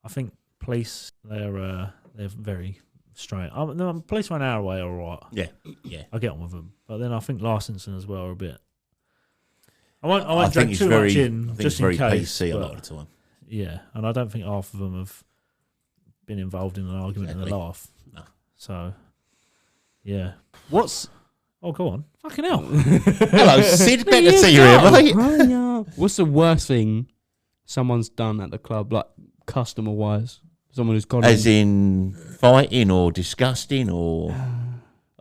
I think police, they're very straight. The police for an hour away, all right. Yeah. I get on with them. But then I think licensing as well are a bit. I won't think drink too much in, I think just it's very in case. PC a lot of the time. Yeah, and I don't think half of them have been involved in an argument and a laugh. No. So, yeah. Oh, go on. Fucking hell. Hello, Sid. Glad to see you here, mate. What's the worst thing someone's done at the club, like customer-wise? Someone who's gone As in fighting or disgusting, or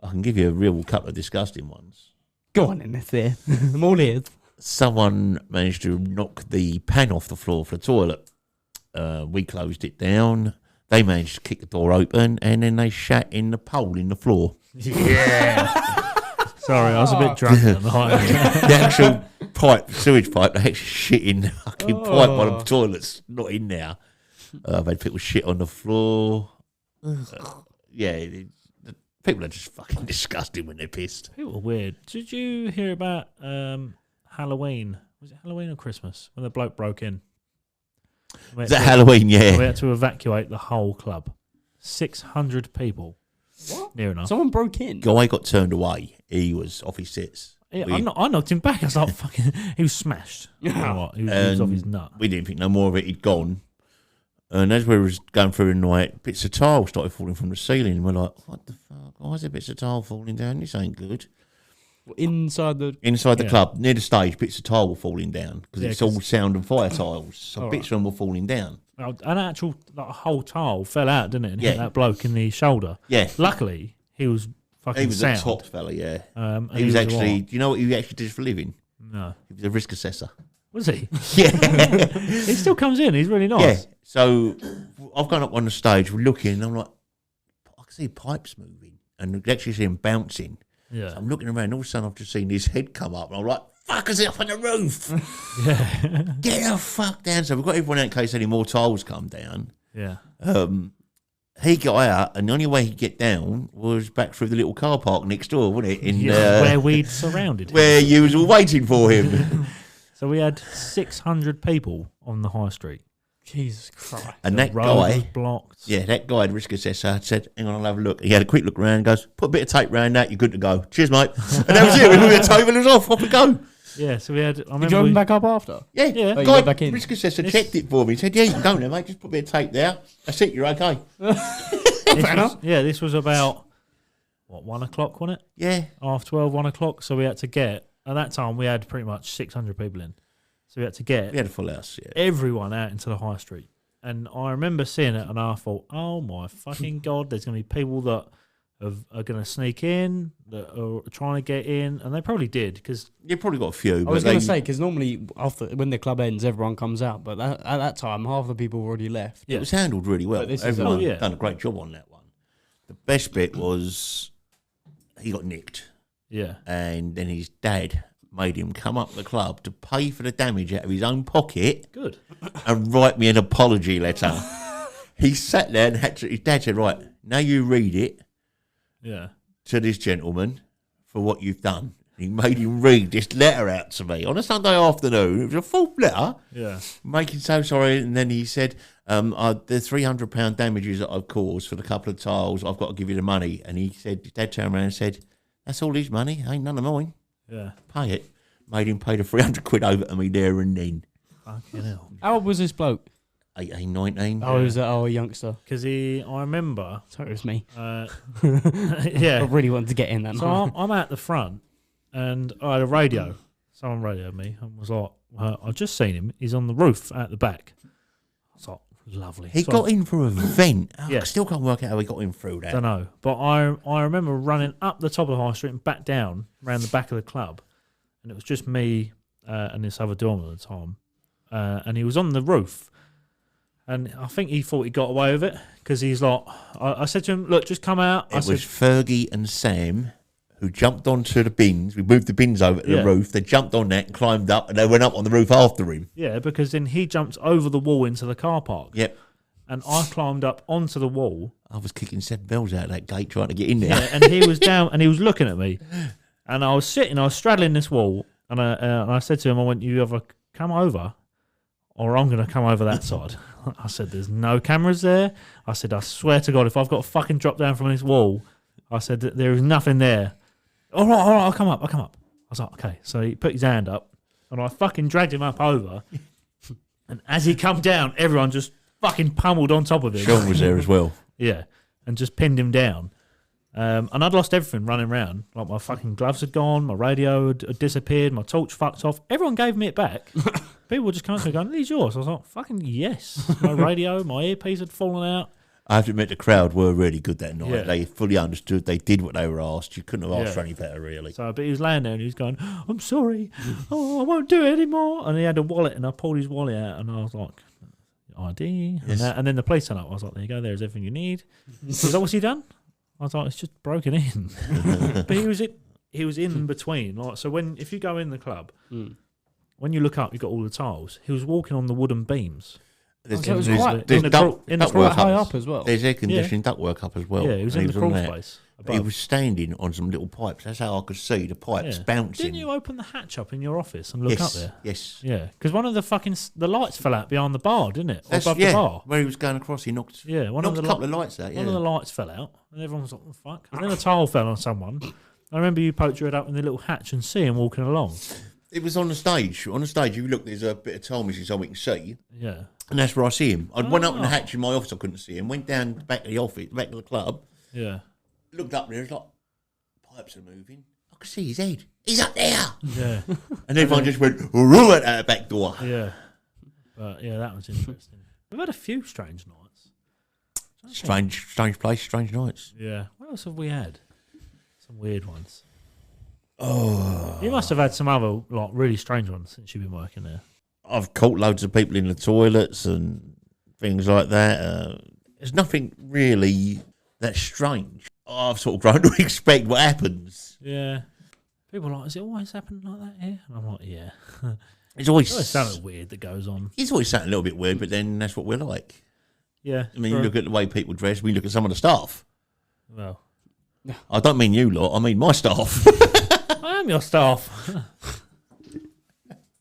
I can give you a real couple of disgusting ones. Go on in there. I'm all ears. Someone managed to knock the pan off the floor for the toilet. We closed it down. They managed to kick the door open, and then they shat in the pole in the floor. Yeah. Sorry, I was a bit drunk at the night. The actual sewage pipe, they actually shit in the fucking pipe while the toilet's not in there. I've had people shit on the floor. People are just fucking disgusting when they're pissed. People are weird. Did you hear about Halloween? Was it Halloween or Christmas? When the bloke broke in? Is that Halloween? Yeah. We had to evacuate the whole club. 600 people. What? Near enough. Someone broke in. Guy got turned away. He was off his tits. Yeah, I knocked him back. I was like, fucking, he was smashed. You know what? He was off his nut. We didn't think no more of it. He'd gone. And as we was going through the night, bits of tile started falling from the ceiling. And we're like, what the fuck? Why is there bits of tile falling down? This ain't good. Inside the club, near the stage, bits of tile were falling down because it's all sound and fire tiles. So bits of them were falling down. An actual whole tile fell out, didn't it? And hit that bloke in the shoulder. Yeah. Luckily, he was fucking He was sound. a top fella, yeah. He was was actually, do you know what he actually did for a living? No. He was a risk assessor. Was he? Yeah. He still comes in. He's really nice. Yeah. So I've gone up on the stage, we're looking, and I'm like, I can see pipes moving, and I can actually see him bouncing. Yeah. So I'm looking around, all of a sudden I've just seen his head come up, and I'm like, fuck, is it up on the roof? Yeah. Get the fuck down. So we've got everyone out in case any more tiles come down. Yeah. He got out, and the only way he'd get down was back through the little car park next door, wasn't it? Where we'd surrounded him. Where you was all waiting for him. So we had 600 people on the high street. Jesus Christ. And The that road guy, was blocked. yeah, that guy, the risk assessor, said, hang on, I'll have a look. He had a quick look around and goes, put a bit of tape around that, you're good to go. Cheers, mate. And that was it. We moved the tape and it was off we go. Yeah, so we had... I Did you remember open back up after? Yeah, Yeah. the Oh, you guy, went back in. risk assessor checked it for me. He said, yeah, you can go there, mate. Just put a bit of tape there. That's it, you're okay. this was about, 1 o'clock, wasn't it? Yeah. Half 12, 1 o'clock. So we had to get... At that time, we had pretty much 600 people in. So we had to get We had a full house, yeah. everyone out into the high street. And I remember seeing it, and I thought, "Oh my fucking god!" There's going to be people that are going to sneak in, that are trying to get in, and they probably did because You probably got a few. I but was going to they- say, because normally after when the club ends, everyone comes out. But at that time, half the people have already left. it was handled really well. But this is Everyone Oh, yeah. done a great job on that one. The best bit was he got nicked, yeah, and then his dad made him come up to the club to pay for the damage out of his own pocket good. and write me an apology letter. He sat there and his dad said, "Right, now you read it Yeah, to this gentleman for what you've done." He made him read this letter out to me on a Sunday afternoon. It was a full letter, yeah, making so sorry. And then he said, the £300 damages that I've caused for the couple of tiles, I've got to give you the money. And he said, his dad turned around and said, "That's all his money, ain't none of mine. yeah. Pay it." Made him pay the 300 quid over to me there and then. Fucking hell. How old was this bloke? 18, 19. Oh, he was a youngster. Because I remember, So it was me. yeah. I really wanted to get in that So night. I'm at the front, and I had a radio. Someone radioed me and was like, "I've just seen him. He's on the roof at the back." I was like, "Lovely." He So got in for a vent. I Yeah. still can't work out how he got in through I that. don't know, but I remember running up the top of the high street and back down around the back of the club, and it was just me and this other doorman at the time, and he was on the roof, and I think he thought he got away with it because he's like, I said to him, "Look, just come out." It was Fergie and Sam who jumped onto the bins. We moved the bins over to the Yeah. roof. They jumped on that and climbed up, and they went up on the roof after him. Yeah, because then he jumped over the wall into the car park, Yep. and I climbed up onto the wall. I was kicking 7 bells out of that gate trying to get in there. Yeah, and he was down, and he was looking at me, and I was straddling this wall, and I said to him, "I went, you either come over, or I'm going to come over that side." I said, "There's no cameras there." I said, "I swear to God, if I've got to fucking drop down from this wall," I said, "there is nothing there." All right, I'll come up. I was like, "Okay." So he put his hand up, and I fucking dragged him up over, and as he come down, everyone just fucking pummeled on top of him. Sean was there as well. Yeah, and just pinned him down. And I'd lost everything running around. Like my fucking gloves had gone, my radio had disappeared, my torch fucked off. Everyone gave me it back. People were just coming to me going, "These yours?" I was like, "Fucking yes." My radio, my earpiece had fallen out. I have to admit, the crowd were really good that night. Yeah. They fully understood. They did what they were asked. You couldn't have asked Yeah. for any better, really. So, but he was laying there and he was going, "I'm sorry. Oh, I won't do it anymore." And he had a wallet, and I pulled his wallet out, and I was like, "ID." Yes. And then the police turned up. I was like, "There you go. There's everything you need." He said, "What's he done?" I was like, "It's just broken in." But he was in between. Like, so if you go in the club, when you look up, you've got all the tiles. He was walking on the wooden beams. There's, so it was there's- quite- there's in the duct- in the ductwork Quite high up. up as well. There's air conditioning ductwork up as well. Yeah, he was and in the on crawl that. space. He was standing on some little pipes. That's how I could see the pipes Yeah. bouncing. Didn't you open the hatch up in your office and look yes, up there? yes. Yeah, because one of the the lights fell out behind the bar, didn't it? Or That's, above yeah, the bar. where he was going across, he knocked, Yeah, one knocked of a the couple of lights out. Yeah. one of the lights fell out, and everyone was like, "What the fuck?" And then a tile fell on someone. I remember you poked your head up in the little hatch and see him walking along. It was on the stage. On the stage, if you look, there's a bit of tile missing so we can see. Yeah, And that's where I see him. I went up in the Oh. hatch in my office, I couldn't see him. Went down the back of the office, back of the club, yeah, looked up there, it's like, pipes are moving. I could see his head. He's up there. yeah, And everyone just went, right out the back door. yeah. But yeah, that was interesting. We've had a few strange nights. Strange place, strange nights. Yeah. What else have we had? Some weird ones. Oh, you must have had some other like really strange ones since you've been working there. I've caught loads of people in the toilets and things like that. There's nothing really that strange. I've sort of grown to expect what happens. Yeah. People are like, "Is it always happening like that here?" And I'm like, "Yeah." It's always, It's something weird that goes on. it's always something a little bit weird, but then that's what we're like. Yeah. I mean, you look at the way people dress, we look at some of the staff. Well, I don't mean you lot, I mean my staff. I am your staff.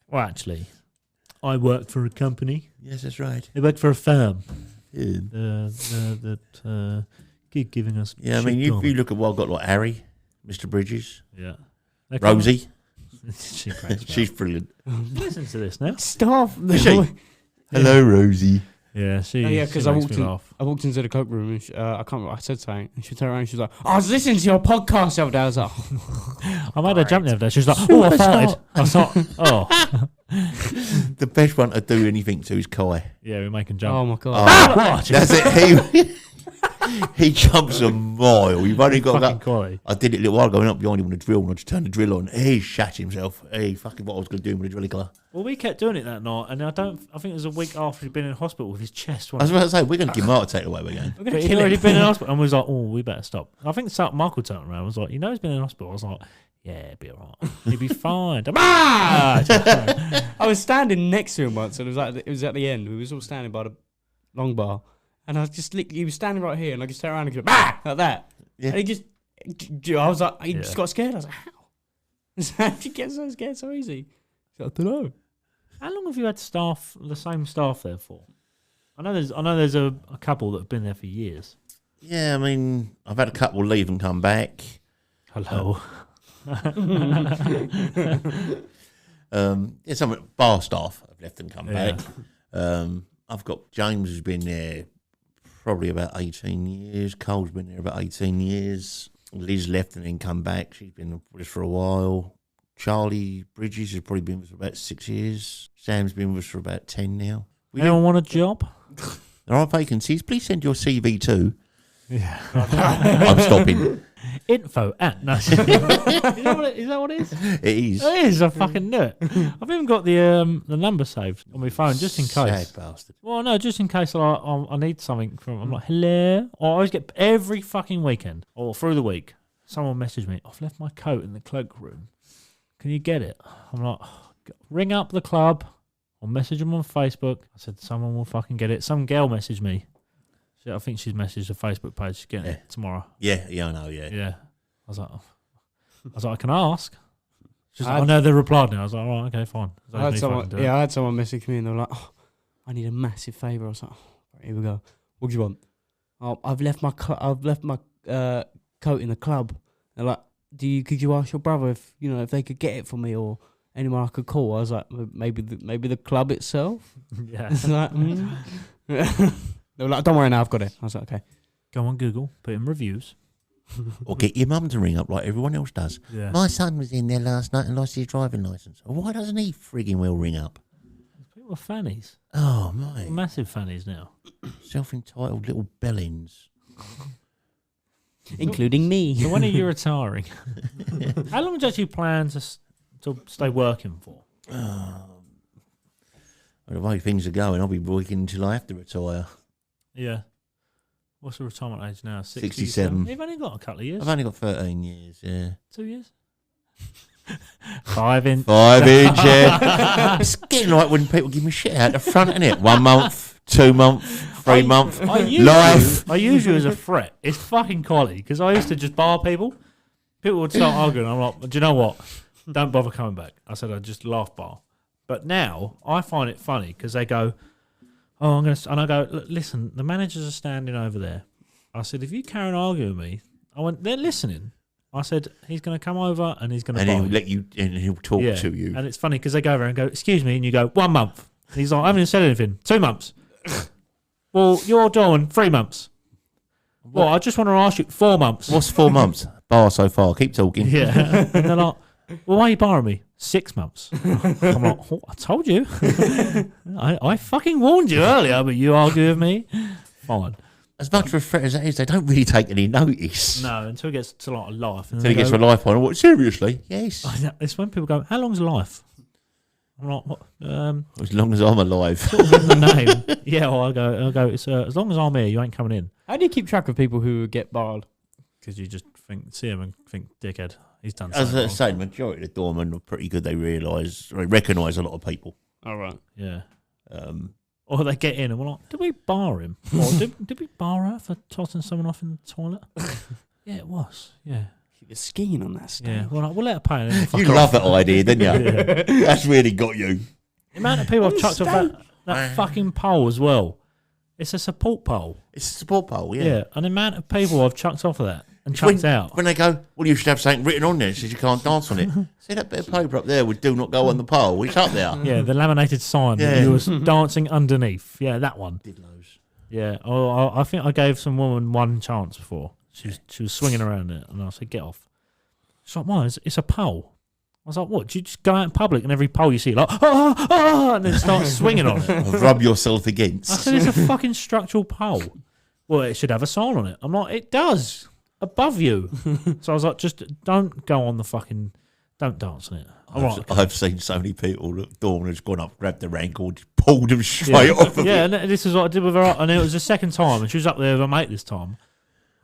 Well, actually, I work for a company. Yes, that's right. I work for a firm Yeah, that keep giving us. I mean, shit if you look at what I've got, like Harry, Mr. Bridges, yeah, Rosie, she cracks me she's up. brilliant. Listen to this now. Staff. Is she? Hello, Rosie. Yeah, she. Oh, yeah, because I walked into the cloakroom and I can't remember. I said something, and she turned around and she was like, "I was listening to your podcast the other day." I was like, I made her jump the other day. She was like, "Oh, I farted." I thought, "Oh." The best one to do anything to is Kai. Yeah, we make him jump. "Oh my god!" What? That's it. He jumps a mile. You've only got Fucking that. quality. I did it a little while going up behind him on the drill, and I just turned the drill on. He shat himself. He fucking what I was going to do with the drilling car. Well, we kept doing it that night, and I think it was a week after he'd been in hospital with his chest. I was about to say, we're going to give Mark a take away again. We're But gonna he'd kill already him. been in hospital, and we was like, "Oh, we better stop." I think Michael turned around and was like, he's been in hospital." I was like, "Yeah, it'll be all right. He'll be fine." I was standing next to him once, and it was at the end. We was all standing by the long bar, and I was just he was standing right here, and I just turned around and go like that. Yeah. And he just, I was like, he Yeah. just got scared. I was like, how? How did you get so scared so easy? I don't know. How long have you had the same staff there for? I know there's a couple that have been there for years. Yeah, I mean, I've had a couple leave and come back. Hello. Yeah, some bar staff have left and come Yeah. back. I've got James who's been there probably about 18 years. Cole's been there about 18 years. Liz left and then come back. She's been with us for a while. Charley Bridges has probably been with us for about 6 years. Sam's been with us for about 10 now. Anyone want a job? There are vacancies. Please send your CV to. Yeah. I'm stopping. Info at no. Is that what it is? It is. It is. I fucking knew it. I've even got the number saved on my phone just in case. Sad bastard. Well, no, just in case I need something from. I'm like, hello. Or I always get every fucking weekend or through the week. Someone messaged me. I've left my coat in the cloakroom. Can you get it? I'm like, ring up the club or message them on Facebook. I said someone will fucking get it. Some girl messaged me. I think she's messaged the Facebook page. She's getting it tomorrow. Yeah, I know, yeah. Yeah. I was like, I can ask. She's like, know they replied now. I was like, all right, okay, fine. I had someone message me and they were like, "Oh, I need a massive favour." I was like, right, "Here we go. What do you want?" "Oh, I've left my coat in the club." They're like, "Could you ask your brother if they could get it for me or anyone I could call?" I was like, maybe the club itself. Yeah. It's like, they were like, "Don't worry, now I've got it." I was like, "Okay." Go on Google, put in reviews. Or get your mum to ring up like everyone else does. Yeah. My son was in there last night and lost his driving licence. Well, why doesn't he frigging well ring up? People are fannies. Oh, my. Massive fannies now. Self-entitled little bellends. Including me. So when are you retiring? How long do you actually plan to stay working for? Well, the way things are going, I'll be working until I have to retire. Yeah. What's the retirement age now? 67. You've only got a couple of years. I've only got 13 years, yeah. 2 years? 5 inch. 5 inch, yeah. It's getting like when people give me shit out the front, isn't it? 1 month, 2 month, 3 month. I use you as a threat. It's fucking quality because I used to just bar people. People would start arguing. I'm like, do you know what? Don't bother coming back. I said I just laugh bar. But now I find it funny because they go, "Oh, I'm going to," and I go, "Listen, the managers are standing over there." I said, "If you carry on arguing with me," I went, "They're listening." I said, "He's going to come over and he's going to," and he'll let you, and he'll talk to you. And it's funny because they go over and go, "Excuse me," and you go, 1 month. And he's like, "I haven't said anything. 2 months." "Well, you're doing 3 months." "Well, I just want to ask you 4 months." What's 4 months? Bar so far. Keep talking. Yeah. And they're like, "Well, why are you barring me?" 6 months. I'm like, "Oh, I told you. I fucking warned you earlier, but you argue with me." Fine. As much of a threat as that is, they don't really take any notice. No, until it gets to like a life. Until he gets to a life one. What, seriously? Yes. It's when people go, "How long's life?" I'm like, "What?" As long as I'm alive. Sort of in the name. Yeah, well, I go. It's as long as I'm here, you ain't coming in. How do you keep track of people who get barred? Because you just see him and think, "Dickhead, he's done As something I wrong." say, the majority of the doormen are pretty good. They recognise a lot of people. All right. Yeah. Or they get in and we're like, "Did we bar him? Or did we bar her for tossing someone off in the toilet?" Yeah, it was. Yeah. You're skiing on that stuff. Yeah. Well, we'll let her pay. And then fuck You her love off. that idea, don't you? That's really got you. The amount of people I've chucked off that fucking pole as well. It's a support pole. It's a support pole, Yeah. And the amount of people I've chucked off of that and chucked out. When they go, well, you should have something written on there. It says you can't dance on it. See that bit of paper up there with "Do not go on the pole." It's up there. Yeah, the laminated sign that Yeah. you was dancing underneath. Yeah, that one. Did those. Yeah. Oh, I think I gave some woman one chance before. She was swinging around it, and I said, "Get off." She's like, "Why? It's a pole." I was like, "What? Do you just go out in public and every pole you see, like, and then start swinging on it?" Rub yourself against. I said, "It's a fucking structural pole." Well, it should have a sign on it. I'm like, "It does above you." So I was like, "Just don't go on the fucking, don't dance on it." All right, okay. I've seen so many people that Dawn has gone up, grabbed their ankle, just pulled them straight off of Yeah, it. and this is what I did with her, and it was the second time, and she was up there with her mate this time.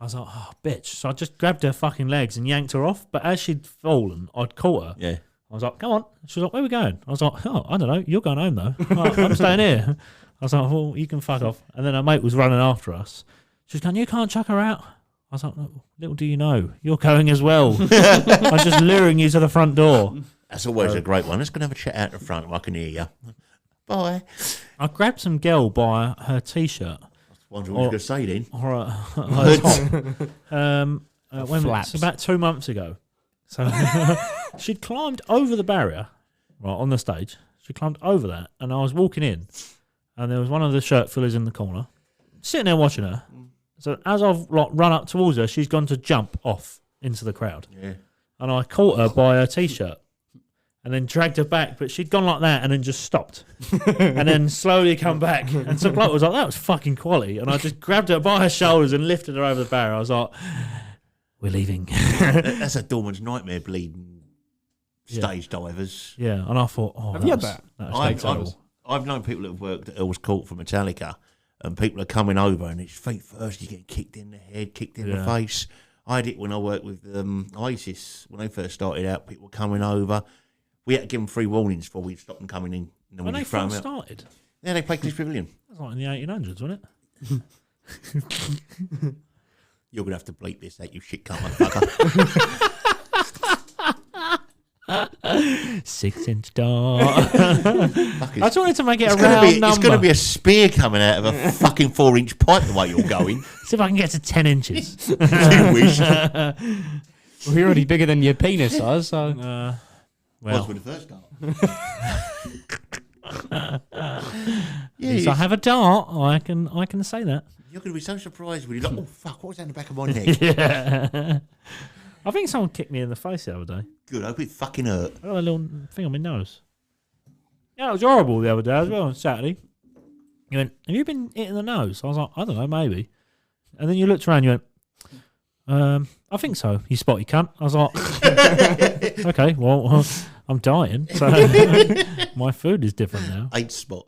I was like, "Oh, bitch!" So I just grabbed her fucking legs and yanked her off. But as she'd fallen, I'd caught her. Yeah. I was like, "Come on." She was like, "Where are we going?" I was like, "Oh, I don't know. You're going home though. I'm staying here." I was like, "Well, you can fuck off." And then her mate was running after us. She was going, "You can't chuck her out." I was like, "No, little do you know, you're going as well." I'm just luring you to the front door. That's always a great one. Let's go and have a chat out the front. I can hear you. Bye. I grabbed some girl by her t-shirt Wonder what you going to say then. or her top. When Flaps. it's about 2 months ago. So she'd climbed over the barrier, right, on the stage. She climbed over that, and I was walking in, and there was one of the shirt fillers in the corner, sitting there watching her. So as I've run up towards her, she's gone to jump off into the crowd. Yeah. And I caught her by her t-shirt and then dragged her back, but she'd gone like that and then just stopped and then slowly come back. And some bloke was like, "That was fucking quality." And I just grabbed her by her shoulders and lifted her over the barrier. I was like, "We're leaving." That's a doorman's nightmare, bleeding stage divers. Yeah, and I thought, "Oh, Have you had that? I've known people that have worked at Earls Court for Metallica, and people are coming over and it's feet first, you get kicked in the head, kicked in the face. I had it when I worked with ISIS. When they first started out, people were coming over. We had to give them 3 warnings before we'd stop them coming in. And then When we they just throw them first out. started, Yeah, they played Cleveland Pavilion. that was like in the 1800s, wasn't it? You're going to have to bleep this out, you shit cunt motherfucker. 6-inch dart. Fuck, I just wanted to make it a it's gonna round be, number. It's going to be a spear coming out of a fucking 4-inch pipe the way you're going. See if I can get to 10 inches. You wish. Well, you're already bigger than your penis size, so. Was Well, when the first start. if I have a dart, I can say that. You're going to be so surprised when you're like, "Oh fuck, what was that in the back of my neck?" Yeah. I think someone kicked me in the face the other day. Good, I hope it fucking hurt. I got a little thing on my nose. Yeah, it was horrible the other day as well on Saturday. You went, "Have you been hit in the nose?" I was like, "I don't know, maybe." And then you looked around, you went, "I think so, you spotty cunt." I was like, "Okay, well, I'm dying, so my food is different now." 8 spot.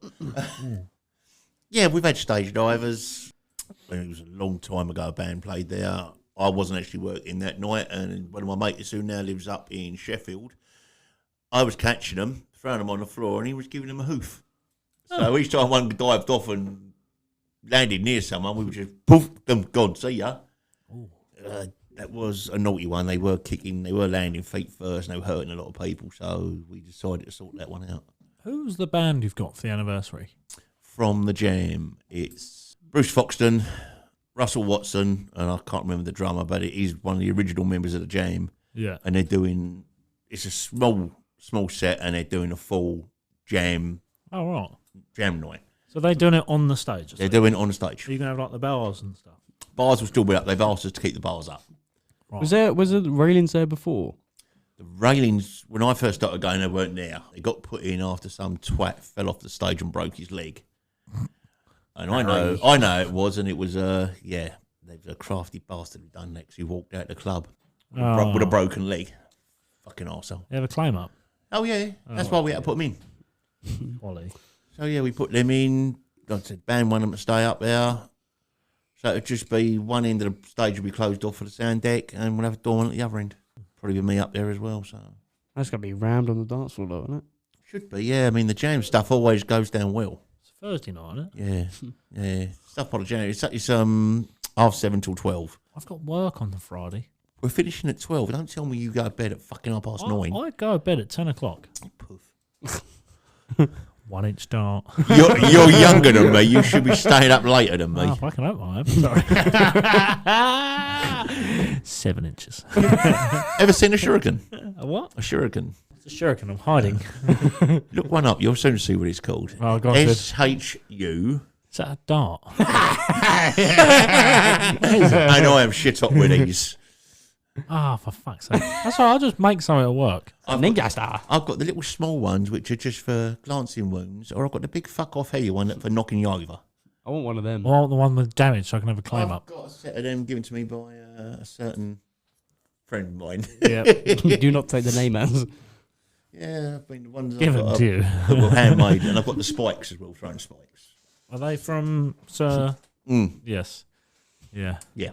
Yeah, we've had stage divers. It was a long time ago a band played there. I wasn't actually working that night, and one of my mates who now lives up in Sheffield, I was catching them, throwing them on the floor, and he was giving them a hoof. So each time one dived off and landed near someone, we would just poof them, gone, see ya. That was a naughty one. They were landing feet first, and they were hurting a lot of people, so we decided to sort that one out. Who's the band you've got for the anniversary? From the Jam, it's Bruce Foxton, Russell Watson, and I can't remember the drummer, but it is one of the original members of the Jam. Yeah. And they're doing, it's a small set, and they're doing a full Jam Oh, right. night. So they're doing it on the stage? They're doing it on the stage. Are you going to have like the bars and stuff? Bars will still be up. They've asked us to keep the bars up. Right. Was there railings there before? The railings, when I first started going, they weren't there. They got put in after some twat fell off the stage and broke his leg. And I know it was, and it was, they've a crafty bastard who done that 'cause he walked out the club with a broken leg. Fucking arsehole. They have a claim up? Oh, yeah. That's why we had to put them in. Quality. So, yeah, we put them in. Like I said, band wanted them to stay up there. So it'd just be one end of the stage would be closed off for the sound deck, and we'll have a doorman at the other end. Probably be me up there as well, so. That's going to be rammed on the dance floor, though, isn't it? Should be, yeah. I mean, the Jam stuff always goes down well. It's Thursday night, isn't it? Yeah, yeah. Stuff on the Jam. It's 7:30 till 12. I've got work on the Friday. We're finishing at 12. Don't tell me you go to bed at fucking 9:30. I go to bed at 10 o'clock. Poof. 1 inch dart. You're younger than me. You should be staying up later than me. Oh, fucking hope I am. Sorry. 7 inches. Ever seen a shuriken? A what? A shuriken. It's a shuriken. I'm hiding. Look one up. You'll soon see what it's called. Oh, go on, Sid. SHU. Is that a dart? I know I am shit up with these. Ah, for fuck's sake. That's all right. I'll just make something at work. Ninja star. I've got the little small ones, which are just for glancing wounds, or I've got the big fuck off heavy one for knocking you over. I want one of them. I want the one with damage so I can have a claim I've up. got a set of them given to me by a certain friend of mine. Yeah. Do not take the name as. Yeah, I've been the ones Given I've got to you. that were handmade, and I've got the spikes as well, throwing spikes. Are they from Sir? Yes. Yeah. Yeah.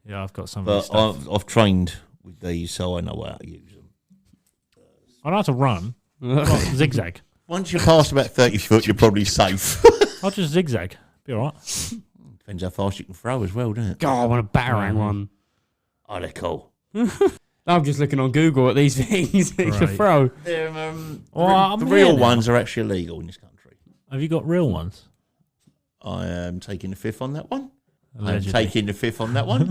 Yeah, I've got some of these But stuff. I've trained with these, so I know how to use them. I know how to run. Not zigzag. Once you're past about 30 foot, you're probably safe. I'll just zigzag. Be all right. Depends how fast you can throw as well, doesn't it? God, I want a batarang one. Oh, they're cool. I'm just looking on Google at these things to Right. throw. They're, I'm the here real now. ones are actually illegal in this country. Have you got real ones? I am taking the fifth on that one. Allegedly. I'm taking the fifth on that one.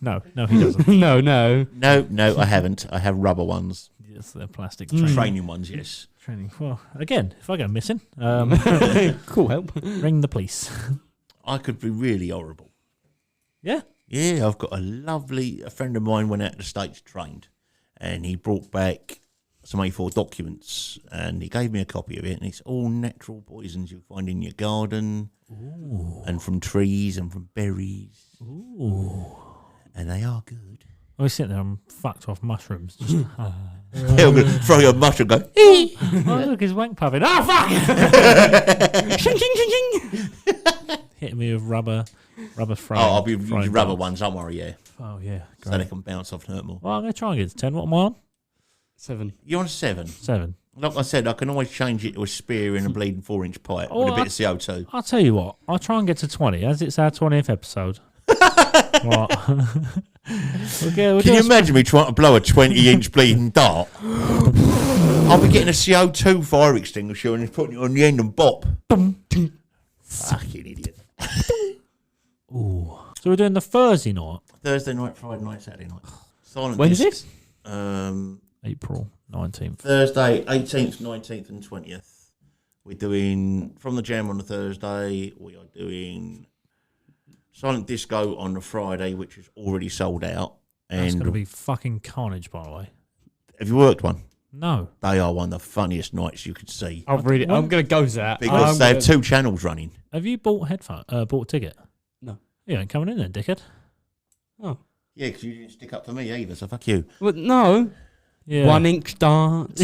No, he doesn't. No. No, I haven't. I have rubber ones. Yes, they're plastic Training ones, yes. training. Well, again, if I go missing, Cool help. ring the police. I could be really horrible. Yeah. Yeah, I've got a friend of mine went out to the States trained, and he brought back some A4 documents, and he gave me a copy of it, and it's all natural poisons you'll find in your garden, and from trees, and from berries. Ooh. And they are good. I was sitting there, I'm fucked off mushrooms. Just, They'll throw you a mushroom and go, oh, look, he's Wankpuffin. Oh, fuck! Shing, shing, shing, shing. Hitting me with rubber frame. oh, I'll be using rubber ones, don't worry, yeah. Oh, yeah. So Great. they can bounce off and hurt more. Well, I'm going to try and get to 10. What am I on? 7. You're on 7. 7. Like I said, I can always change it to a spear and a bleeding 4-inch pipe with a bit of CO2. I'll tell you what. I'll try and get to 20, as it's our 20th episode. What? We'll Can you imagine me trying to blow a 20-inch bleeding dart? I'll be getting a CO2 fire extinguisher and putting it on the end and bop. Fucking idiot. Ooh. So we're doing the Thursday night. Thursday night, Friday night, Saturday night. Silent When is disc. this? April 19th. Thursday, 18th, 19th and 20th. We're doing From the Jam on the Thursday. We are doing Silent Disco on the Friday, which is already sold out. That's And going to be fucking carnage, by the way. have you worked one? No. They are one of the funniest nights you could see. I'm going to go to that. Because they have 2 channels running. Have you bought bought a ticket? No. You ain't coming in then, dickhead. Oh. Yeah, because you didn't stick up for me either, so fuck you. Well, no. Yeah. 1-inch darts.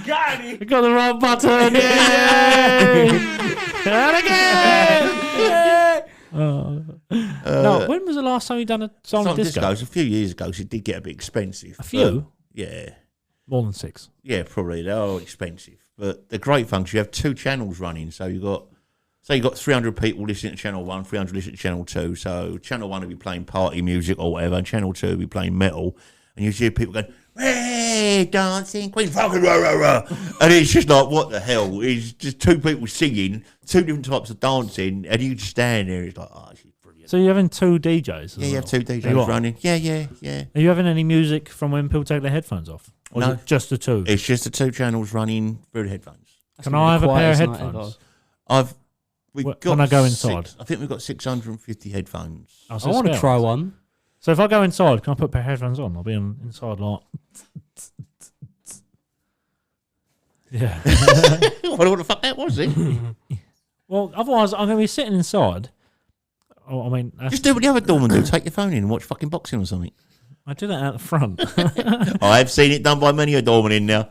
Got it! Got the right button! Yay! And again! No, when was the last time you done a silent disco? Discos a few years ago, so it did get a bit expensive. A few? Yeah. More than 6. Yeah, probably. They are expensive. But the great thing is you have 2 channels running. So you've got 300 people listening to Channel 1, 300 listening to Channel 2. So Channel 1 will be playing party music or whatever, and Channel 2 will be playing metal. And you hear people going, hey, dancing queen, fucking rah, rah, rah. And it's just like, what the hell? It's just 2 people singing, 2 different types of dancing, and you just stand there. It's like, oh, she's brilliant. So you're having 2 DJs? as Yeah, you well? have 2 You DJs are? running. Yeah. Are you having any music from when people take their headphones off? Or No. is it just the 2? It's just the 2 channels running through the headphones. Can I have a pair of quietest night headphones? We've When got I go inside? I think we've got 650 headphones. Oh, I so want to spare try ones. one. So if I go inside, can I put a pair of headphones on? I'll be inside like... Yeah. I don't know what the fuck that was then. Well, otherwise I'm going to be sitting inside. Oh, I mean, Just do what the other doormen do. Take your phone in and watch fucking boxing or something. I do that out the front. I have seen it done by many a doorman in now.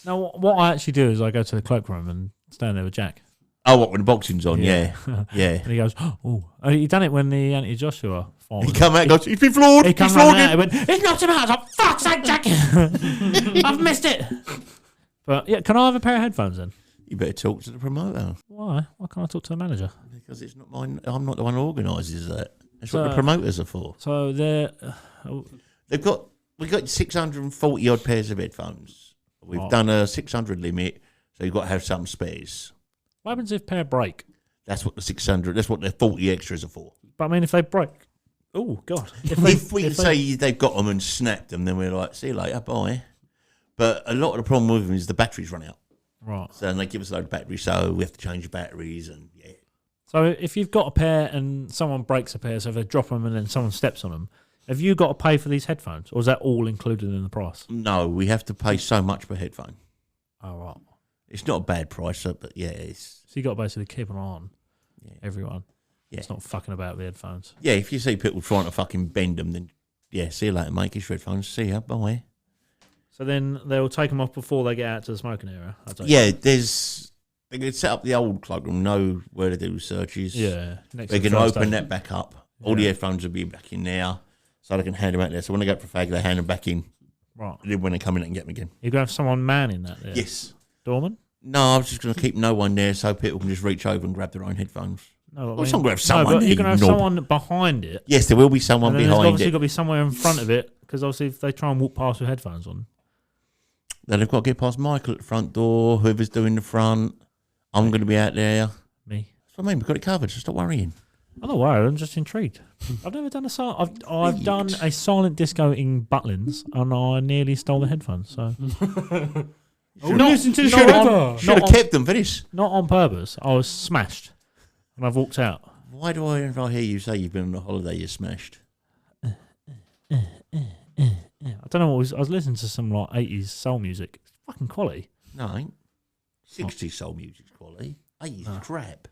No, what I actually do is I go to the cloakroom and stand there with Jack. Oh, what, when the boxing's on? Yeah. Yeah. And he goes, oh, he done it when the Anthony Joshua fight. He come out and goes, he's been floored. He He's come floored running out, him. he went, he's knocked him out. I was like, fuck's sake, Jack. I've missed it. But yeah, can I have a pair of headphones then? You better talk to the promoter Why? Why can't I talk to the manager? because it's not mine. I'm not the one who organises that. That's what the promoters are for. So they're... We got 640 odd pairs of headphones. We've done a 600 limit, so you've got to have some spares. What happens if a pair break? That's what the 600. That's what the 40 extras are for. But I mean, if they break... Oh, God. If we say they've got them and snapped them, then we're like, see you later, bye. But a lot of the problem with them is the batteries run out. Right. So they give us a load of batteries, so we have to change the batteries and yeah. So if you've got a pair and someone breaks a pair, so they drop them and then someone steps on them, have you got to pay for these headphones, or is that all included in the price? No, we have to pay so much per headphone. Oh, right. It's not a bad price, but yeah, it's... So you got to basically keep an eye on everyone. Yeah. It's not fucking about the headphones. Yeah, if you see people trying to fucking bend them, then yeah, see you later, mate. Get your headphones. See ya, bye. So then they'll take them off before they get out to the smoking area. Yeah, they can set up the old cloakroom, know where to do searches. Yeah. They're going to open that back up. All the headphones will be back in there, so they can hand them out there. So when they go for a fag, they hand them back in. Right. And then when they come in and get them again. You're going to have someone manning that there? Yes. Doorman? No, I was just going to keep no one there so people can just reach over and grab their own headphones. No, Well, someone will have someone. but you're going to have knob. someone behind it. Yes, there will be someone And then there's behind obviously it. got to be somewhere in front of it, because obviously if they try and walk past with headphones on. Then they've got to get past Michael at the front door, whoever's doing the front. I'm going to be out there. Me. That's what I mean. We've got it covered, so stop worrying. I'm not worried. I'm just intrigued. I've never done a silent. I've done a silent disco in Butlins, and I nearly stole the headphones. So Listen to the not show on- ever. Should have kept them for this. not on purpose. I was smashed, and I've walked out. Why do I, if I hear you say you've been on a holiday, you're smashed? I don't know what I was listening to some like 80s soul music. It's fucking quality. No, I ain't. 60s soul music's quality. 80s crap.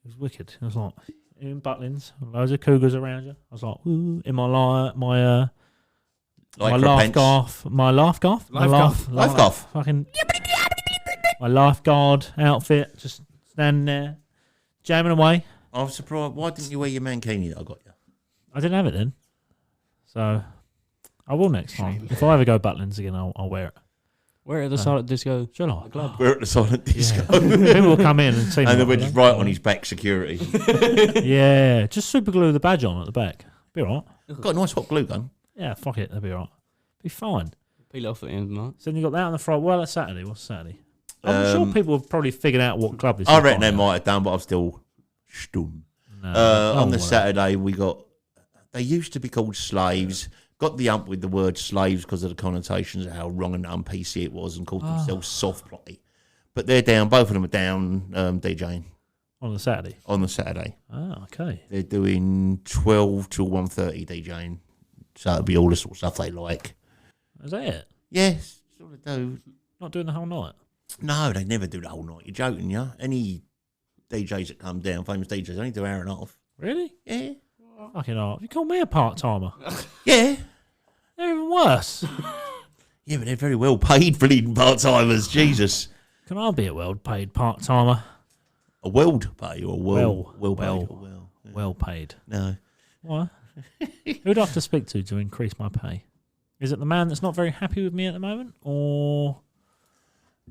It was wicked. It was like in Butlins, loads of cougars around you. I was like, ooh, in my laugh Lifeguard. fucking my lifeguard outfit, just standing there, jamming away. I was surprised. Why didn't you wear your mankini that I got you? I didn't have it then, so I will next time. If I ever go Butlins again, I'll wear it. Where at the silent disco? Shall I? Club. We're at the silent disco. People will come in and see me. And then we're like, just right on his back security. Yeah, just super glue the badge on at the back. Be alright. Got a nice hot glue gun. Yeah, fuck it, that'll be alright. Be fine. Peel it off at the end of the night. So then you got that on the front. Well, that's Saturday. What's Saturday? I'm sure people have probably figured out what club this is. I reckon they by now. might have done, but I'm still stum. No. On the well. Saturday, we got. They used to be called slaves. Got the ump with the word slaves because of the connotations of how wrong and un-PC it was, and called themselves soft plotty. But they're down. Both of them are down DJing On the Saturday. on the Saturday. Oh, okay. They're doing 12 till 1:30 DJing. So it'll be all the sort of stuff they like. Is that it? Yes, sort of do. Not doing the whole night? No, they never do the whole night. You're joking, yeah? Any DJs that come down, famous DJs, only do an hour and a half. Really? Yeah. Fucking hell. You call me a part-timer? Yeah. They're even worse. Yeah, but they're very well paid bleeding part-timers. Jesus. Can I be a well-paid part-timer? A world pay or well paid? well. Or well. Yeah. Well paid. No. Why? Who do I have to speak to increase my pay? Is it the man that's not very happy with me at the moment, or...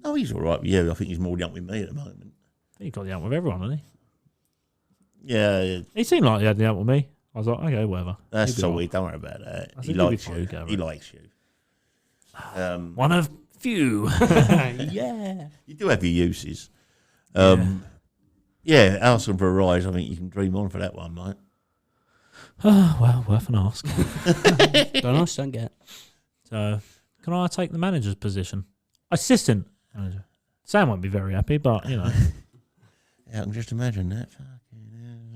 No, he's all right with you. I think he's more young with me at the moment. He got the out with everyone, hasn't he? Yeah, He seemed like he had the out with me. I was like, okay, whatever. that's He'd be so all right. weird. Don't worry about that. I He think he'll be likes fine, you. go, He right. likes you. One of few. Yeah. You do have your uses. Yeah, asking for a rise, I think you can dream on for that one, mate. Well, worth an ask. Don't ask, don't get. So, can I take the manager's position? Assistant manager. Sam won't be very happy, but, you know. Yeah, I can just imagine that.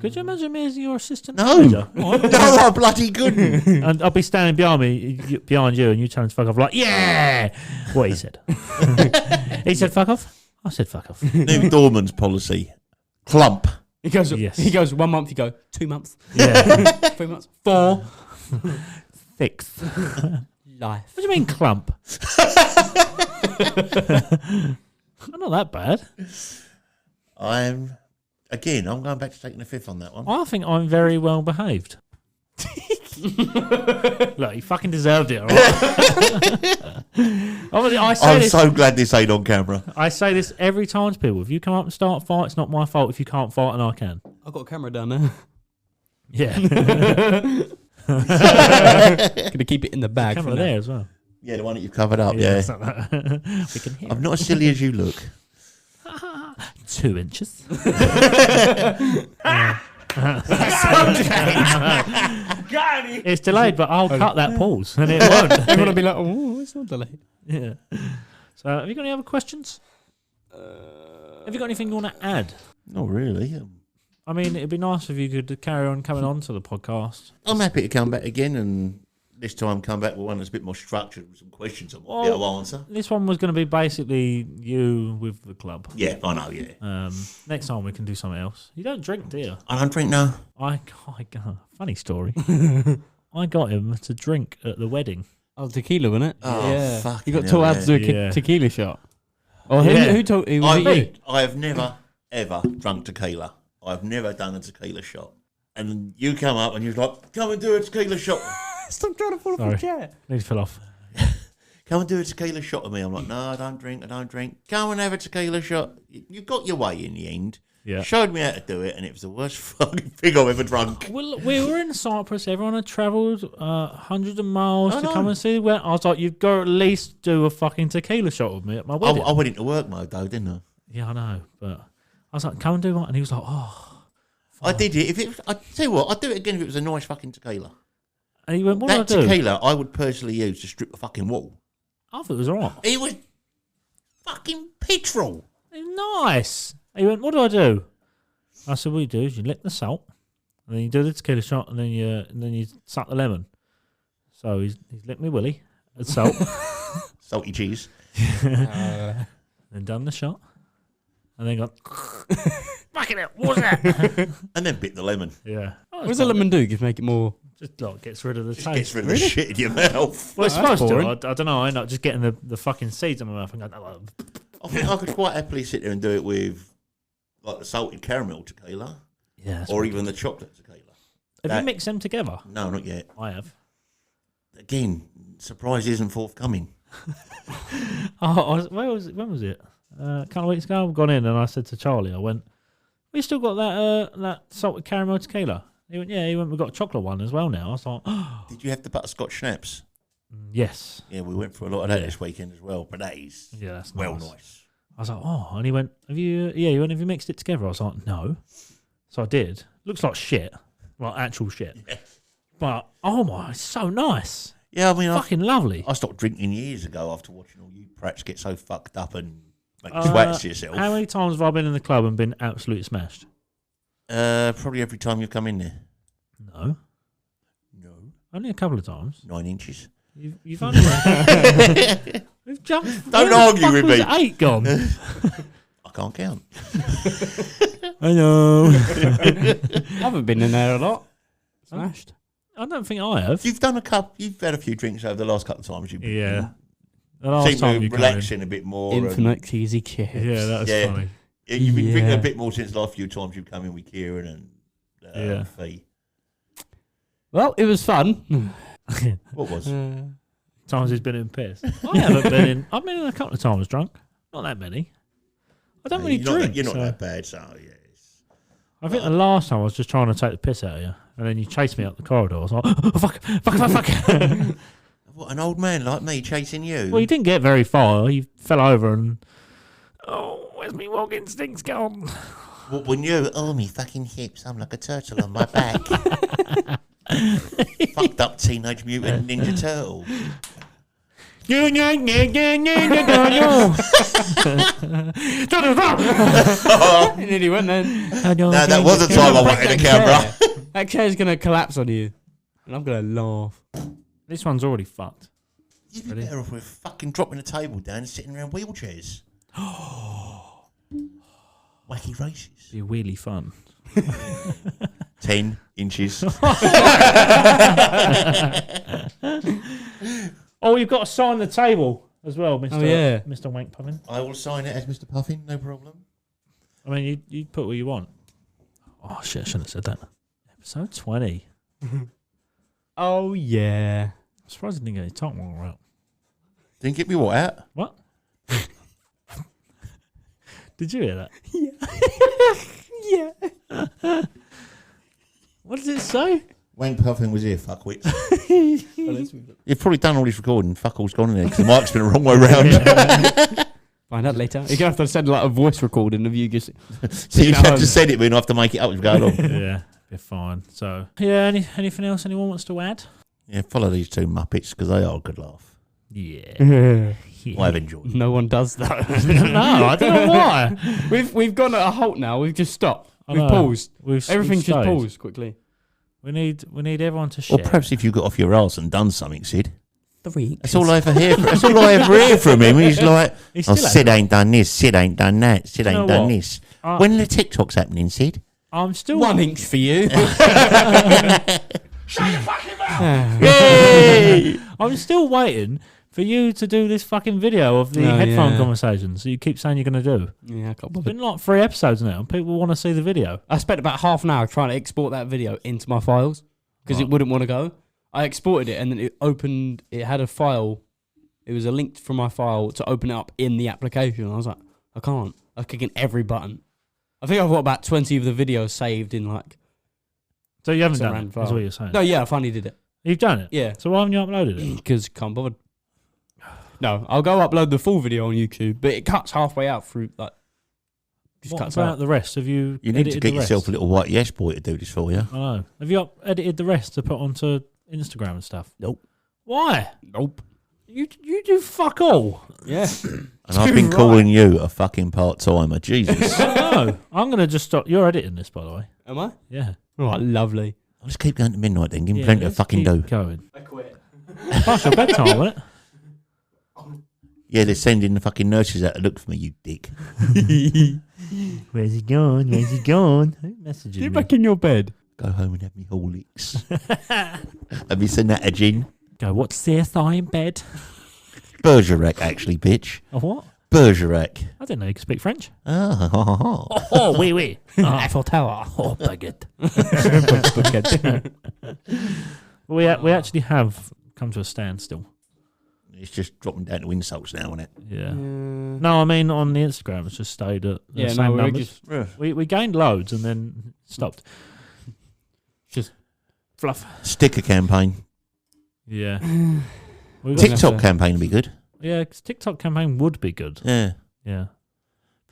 Could you imagine me as your assistant No. manager? No, I bloody couldn't. And I'll be standing behind you, and you tell him to fuck off like, yeah! What he said. He said, fuck off? I said, fuck off. New Dorman's policy. Clump. He goes. Yes. He goes. 1 month. You go. 2 months. Yeah. 3 months. 4. 6th. Life. What do you mean clump? I'm not that bad. I'm going back to taking the fifth on that one. I think I'm very well behaved. Look, you fucking deserved it, all right? I say I'm this. so glad this ain't on camera. I say this every time to people. If you come up and start a fight, it's not my fault if you can't fight and I can. I've got a camera down there. Yeah. Gonna keep it in the bag. Camera for now. there as well. Yeah, the one that you've covered up. Yeah. it's like that. We can hear. I'm not as silly as you look. 2 inches. It's delayed, but I'll cut that pause, and it won't. Everyone will be like, "Oh, it's not delayed." Yeah. So, have you got any other questions? Have you got anything you want to add? Not really. I mean, it'd be nice if you could carry on coming on to the podcast. I'm happy to come back again, and this time come back with one that's a bit more structured with some questions I might be able to answer. This one was going to be basically you with the club. Yeah, I know, yeah. Next time we can do something else. You don't drink, do you? I don't drink now. Funny story. I got him to drink at the wedding. Oh, tequila, wasn't it? Oh, yeah. fucking You got hell, taught how to do a yeah. tequila shot. Oh, who, Yeah. who told you? Was it you? I have never, ever drunk tequila. I've never done a tequila shot. And you come up and you're like, come and do a tequila shot. Stop trying to fall off Sorry. the chair. Need to fill off. Come and do a tequila shot with me. I'm like, no, I don't drink. Come and have a tequila shot. You got your way in the end. Yeah. Showed me how to do it, and it was the worst fucking thing I've ever drunk. Well, we were in Cyprus. Everyone had travelled hundreds of miles I to know. come and see the wedding. I was like, you've got to at least do a fucking tequila shot with me at my wedding. I went into work mode though, didn't I? Yeah, I know. But I was like, come and do one. And he was like, oh. I did it. If it was, I tell you what, I'd do it again if it was a nice fucking tequila. And he went, what That do I do? tequila I would personally use to strip the fucking wall. I thought it was all right. It was fucking petrol. It was nice. He went, what do I do? I said, what you do is you lick the salt, and then you do the tequila shot, and then you suck the lemon. So he's licked me willy and salt, Salty cheese. then done the shot, and then got fucking hell, what was that? And then bit the lemon. Yeah. What does the lemon do? Just make it more. Just like gets rid of the Just taste. gets rid of the shit in your mouth. Well, it's Oh, that's supposed to. boring. I don't know. I end up just getting the fucking seeds in my mouth and going, oh, I think I could quite happily sit there and do it with like the salted caramel tequila yeah. or even the chocolate tequila. Have you mixed them together? No, not yet. I have. Again, surprise isn't forthcoming. When was it? A couple of weeks ago, I've gone in and I said to Charley, I went, we still got that salted caramel tequila. He went, yeah. He went, we've got a chocolate one as well now. I was like, oh, Did you have the butterscotch schnapps? yes. Yeah, we went for a lot of that this weekend as well, but that is Yeah, that's well nice. nice. I was like, oh, and he went, have you? Yeah, he went, have you mixed it together? I was like, no. So I did. Looks like shit, like actual shit. Yeah. But oh my, it's so nice, Yeah, I mean, fucking lovely. I stopped drinking years ago after watching all you prats get so fucked up and make twats to yourself. How many times have I been in the club and been absolutely smashed? Probably every time you've come in there. No, No. only a couple of times. 9 inches. You've only we've jumped. Don't where the argue fuck with was me. 8 gone. I can't count. I know. I haven't been in there a lot. Smashed. I don't think I have. You've had a few drinks over the last couple of times. You've Yeah. The last seem time to you relax came in a bit more. and- Infinite cheesy kids. Yeah, that was Yeah. funny. You've been drinking Yeah. a bit more since the last few times you've come in with Kieran and Yeah. Fee. Well, it was fun. What was? Times he's been in piss. I haven't been in. I've been in a couple of times drunk. Not that many. I don't really drink. You're not so- that bad, so yes. I think the last time I was just trying to take the piss out of you, and then you chased me up the corridor. I was like, oh, fuck. What, an old man like me chasing you? Well, you didn't get very far. You fell over and, oh, where's me walking stinks gone? What, when you, oh, me fucking hips, I'm like a turtle on my back. Fucked up Teenage Mutant Ninja Turtle. It nearly went then. No, that was the time I wanted a camera. That chair's going to collapse on you. And I'm going to laugh. This one's already fucked. You'd be better off with fucking dropping the table down and sitting around wheelchairs. Wacky races. Be really fun. 10 inches. Oh, you've got to sign the table as well, Mr. Oh, yeah. Mr. Wankpuffin. I will sign it as Mr. Puffin, no problem. I mean, you put what you want. Oh, shit, I shouldn't have said that. Episode 20. Oh, yeah. I'm surprised I didn't get any talk more out. Didn't get me what out? What? Did you hear that? Yeah. What does it say? Wankpuffin was here, fuckwits. You've probably done all this recording. Fuck all's gone in there because the mic's been the wrong way round. Find out later. You're going to have to send like a voice recording of you just... So you have to send it, but you have to make it up as going on. Yeah, you're fine. So, yeah, anything else anyone wants to add? Yeah, follow these two Muppets because they are a good laugh. Yeah. I've enjoyed it. No one does that. No, I don't know why. We've gone at a halt now. We've just stopped. I We've know. paused. We've Everything's just stayed. paused quickly. We need everyone to share. Or perhaps if you got off your arse and done something, Sid. 3 That's all I ever hear. That's all I ever hear from him. He's like, He's "Oh, still Sid ain't done this. Sid ain't done that. Sid You know ain't done what? this." When the TikTok's happening, Sid? I'm still 1 inch for you. I'm still waiting for you to do this fucking video of the Oh, headphone yeah. conversations that you keep saying you're going to do. Yeah, I can't It's bother. been like 3 episodes now, and people want to see the video. I spent about half an hour trying to export that video into my files because it wouldn't want to go. I exported it and then it opened. It had a file. It was a link from my file to open it up in the application. I was like, I can't. I'm clicking every button. I think I've got about 20 of the videos saved in like. So you haven't Some done it, random that's file. what you're saying. No, yeah, I finally did it. You've done it? Yeah, So why haven't you uploaded it? because can't bother. No, I'll go upload the full video on YouTube, but it cuts halfway out through like. Just What cuts about out. the rest? Have you You need to edited get the rest? yourself a little white yes boy to do this for you. I know. Have you edited the rest to put onto Instagram and stuff? Nope. Why? Nope. You do fuck all. Yeah. And I've been Right. calling you a fucking part-timer. Jesus. No, I'm going to just stop. You're editing this, by the way. Am I? Yeah. Right, lovely. I'll just keep going to midnight then. Give me Yeah, plenty to let's fucking keep do. Going. I quit. Past your bedtime, isn't it? Yeah, they're sending the fucking nurses out to look for me, you dick. Where's he gone? Where's he gone? Who's messaging Get me? back in your bed. Go home and have me Horlicks. Have you seen that, a gin? Go, what's CSI in bed? Bergerac, actually, bitch. A what? Bergerac. I didn't know you could speak French. Ah, ha, ha, ha. Oh, oui, oui. Eiffel Tower. Oh, baguette. we actually have come to a standstill. It's just dropping down to insults now, isn't it? Yeah. No, I mean on the Instagram, it's just stayed at the Yeah, same no, we're numbers. just We gained loads and then stopped. just fluff. Sticker campaign. Yeah. We're gonna TikTok have to- campaign would be good. Yeah, 'cause TikTok campaign would be good. Yeah. Yeah.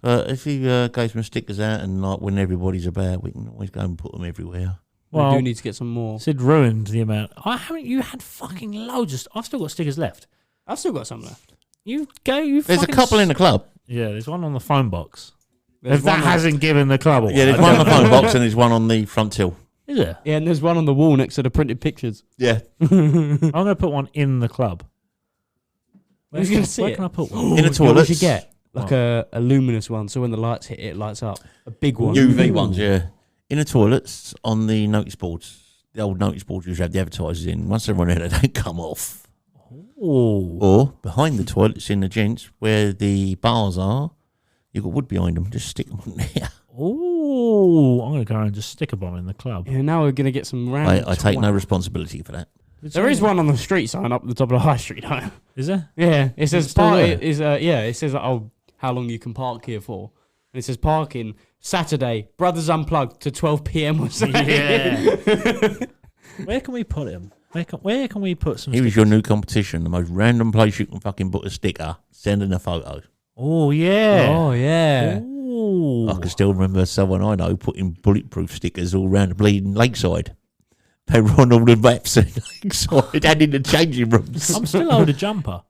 But if you go some stickers out and like when everybody's about, we can always go and put them everywhere. We Well, do need to get some more. Sid ruined the amount. I haven't. You had fucking loads. I've still got stickers left. I've still got some left. You There's a fucking couple in the club. Yeah, there's one on the phone box. There's if that one on- hasn't given the club away. Yeah, there's one on the phone box and there's one on the front till. Is there? Yeah, and there's one on the wall next to the printed pictures. Yeah. I'm going to put one in the club. Who's gonna see Where it? can I put one? In the You know what toilets. you should get? Like What? a luminous one, so when the lights hit it, lights up. A big one. UV ones, yeah. In the toilets, on the notice boards, the old notice boards you have the advertisers in. Once they run out, they don't come off. Oh, Or behind the toilets in the gents where the bars are, you've got wood behind them. Just stick them on there. oh! I'm going to go and just stick a bomb in the club. Yeah, now we're gonna get some random. I take no responsibility for that. There is one on the street sign up the top of the high street. Though. Is there? Yeah, it says still park. there? It is it says how long you can park here for, and it says parking Saturday Brothers Unplugged to 12 p.m. or something. Yeah. Where can we put him? Where can we put some? Here is your new competition. The most random place you can fucking put a sticker. Send in a photo. Oh yeah. Oh yeah. Oh. I can still remember someone I know putting bulletproof stickers all around the bleeding lakeside. They were on all the maps in lakeside and in the changing rooms. I'm still owed a jumper.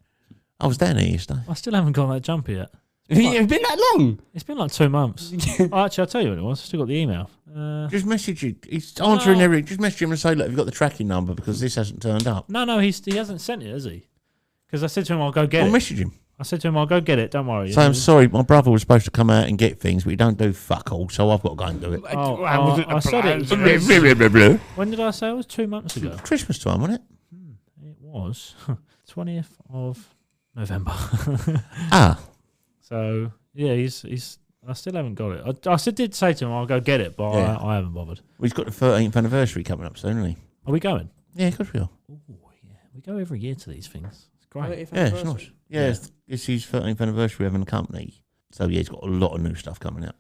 I was down there yesterday. I still haven't got that jumper yet. It's been that long. It's been like 2 months. Oh, actually, I'll tell you what it was. I still got the email. Just message you. He's answering No. everything. Just message him and say, look, have you got the tracking number because this hasn't turned up. No, he hasn't sent it, has he? Because I said to him, I'll go get Well, it. message him. I said to him, I'll go get it. Don't worry. Say, I'm sorry, my brother was supposed to come out and get things, but he don't do fuck all, so I've got to go and do it. Oh, I wasn't I said it. Christmas When did I say it? was 2 months ago. time, wasn't it? It was 20th of November. Ah, So yeah, he's. I still haven't got it. I did say to him, I'll go get it, but Yeah. I haven't bothered. well, he's got the 13th anniversary coming up soon, isn't he? Are we going? Yeah, of course we are. Oh yeah, we go every year to these things. It's great. Yeah, it's nice. Yeah, it's his 13th anniversary having a company. So yeah, he's got a lot of new stuff coming out.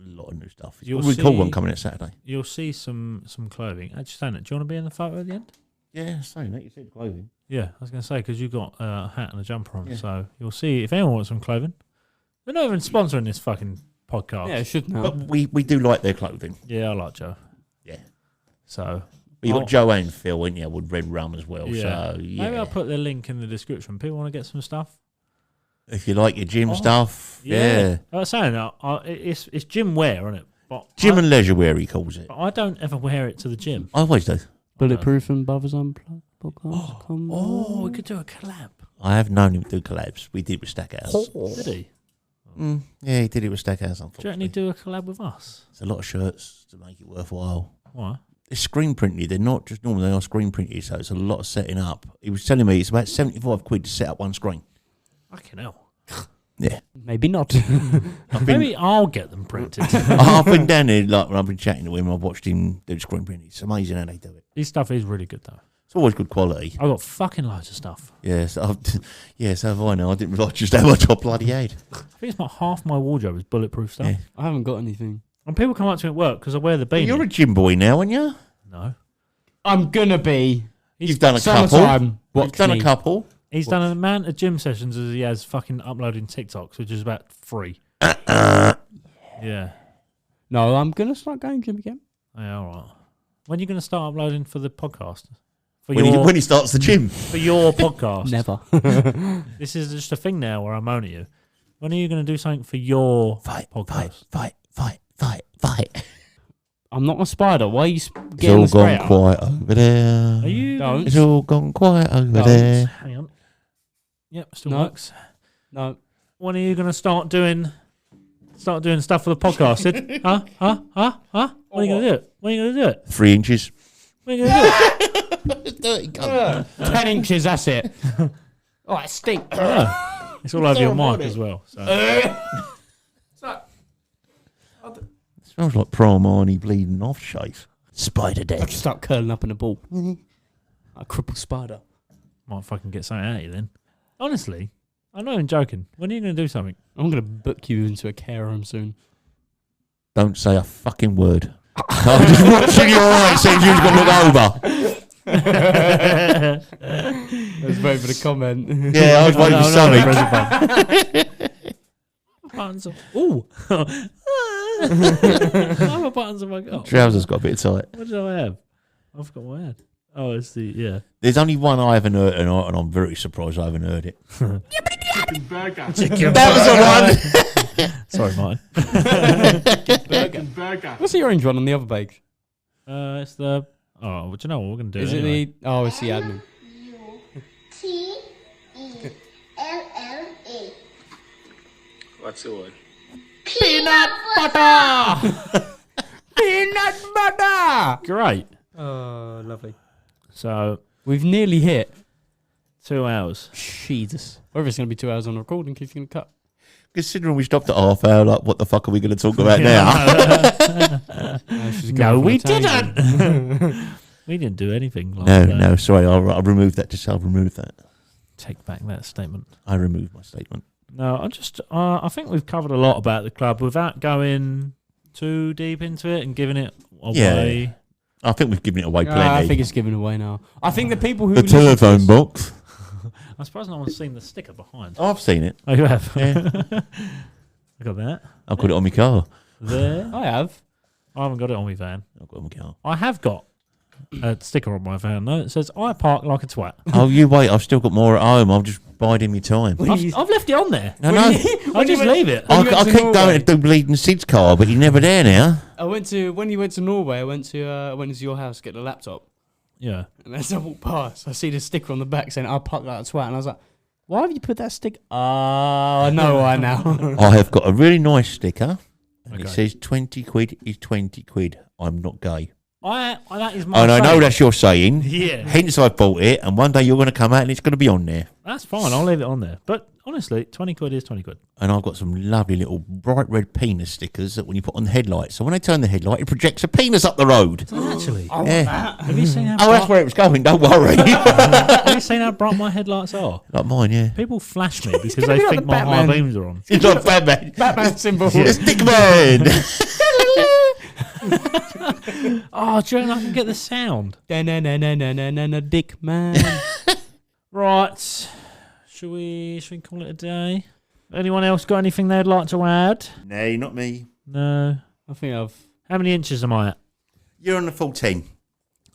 lot of new stuff. It's You'll a really cool see- one coming out Saturday. You'll see some clothing. Actually, saying that, do you want to be in the photo at the end? Yeah, saying that, you said clothing. Yeah, I was going to say, because you've got a hat and a jumper on, Yeah. so you'll see if anyone wants some clothing. They're not even sponsoring this fucking podcast. Yeah, it should now. But we do like their clothing. Yeah, I like Joe. Yeah. So, But you I'll- got Joe and Phil, ain't you, with Red Rum as well. yeah. So, yeah. Maybe I'll put the link in the description. People want to get some stuff? If you like your gym Oh, stuff, yeah. I was saying, it's gym wear, isn't it? But Gym and leisure wear, he calls it. but I don't ever wear it to the gym. I always do. Bulletproof and Brothers Unplugged podcast. Oh, we could do a collab. I have known him do collabs. We did with Stackhouse. Did he? Yeah, he did it with Stackhouse, Do you reckon unfortunately. he'd do a collab with us? It's a lot of shirts to make it worthwhile. Why? They're screen printed. They're not just normal. They are screen printed, so it's a lot of setting up. He was telling me it's about 75 quid to set up one screen. Fucking hell. Yeah. Maybe not. Maybe I'll get them printed. I've been down there, like, when I've been chatting to him, I've watched him do screen printing. It's amazing how they do it. His stuff is really good, though. It's always good quality. I've got fucking loads of stuff. Yeah, so have I now. I didn't realise just how much I bloody had. I think it's about half my wardrobe is bulletproof stuff. Yeah. I haven't got anything. And people come up to me at work because I wear the beanie. You're a gym boy now, aren't you? No. I'm gonna be. You've done a couple. Summertime. You've Watch done me. a couple. He's done an amount of gym sessions as he has fucking uploading TikToks, which is about 3. Yeah. No, I'm gonna start going gym again. Yeah, all right. When are you going to start uploading for the podcast? For When he starts the gym. for your podcast? Never. This is just a thing now where I'm moaning at you. When are you going to do something for your podcast? Fight. I'm not a spider. Why are you It's getting all the spray gone out? quiet over there. Are you? Don't. It's all gone quiet over Don't. there. Hang on. Yep, still No. works. No. When are you going to start doing stuff for the podcast, Sid? Huh? When are you going to do it? When are you going to do it? 3 inches. When are you going to do it? Dirty cunt. 10 inches, that's it. Oh, it stinks. Yeah. It's all over your mic as well. So. Smells like Promani bleeding off shave. Spider I dead. just start curling up in a ball. A crippled spider. Might fucking get something out of you then. Honestly, I'm not even joking. When are you going to do something? I'm going to book you into a care home soon. Don't say a fucking word. I'm just watching your eyes saying you're going to look over. I was waiting for the comment. Yeah, I was waiting for something. Buttons on. Ooh. How are buttons on my oh, Trousers got a bit tight. What did I have? I forgot what I had. Oh, it's the yeah. There's only one I haven't heard, and I'm very surprised I haven't heard it. That was the one. Sorry, mine. What's the orange one on the other page? It's the oh. What do you know what we're gonna do? Is it anyway. the... Oh, it's the admin. Utella. What's the word? Peanut butter! Peanut butter! Great. Oh, lovely. So We've nearly hit 2 hours. Jesus. Whether it's going to be 2 hours on recording, because you're going to cut. Considering we stopped at half hour, like, what the fuck are we going to talk about now? No, we didn't. We didn't do anything. Like No, that. no, sorry, I'll remove that. Just I'll remove that. Take back that statement. I remove my statement. No, I think we've covered a lot about the club without going too deep into it and giving it away. Yeah. I think we've given it away plenty. I think it's given away now. I think the people who... the listen to telephone this- box. I suppose no one's seen the sticker behind. I've seen it. Oh, you have? Yeah. I got that. I've got it on my car. There. I have. I haven't got it on my van. I've got it on my car. I have got a sticker on my van, though. It says, I park like a twat. Oh, you wait. I've still got more at home. I'm just biding my time. I've left it on there. No, no. I just leave it. I you went to keep Norway. going to do Bleeding Sid's car, but he's never there now. When you went to Norway, I went into your house to get the laptop. Yeah. And as I walk past, I see the sticker on the back saying, I park like a twat. And I was like, why have you put that sticker? Oh, I know why now. I have got a really nice sticker, and Okay. it says 20 quid is 20 quid. I'm not gay. That is my And I know saying. that's your saying. Yeah. Hence I bought it, and one day you're going to come out and it's going to be on there. That's fine. I'll leave it on there. But honestly, 20 quid is 20 quid. And I've got some lovely little bright red penis stickers that when you put on the headlight. So when I turn the headlight, it projects a penis up the road. Actually. Yeah. Have you seen how Oh, that's bright, where it was going. Don't worry. have you seen how bright my headlights are? Like mine, yeah. People flash me because gonna they be like think the my high Batman. beams are on. It's like Batman. Batman symbol. Stickman. Oh, do you reckon I can get the sound? Dick man. Right. Should we call it a day? Anyone else got anything they'd like to add? No, not me. No. I think I've. How many inches am I at? You're on the full 10.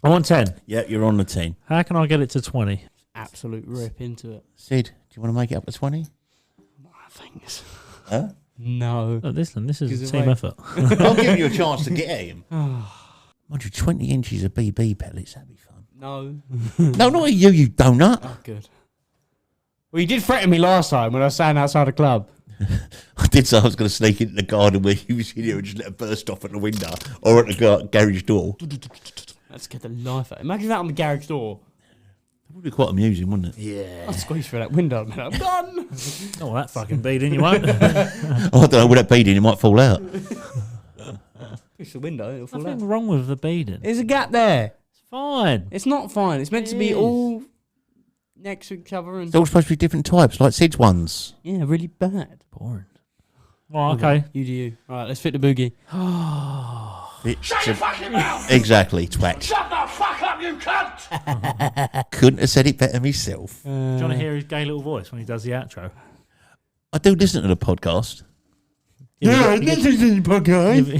I want 10. Yeah, you're on the 10. How can I get it to 20? Absolute rip into it. Sid, do you want to make it up to 20? Thanks. Huh? No. Look, listen, this is Gives a it team away. effort. I'll give you a chance to get at him. Mind you, 20 inches of BB pellets, that'd be fun. No. No, not you, you donut. Oh, good. Well, you did threaten me last time when I was standing outside the club. I did say I was going to sneak into the garden where you was in here and just let it burst off at the window or at the garage door. That scared the life out. Imagine that on the garage door. That would be quite amusing, wouldn't it? Yeah. I'd squeeze through that window and I'm gone. Oh, that fucking beading, you won't. I don't know, with that beading, it might fall out. Push the window, it'll fall Nothing out. wrong with the beading. There's a gap there. It's fine. It's not fine. It's meant to It be is. all next to each other and It's all supposed to be different types, like Sid's ones. yeah, really bad. Boring. Oh, okay. You do you. All right, let's fit the boogie. Shut your fucking mouth! Exactly, twat. Shut the fuck up, you cunt! Couldn't have said it better myself. Do you want to hear his gay little voice when he does the outro? I do listen to the podcast. Yeah, this is the podcast.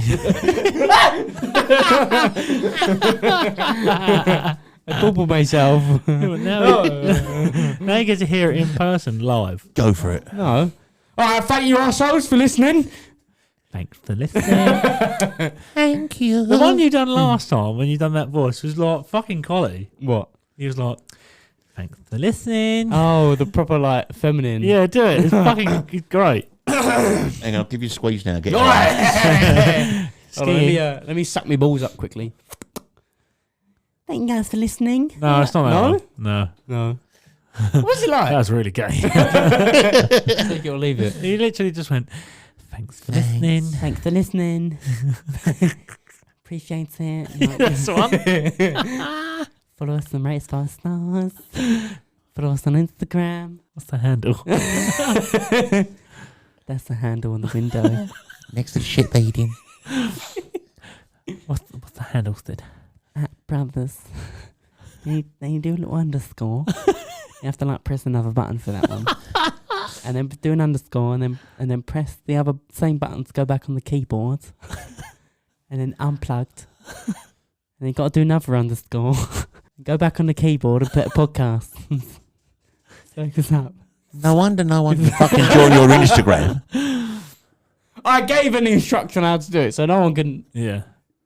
I bubble myself. now you get to hear it in person live. Go for it. No. All right, thank you, assholes, for listening. Thanks for listening. Thank you. The one you done last time when you done that voice was like fucking quality. What? He was like, thanks for listening. Oh, the proper like feminine. Yeah, do it. It's fucking great. Hang on, I'll give you a squeeze now. Get Hold on, Skiing. let me suck my balls up quickly. Thank you guys for listening. No, it's not that No? one. No. No. What's it like? That was really gay. Take it or leave it. He literally just went, thanks for listening. Thanks for listening. Appreciate it. This one. Follow us and rate us 5 stars. Follow us on Instagram. What's the handle? That's the handle on the window. Next to shit beading. What's the handle, Sid? At Brothers. They do a little underscore. You have to like press another button for that one. And then do an underscore and then press the other same button to go back on the keyboard. And then unplugged. And then you got to do another underscore. Go back on the keyboard and put a podcast. Focus up. No wonder no one can fucking join your Instagram. I gave an instruction on how to do it, so no one can Yeah.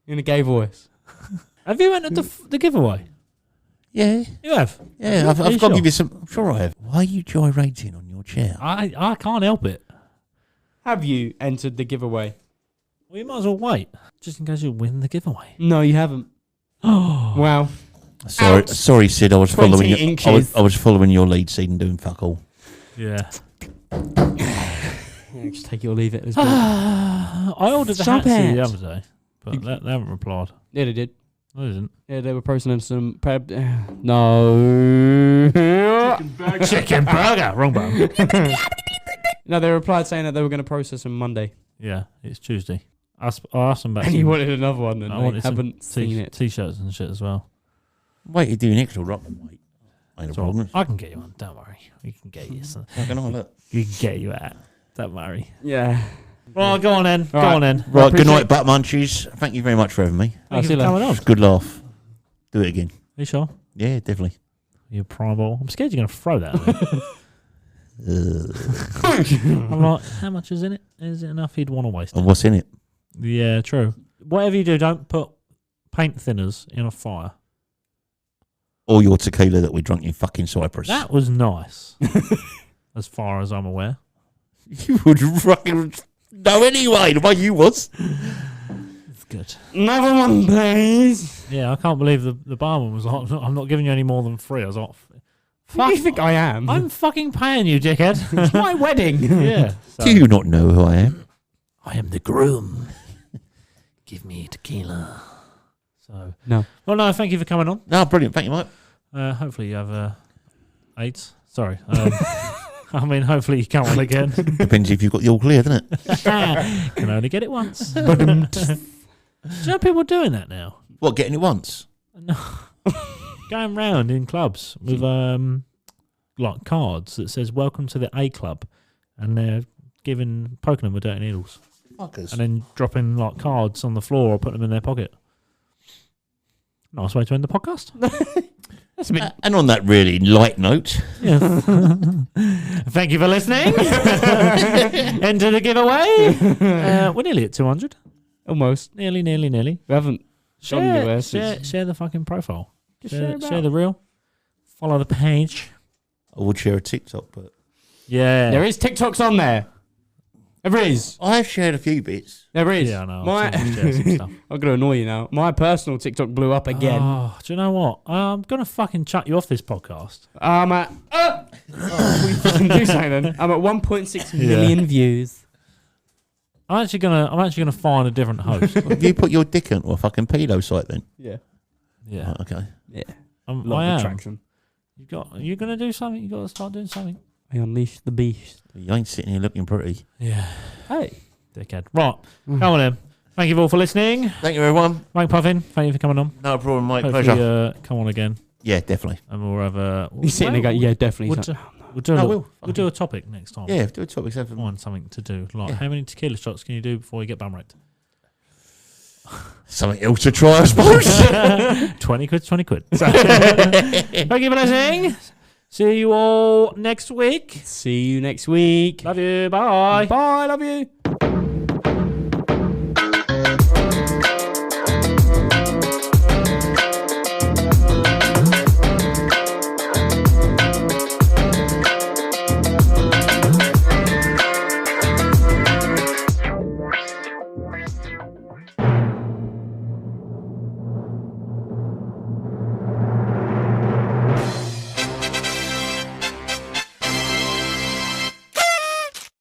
in a gay voice. Have you entered the giveaway? Yeah, You have. yeah. I've Are you got to sure? give you some. I'm sure I have. Why are you gyrating on your chair? I can't help it. Have you entered the giveaway? Well, you might as well wait, just in case you win the giveaway. No, you haven't. Oh. Wow. Sorry, Sid. I was 20 following. inches. I was following your lead, Sid, and doing fuck all. Yeah. Yeah, just take it or leave it. Let's be I ordered the Stop hats the it. other day, but they haven't replied. yeah, they did. No, they didn't. Yeah, they were posting some prep. No. Chicken burger. Wrong button. No, they replied saying that they were going to process them Monday. Yeah, it's Tuesday. I asked them about And you some- wanted another one, and I they wanted some haven't seen it. T-shirts and shit as well. Wait, you're doing extra rock then, mate. Ain't a So problem. I can get you one. Don't worry. We can get you some. Fucking hell, look. We can get you out. Don't worry. Yeah. Well, go on then. Go Right. on then. Right, good appreciate- night, butt munchies. Thank you very much for having me. I'll Thank see you you for later. coming on. It's a good laugh. Do it again. Are you sure? Yeah, definitely. You primal. I'm scared you're going to throw that at me. I'm like, how much is in it? Is it enough he'd want to waste And it? what's in it? Yeah, true. Whatever you do, don't put paint thinners in a fire. Or your tequila that we drunk in fucking Cyprus. That was nice. As far as I'm aware. You would fucking know anyway, the way you was. It's good. Another one, please. Yeah, I can't believe the barman was like, I'm not giving you any more than 3. I was like, Who do you think I am? I'm fucking paying you, dickhead. It's my wedding. Yeah. So, Do you not know who I am? I am the groom. Give me tequila. So No. Well, no, thank you for coming on. No, brilliant. Thank you, mate. Hopefully you have AIDS. Sorry. I mean, hopefully you come on again. Depends if you've got the all clear, doesn't it? Can only get it once. Do you know people doing that now? What, getting it once? Going round in clubs with like cards that says "Welcome to the A Club," and they're poking them with dirty needles, Fuckers. and then dropping like cards on the floor or putting them in their pocket. Nice way to end the podcast. That's a bit. And on that really light note, Yeah. Thank you for listening. Enter the giveaway. We're nearly at 200. Almost. Nearly. We haven't gone anywhere since. Share the fucking profile. Share Share the reel. Follow the page. I would share a TikTok, but Yeah. There is TikToks on there. There is. I have shared a few bits. There is. Yeah, I know. My, I've seen you share some stuff. I'm going to annoy you now. My personal TikTok blew up again. Oh, do you know what? I'm going to fucking chuck you off this podcast. I'm at... we fucking do something then. I'm at 1.6 million views. I'm actually gonna find a different host. Have you put your dick into a fucking pedo site then? Yeah. Yeah. Right, okay. Yeah. I Lot of am. attraction. You're gonna do something. You got to start doing something. I unleash the beast. You ain't sitting here looking pretty. Yeah. Hey. Dickhead. Right. Come on then. Thank you all for listening. Thank you, everyone. Wankpuffin, thank you for coming on. No problem, mate. Hopefully, Pleasure. come on again, Yeah, definitely. and we'll have a. He's sitting there going, yeah, definitely. We'll do, No, we'll do a topic next time. Yeah, do a topic. Have Find something to do. Like, Yeah. how many tequila shots can you do before you get bum raped? something else to try, I suppose. 20 quid, 20 quid. So, thank you for listening. See you all next week. See you next week. Love you. Bye. Bye. Love you.